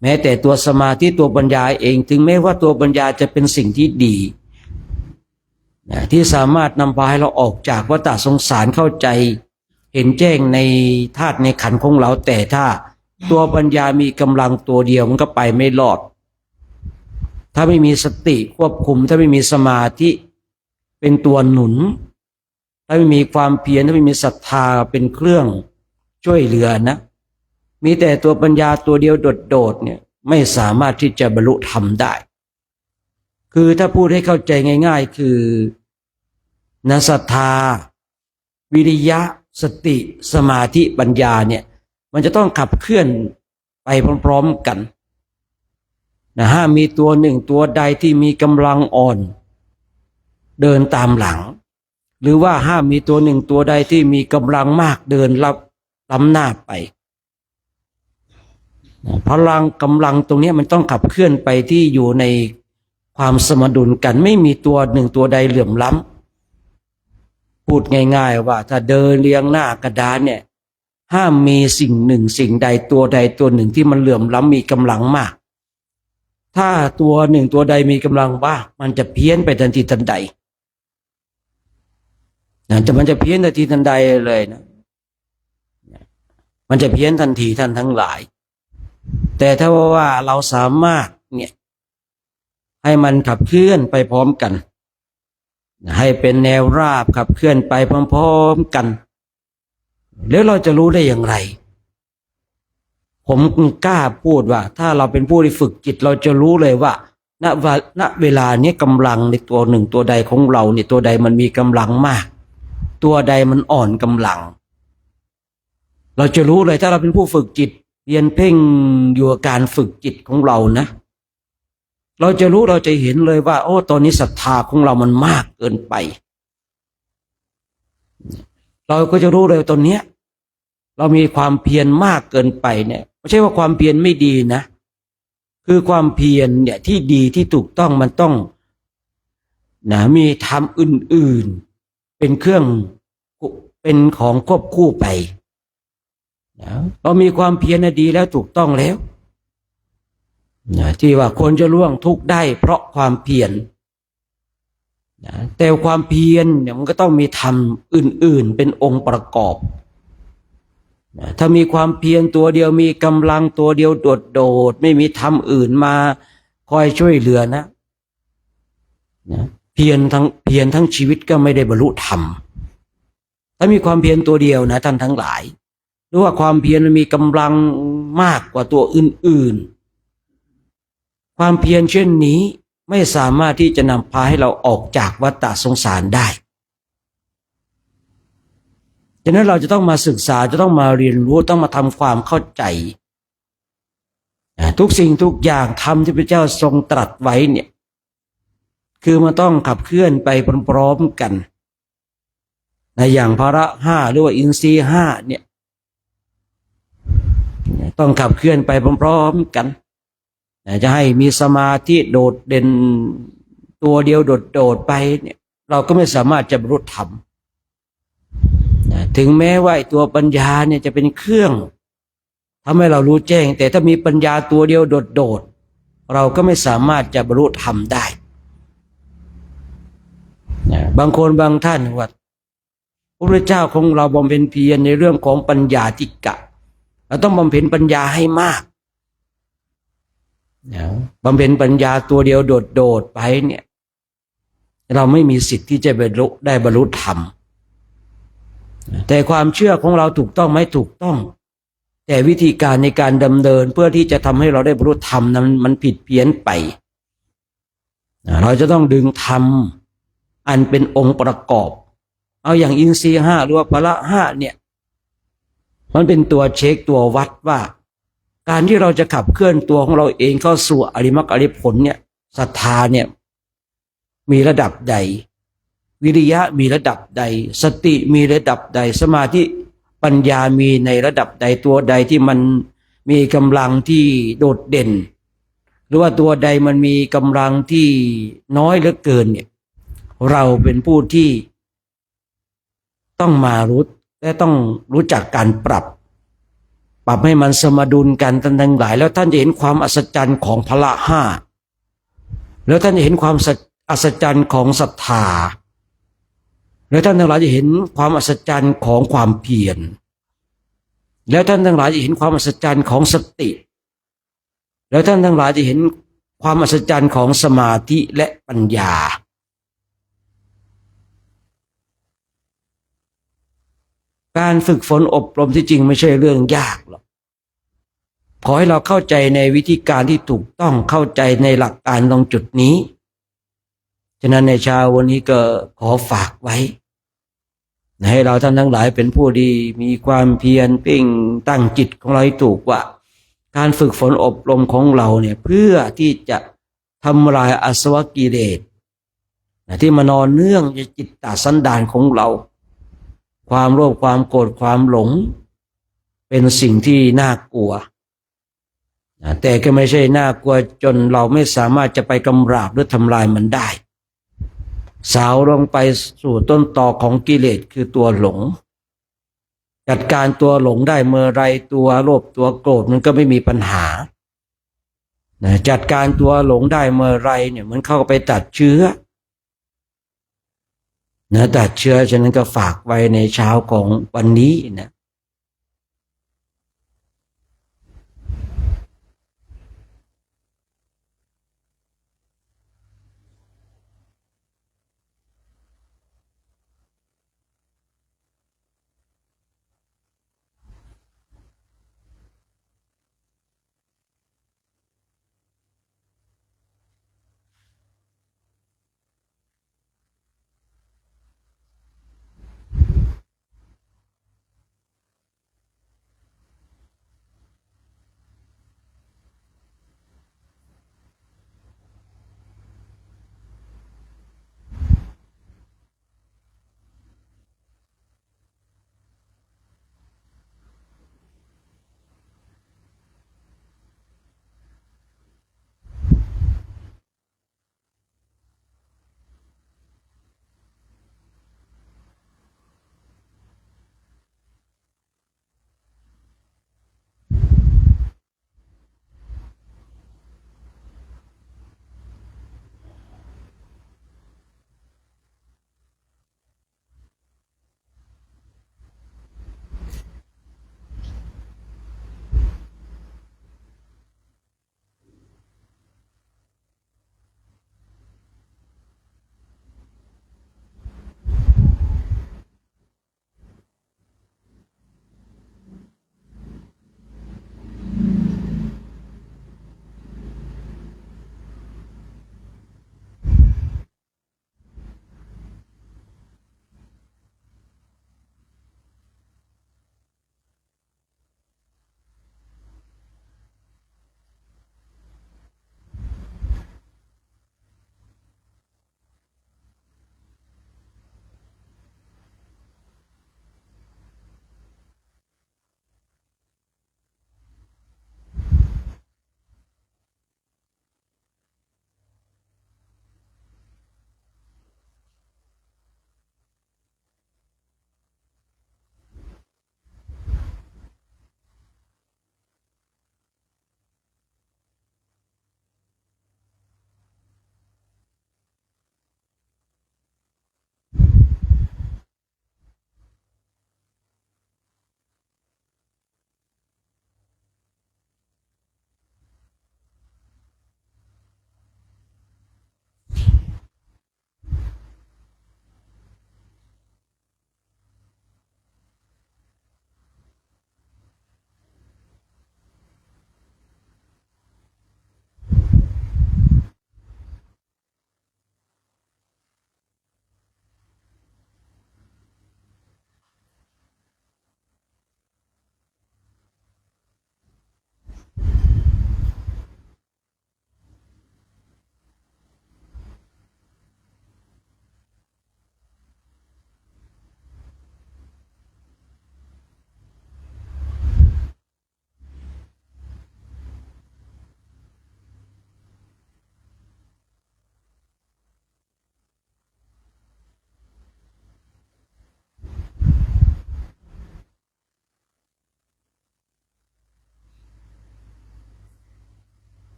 แม้แต่ตัวสมาธิตัวปัญญาเองถึงแม้ว่าตัวปัญญาจะเป็นสิ่งที่ดีนะที่สามารถนำพาให้เราออกจากวัฏสงสารเข้าใจเห็นแจ้งในธาตุในขันธ์ของเราแต่ถ้าตัวปัญญามีกำลังตัวเดียวมันก็ไปไม่รอดถ้าไม่มีสติควบคุมถ้าไม่มีสมาธิเป็นตัวหนุนถ้าไม่มีความเพียรถ้าไม่มีศรัทธาเป็นเครื่องช่วยเหลือนะมีแต่ตัวปัญญาตัวเดียวโดดๆเนี่ยไม่สามารถที่จะบรรลุธรรมได้คือถ้าพูดให้เข้าใจง่ายๆคือศรัทธาวิริยะสติสมาธิปัญญาเนี่ยมันจะต้องขับเคลื่อนไปพร้อมๆกันนะห้ามมีตัวหนึ่งตัวใดที่มีกำลังอ่อนเดินตามหลังหรือว่าห้ามมีตัวหนึ่งตัวใดที่มีกำลังมากเดินล้ำหน้าไปพลังกำลังตรงนี้มันต้องขับเคลื่อนไปที่อยู่ในความสมดุลกันไม่มีตัวหนึ่งตัวใดเหลื่อมล้ำพูดง่ายๆว่าถ้าเดินเรียงหน้ากระดานเนี่ยห้ามมีสิ่งหนึ่งสิ่งใดตัวใดตัวหนึ่งที่มันเหลื่อมล้ำมีกำลังมากถ้าตัวหนึ่งตัวใดมีกำลังบ้างมันจะเพี้ยนไปทันทีทันใดมันจะเพี้ยนทันทีทันใดเลยนะมันจะเพี้ยนทันทีท่านทั้งหลายแต่ถ้าว่าเราสามารถเนี่ยให้มันขับเคลื่อนไปพร้อมกันให้เป็นแนวราบขับเคลื่อนไปพร้อมๆกันแล้วเราจะรู้ได้อย่างไรผมกล้าพูดว่าถ้าเราเป็นผู้ที่ฝึกจิตเราจะรู้เลยว่าณเวลานี้กำลังในตัวหนึ่งตัวใดของเราเนี่ยตัวใดมันมีกำลังมากตัวใดมันอ่อนกำลังเราจะรู้เลยถ้าเราเป็นผู้ฝึกจิตเรียนเพ่งอยู่กับการฝึกจิตของเรานะเราจะรู้เราจะเห็นเลยว่าโอ้ตอนนี้ศรัทธาของเรามันมากเกินไปเราก็จะรู้เลยตอนเนี้ยเรามีความเพียรมากเกินไปเนี่ยไม่ใช่ว่าความเพียรไม่ดีนะคือความเพียรเนี่ยที่ดีที่ถูกต้องมันต้องมีธรรมอื่นๆเป็นเครื่องเป็นของควบคู่ไปเรามีความเพียรดีแล้วถูกต้องแล้วที่ว่าคนจะล่วงทุกข์ได้เพราะความเพียรแต่ความเพียรเนี่ยมันก็ต้องมีธรรมอื่นๆเป็นองค์ประกอบถ้ามีความเพียรตัวเดียวมีกำลังตัวเดียวโดดไม่มีธรรมอื่นมาคอยช่วยเหลือนะเพียรทั้งชีวิตก็ไม่ได้บรรลุธรรมถ้ามีความเพียรตัวเดียวนะท่านทั้งหลายหรือว่าความเพียรมันมีกำลังมากกว่าตัวอื่นๆความเพียรเช่นนี้ไม่สามารถที่จะนำพาให้เราออกจากวัฏสงสารได้ฉะนั้นเราจะต้องมาศึกษาจะต้องมาเรียนรู้ต้องมาทำความเข้าใจทุกสิ่งทุกอย่างธรรมที่พระเจ้าทรงตรัสไว้เนี่ยคือมันต้องขับเคลื่อนไปพร้อมๆกันในอย่างภาระห้าหรือว่าอินทรีย์ห้าเนี่ยต้องขับเคลื่อนไปพร้อมๆกันจะให้มีสมาธิโดดเด่นตัวเดียวโดดไปเนี่ยเราก็ไม่สามารถจะบรรลุธรรมถึงแม้ว่าตัวปัญญาเนี่ยจะเป็นเครื่องทำให้เรารู้แจ้งแต่ถ้ามีปัญญาตัวเดียวโดดเราก็ไม่สามารถจะบรรลุธรรมได้บางคนบางท่านว่าพระพุทธเจ้าของเราบำเพ็ญเพียรในเรื่องของปัญญาธิกะเราต้องบำเพ็ญปัญญาให้มากบำเพ็ญปัญญาตัวเดียวโดดไปเนี่ยเราไม่มีสิทธิ์ที่จะบรรลุธรรมแต่ความเชื่อของเราถูกต้องไหมถูกต้องแต่วิธีการในการดำเนินเพื่อที่จะทำให้เราได้บรรลุธรรมนั้นมันผิดเพี้ยนไปเราจะต้องดึงธรรมอันเป็นองค์ประกอบเอาอย่างอินทรีย์ห้าหรือว่าพละห้าเนี่ยมันเป็นตัวเช็คตัววัดว่าการที่เราจะขับเคลื่อนตัวของเราเองเข้าสู่อริมักอริผลเนี่ยศรัทธาเนี่ยมีระดับใดวิริยะมีระดับใดสติมีระดับใดสมาธิ ปัญญามีในระดับใดตัวใดที่มันมีกำลังที่โดดเด่น หรือว่าตัวใดมันมีกำลังที่น้อยเหลือเกินเนี่ยเราเป็นผู้ที่ต้องมารู้และต้องรู้จักการปรับให้มันสมดุลกันทั้งหลายแล้วท่านจะเห็นความอัศจรรย์ของพละห้าแล้วท่านจะเห็นความอัศจรรย์ของศรัทธาแล้วท่านทั้งหลายจะเห็นความอัศจรรย์ของความเพียรแล้วท่านทั้งหลายจะเห็นความอัศจรรย์ของสติแล้วท่านทั้งหลายจะเห็นความอัศจรรย์ของสมาธิและปัญญาการฝึกฝนอบรมที่จริงไม่ใช่เรื่องยากหรอกขอให้เราเข้าใจในวิธีการที่ถูกต้องเข้าใจในหลักการตรงจุดนี้ฉะนั้นในเช้าวันนี้ก็ขอฝากไว้ให้เราท่านทั้งหลายเป็นผู้ดีมีความเพียรเพ่งตั้งจิตของเราให้ถูกว่าการฝึกฝนอบรมของเราเนี่ยเพื่อที่จะทำลายอาสวะกิเลสที่มานอนเนื่องในจิตตสันดานของเราความโลภความโกรธความหลงเป็นสิ่งที่น่ากลัวแต่ก็ไม่ใช่น่ากลัวจนเราไม่สามารถจะไปกำราบหรือทำลายมันได้สาวลงไปสู่ต้นตอของกิเลสคือตัวหลงจัดการตัวหลงได้เมื่อไรตัวโลภตัวโกรธมันก็ไม่มีปัญหาจัดการตัวหลงได้เมื่อไรเนี่ยมันเข้าไปตัดเชื้อตัดเชื้อฉะนั้นก็ฝากไว้ในเช้าของวันนี้นะ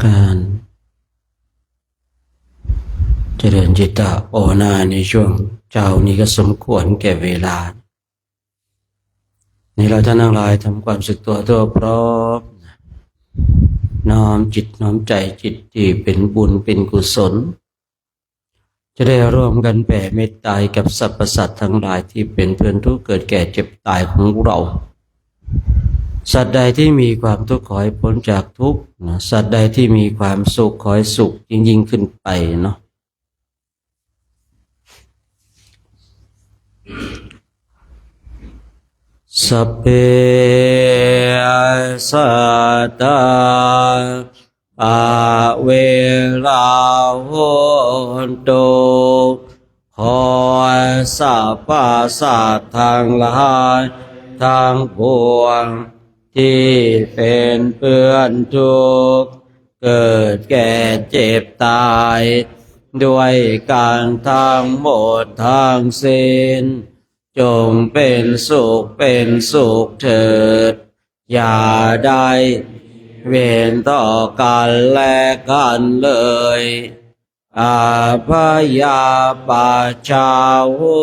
การเจริญจิตตภาวนาในช่วงเช้านี้ก็สมควรแก่เวลาในเราท่านทั้งหลายทำความสึกตัวทั่วพร้อมน้อมจิตน้อมใจจิตที่เป็นบุญเป็นกุศลจะได้ร่วมกันแผ่เมตตากับสรรพสัตว์ทั้งหลายที่เป็นเพื่อนทุกข์เกิดแก่เจ็บตายของเราสัตว์ใดที่มีความทุกข์ขอให้พ้นจากทุกข์นะสัตว์ใดที่มีความสุขขอให้สุขยิ่งขึ้นไปเนาะสัพเพสัตตาอาเวราโหนตุขอสัพพะสัตว์ทั้งหลายทั้งปวงที่เป็นเพื่อนทุกข์เกิดแก่เจ็บตายด้วยการทั้งหมดทั้งสิ้นจงเป็นสุขเถิดอย่าได้เวรต่อกันและกันเลยอาภยาปาชาหุ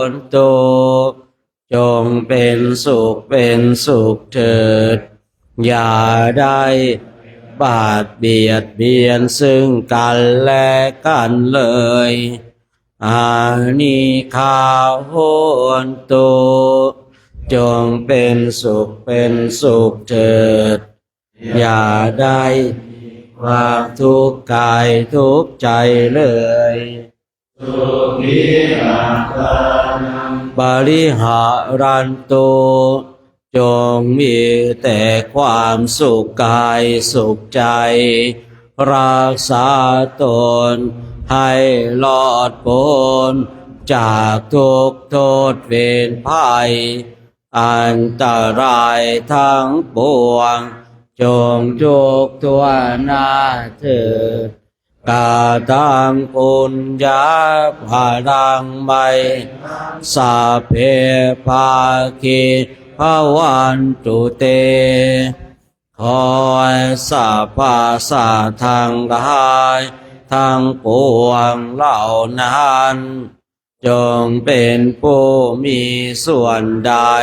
นตุจงเป็นสุขเถิดอย่าได้บาดเบียนซึ่งกันและกันเลยอานิคาโหนตุจงเป็นสุขเถิดอย่าได้ความทุกข์กายทุกข์ใจเลยสุขีอัตตานังบริหารันตุจงมีแต่ความสุขกายสุขใจรักษาตนให้รอดพ้นจากทุกข์โทษเวรภัยอันตรายทั้งปวงจงทุกตัวหน้าเถิดกาตังปุญญาภารังไมสัพเพภาคิภวันตุเตขอสัพพะสัตว์ทั้งหลายทั้งปวงเหล่านั้นจงเป็นผู้มีส่วนได้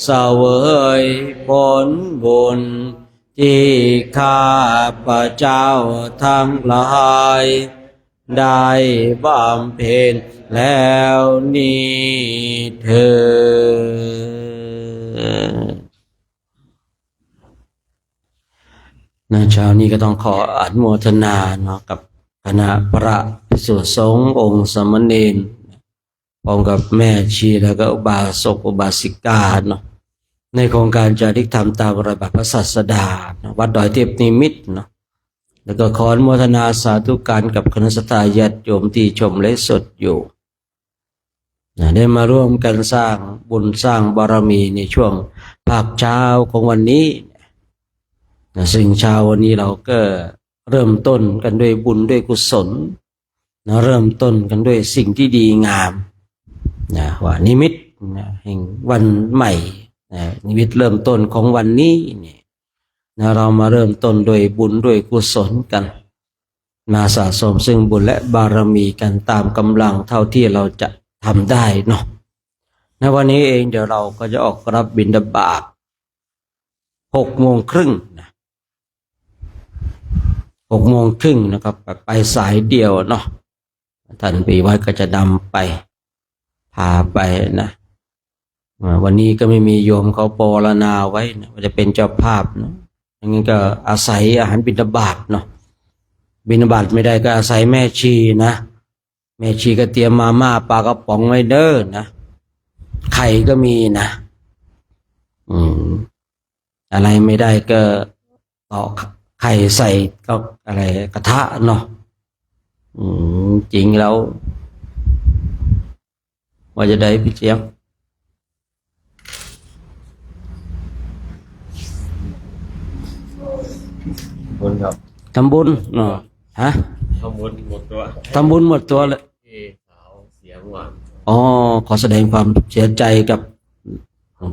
เสวยผลบุญที่ข้าพเจ้าทั้งหลายได้บำเพ็ญแล้วนี้เถิดเช้านี้ก็ต้องขออนุโมทนาเนาะกับคณะพระภิกษุสงฆ์องค์สามเณรพร้อมกับแม่ชีแล้วก็อุบาสกอุบาสิกาเนาะในโครงการจาริกธรรมตามรอยบาทพระศาสดาวัดดอยเทพนิมิตรเนาะแล้วก็ขออนุโมทนาสาธุการกับคณะสัตยาติโยมที่ชมไลฟ์สดอยู่ได้มาร่วมกันสร้างบุญสร้างบารมีในช่วงภาคเช้าของวันนี้ซึ่งเช้าวันนี้เราก็เริ่มต้นกันด้วยบุญด้วยกุศลเริ่มต้นกันด้วยสิ่งที่ดีงามว่านิมิตแห่งวันใหม่นิมิตเริ่มต้นของวันนี้เรามาเริ่มต้นด้วยบุญด้วยกุศลกันมาสะสมซึ่งบุญและบารมีกันตามกำลังเท่าที่เราจะทำได้เนาะในวันนี้เองเดี๋ยวเราก็จะออกรับบิณฑบาต6:30นะ6:30นะครับไปสายเดียวเนาะท่านปีวัดก็จะนำไปพาไปนะวันนี้ก็ไม่มีโยมเขาปรณาไว้นะว่าจะเป็นเจ้าภาพนะอย่างนี้ก็อาศัยอาหารบิณฑบาตเนาะบิณฑบาตไม่ได้ก็อาศัยแม่ชีนะแม่ชีก็เตรียมมาม่าปลากระป๋องไว้เด้อนะไข่ก็มีนะอะไรไม่ได้ก็ตอกไข่ใส่ก็อะไรกระทะเนาะจริงแล้วว่าจะได้พี่เจี๊ยบบุญครับทำบุญเนาะฮะทำบุญหมดตัวเลยที่สาวเสียงหวานอ๋อขอแสดงความเสียใจกับ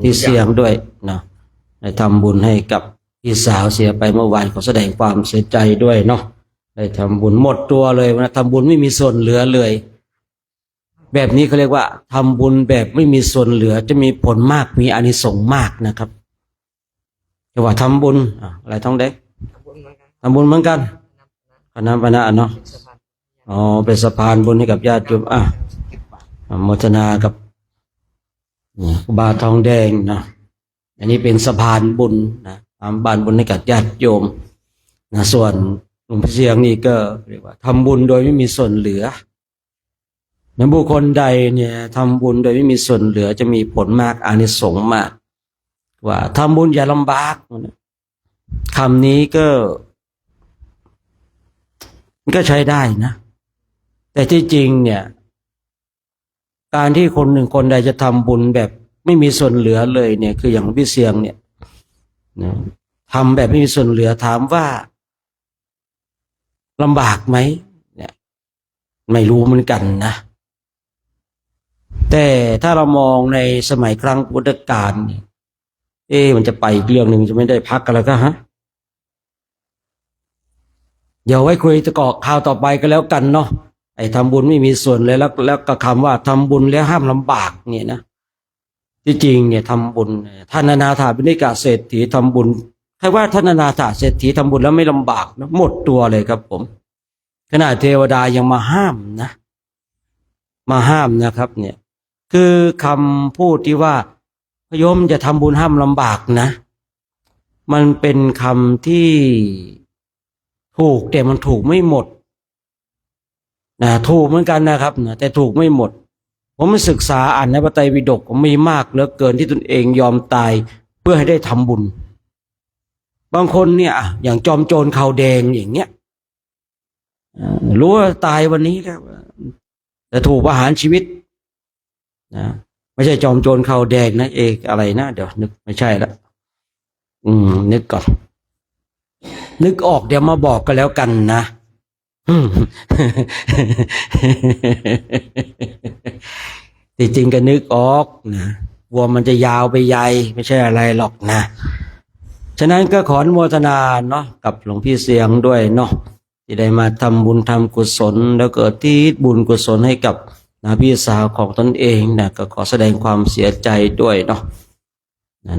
ที่เสียงด้วยเนาะได้ทำบุญให้กับ พี่สาวเสียไปเมื่อวานขอแสดงความเสียใจด้วยเนาะได้ทำบุญหมดตัวเลยนะทำบุญไม่มีส่วนเหลือเลยแบบนี้เขาเรียกว่าทำบุญแบบไม่มีส่วนเหลือจะมีผลมากมีอานิสงส์มากนะครับจะว่าทำบุญอะไรท้องเด็กทำบุญเหมือนกันคณะปณะเนาะอ๋อเป็นสะพานบุญให้กับญาติโยมโมทนากับบาทองแดงนะอันนี้เป็นสะพานบุญนะทำบานบุญให้กับญาติโยมนะส่วนหลวงพ่อเสียงนี่ก็เรียกว่าทำบุญโดยไม่มีส่วนเหลือในบุคคลใดเนี่ยทำบุญโดยไม่มีส่วนเหลือจะมีผลมากอานิสงส์มากว่าทำบุญอย่าลำบากคำนี้ก็ใช้ได้นะแต่ที่จริงเนี่ยการที่คนหนึ่งคนใดจะทำบุญแบบไม่มีส่วนเหลือเลยเนี่ยคืออย่างพี่เสียงเนี่ยนะทำแบบไม่มีส่วนเหลือถามว่าลำบากไหมเนี่ยไม่รู้เหมือนกันนะแต่ถ้าเรามองในสมัยครั้งพุทธกาลเนี่ยมันจะไปอีกเรื่องหนึ่งจะไม่ได้พักกันแล้วก็ฮะเดี๋ยวไว้คุยจะเกาะข่าวต่อไปก็แล้วกันเนาะไอ้ทำบุญไม่มีส่วนเลยแล้วก็คำว่าทำบุญแล้วห้ามลำบากเนี่ยนะที่จริงเนี่ยทำบุญท่านนาถาบิณฑิกาเศรษฐีทำบุญใครว่าท่านนาถาเศรษฐีทำบุญแล้วไม่ลำบากนะหมดตัวเลยครับผมขณะเทวดายังมาห้ามนะมาห้ามนะครับเนี่ยคือคำพูดที่ว่าพโยมจะทำบุญห้ามลำบากนะมันเป็นคำที่ถูกแต่มันถูกไม่หมดนะถูกเหมือนกันนะครับนะแต่ถูกไม่หมดผมศึกษาอ่านในพระไตรปิฎกมีมากเหลือเกินที่ตนเองยอมตายเพื่อให้ได้ทำบุญบางคนเนี่ยอย่างจอมโจรขาวแดงอย่างเงี้ยรู้ว่าตายวันนี้แล้วแต่ถูกประหารชีวิตนะไม่ใช่จอมโจรขาวแดงนะเอกอะไรนะเดี๋ยวนึกไม่ใช่ละนึกก่อนนึกออกเดี๋ยวมาบอกกันแล้วกันนะจริงๆก็นึกออกนะกลัวมันจะยาวไปใหญ่ไม่ใช่อะไรหรอกนะฉะนั้นก็ขออนุโมทนาเนาะกับหลวงพี่เสียงด้วยเนาะที่ได้มาทำบุญทำกุศลแล้วก็ที่บุญกุศลให้กับพี่สาวของตนเองนะก็ขอแสดงความเสียใจด้วยเนาะ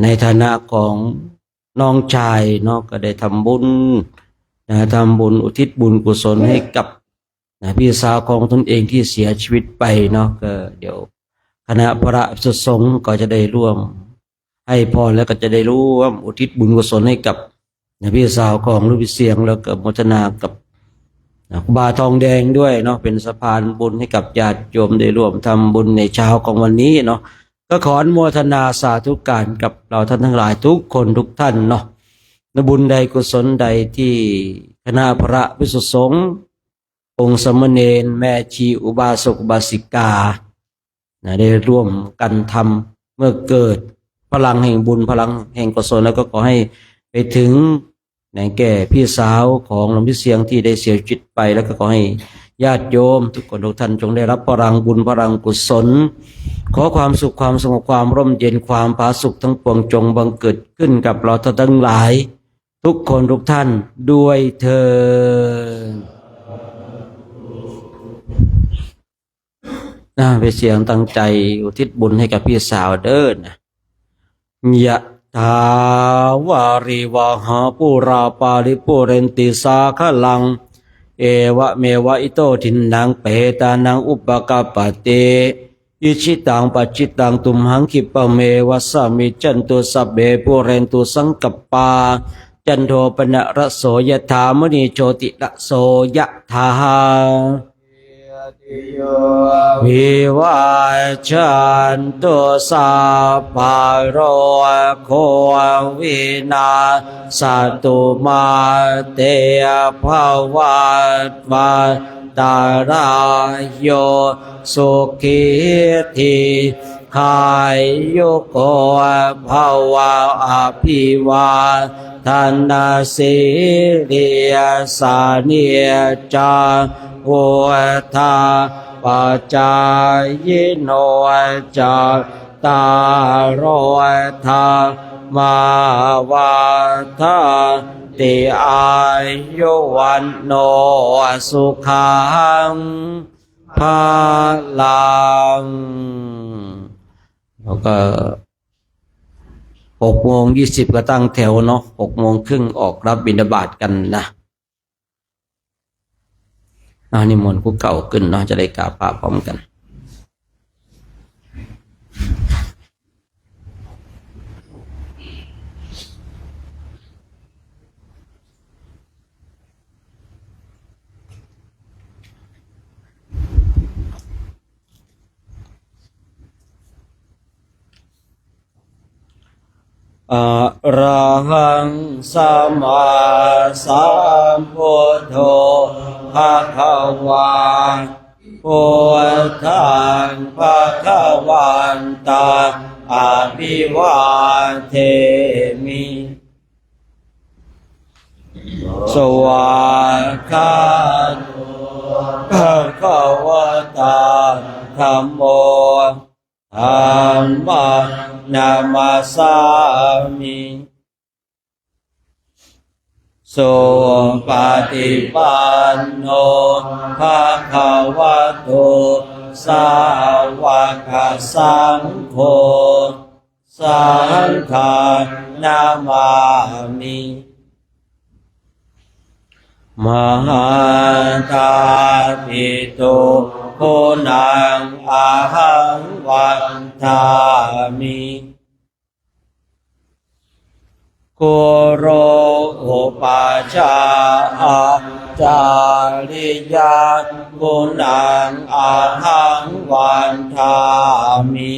ในฐานะของน้องชายเนาะก็ได้ทำบุญทำบุญอุทิศบุญกุศลให้กับพี่สาวของตนเองที่เสียชีวิตไปเนาะก็เดี๋ยวคณะพระภิกษุสงฆ์ก็จะได้ร่วมให้พรแล้วก็จะได้ร่วมอุทิศบุญกุศลให้กับพี่สาวของลูกพี่เสียงแล้วก็โมทนากับบาทองแดงด้วยเนาะเป็นสะพานบุญให้กับญาติโยมได้ร่วมทำบุญในเช้าของวันนี้เนาะก็ขออนุโมทนาสาธุการกับเราท่านทั้งหลายทุกคนทุกท่านเนาะบุญใดกุศลใดที่คณะพระภิกษุสงฆ์องค์สมณเณรแม่ชีอุบาสกอุบาสิกาได้ร่วมกันทำเมื่อเกิดพลังแห่งบุญพลังแห่งกุศลแล้วก็ขอให้ไปถึงแก่พี่สาวของหลวงพี่เสียงที่ได้เสียชีวิตไปแล้วก็ขอให้ญาติโยมทุกคนทุกท่านจงได้รับพลังบุญพลังกุศลขอความสุขความสงบความร่มเย็นความผาสุกทั้งปวงจงบังเกิดขึ้นกับเราทั้งหลายทุกคนทุกท่านด้วยเถิดไปเสียงตั้งใจอุทิศบุญให้กับพี่สาวเด้อนะยะถาวาริวหาปุราปาริปุเรนติสาคลังเอวะเมวะอิโตทินังเปตานังอุปกาปเตอิชิตังปัจจิตังตุมหังคิปะเมวะสามิจันตุสัพเบปุเรนตุสังกัปปาจันโทปนะระโสยถามณีโชติระโสยถาวิวัชันตุสัพพะโรโควินาศตุมาเตภวัตวันตารายโยสุขิธิขายโยโกภวะอภิวาทนาสิริสานิจาโวทาปัจจายโนจาตารโรธา มาวาทาติอายุวันโนสุขังภาลังแล้วก็6:20ก็ตั้งแถวเนาะ6:30ออกรับบิณฑบาตกันนะนิมนต์ผู้เก่าขึ้นเนาะจะได้กราบพระพร้อมกันอะระหังสัมมาสัมพุทโธภะคะวาพุทธังภะคะวันตังอะภิวาเทมิสวากขาโตภะคะวะตาธัมโมธัมมังนามาสามิสุปฏิปันโนภะคะวะโตสาวกสังโฆสังฆังนามามิมหันตาปิตุปุนังอาหังวันทามิกุโรอุปชาอาจาริยาปุนังอาหังวันทามิ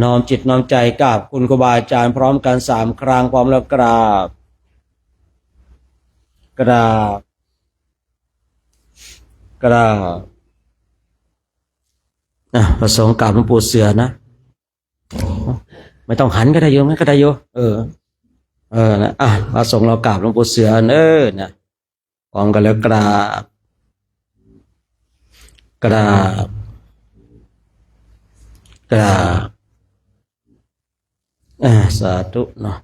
น้อมจิตน้อมใจกราบคุณครูบาอาจารย์พร้อมกัน3 ครั้งพร้อมแล้วกราบกราบกราบประสงค์กราบหลวงปู่เสือนะไม่ต้องหันก็ได้โยมก็ได้โยนะประสงค์เรากราบหลวงปู่เสือนะพร้อมกันแล้วกราบกราบกราบสาธุเนาะ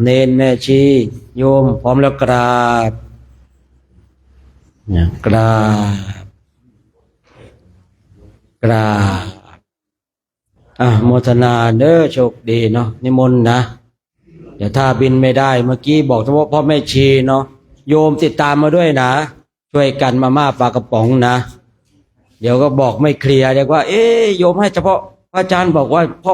เนนแม่ชีโยมพร้อมแล้วกราบกราบกราบโมทนาเด้อโชคดีเนาะนิมนต์นะเดี๋ยวถ้าบินไม่ได้เมื่อกี้บอกเฉพาะพ่อแม่ชีเนาะโยมติดตามมาด้วยนะช่วยกันมาม่าปลากระป๋องนะเดี๋ยวก็บอกไม่เคลียร์เรียกว่าโยมให้เฉพาะพระอาจารย์บอกว่าพ่อ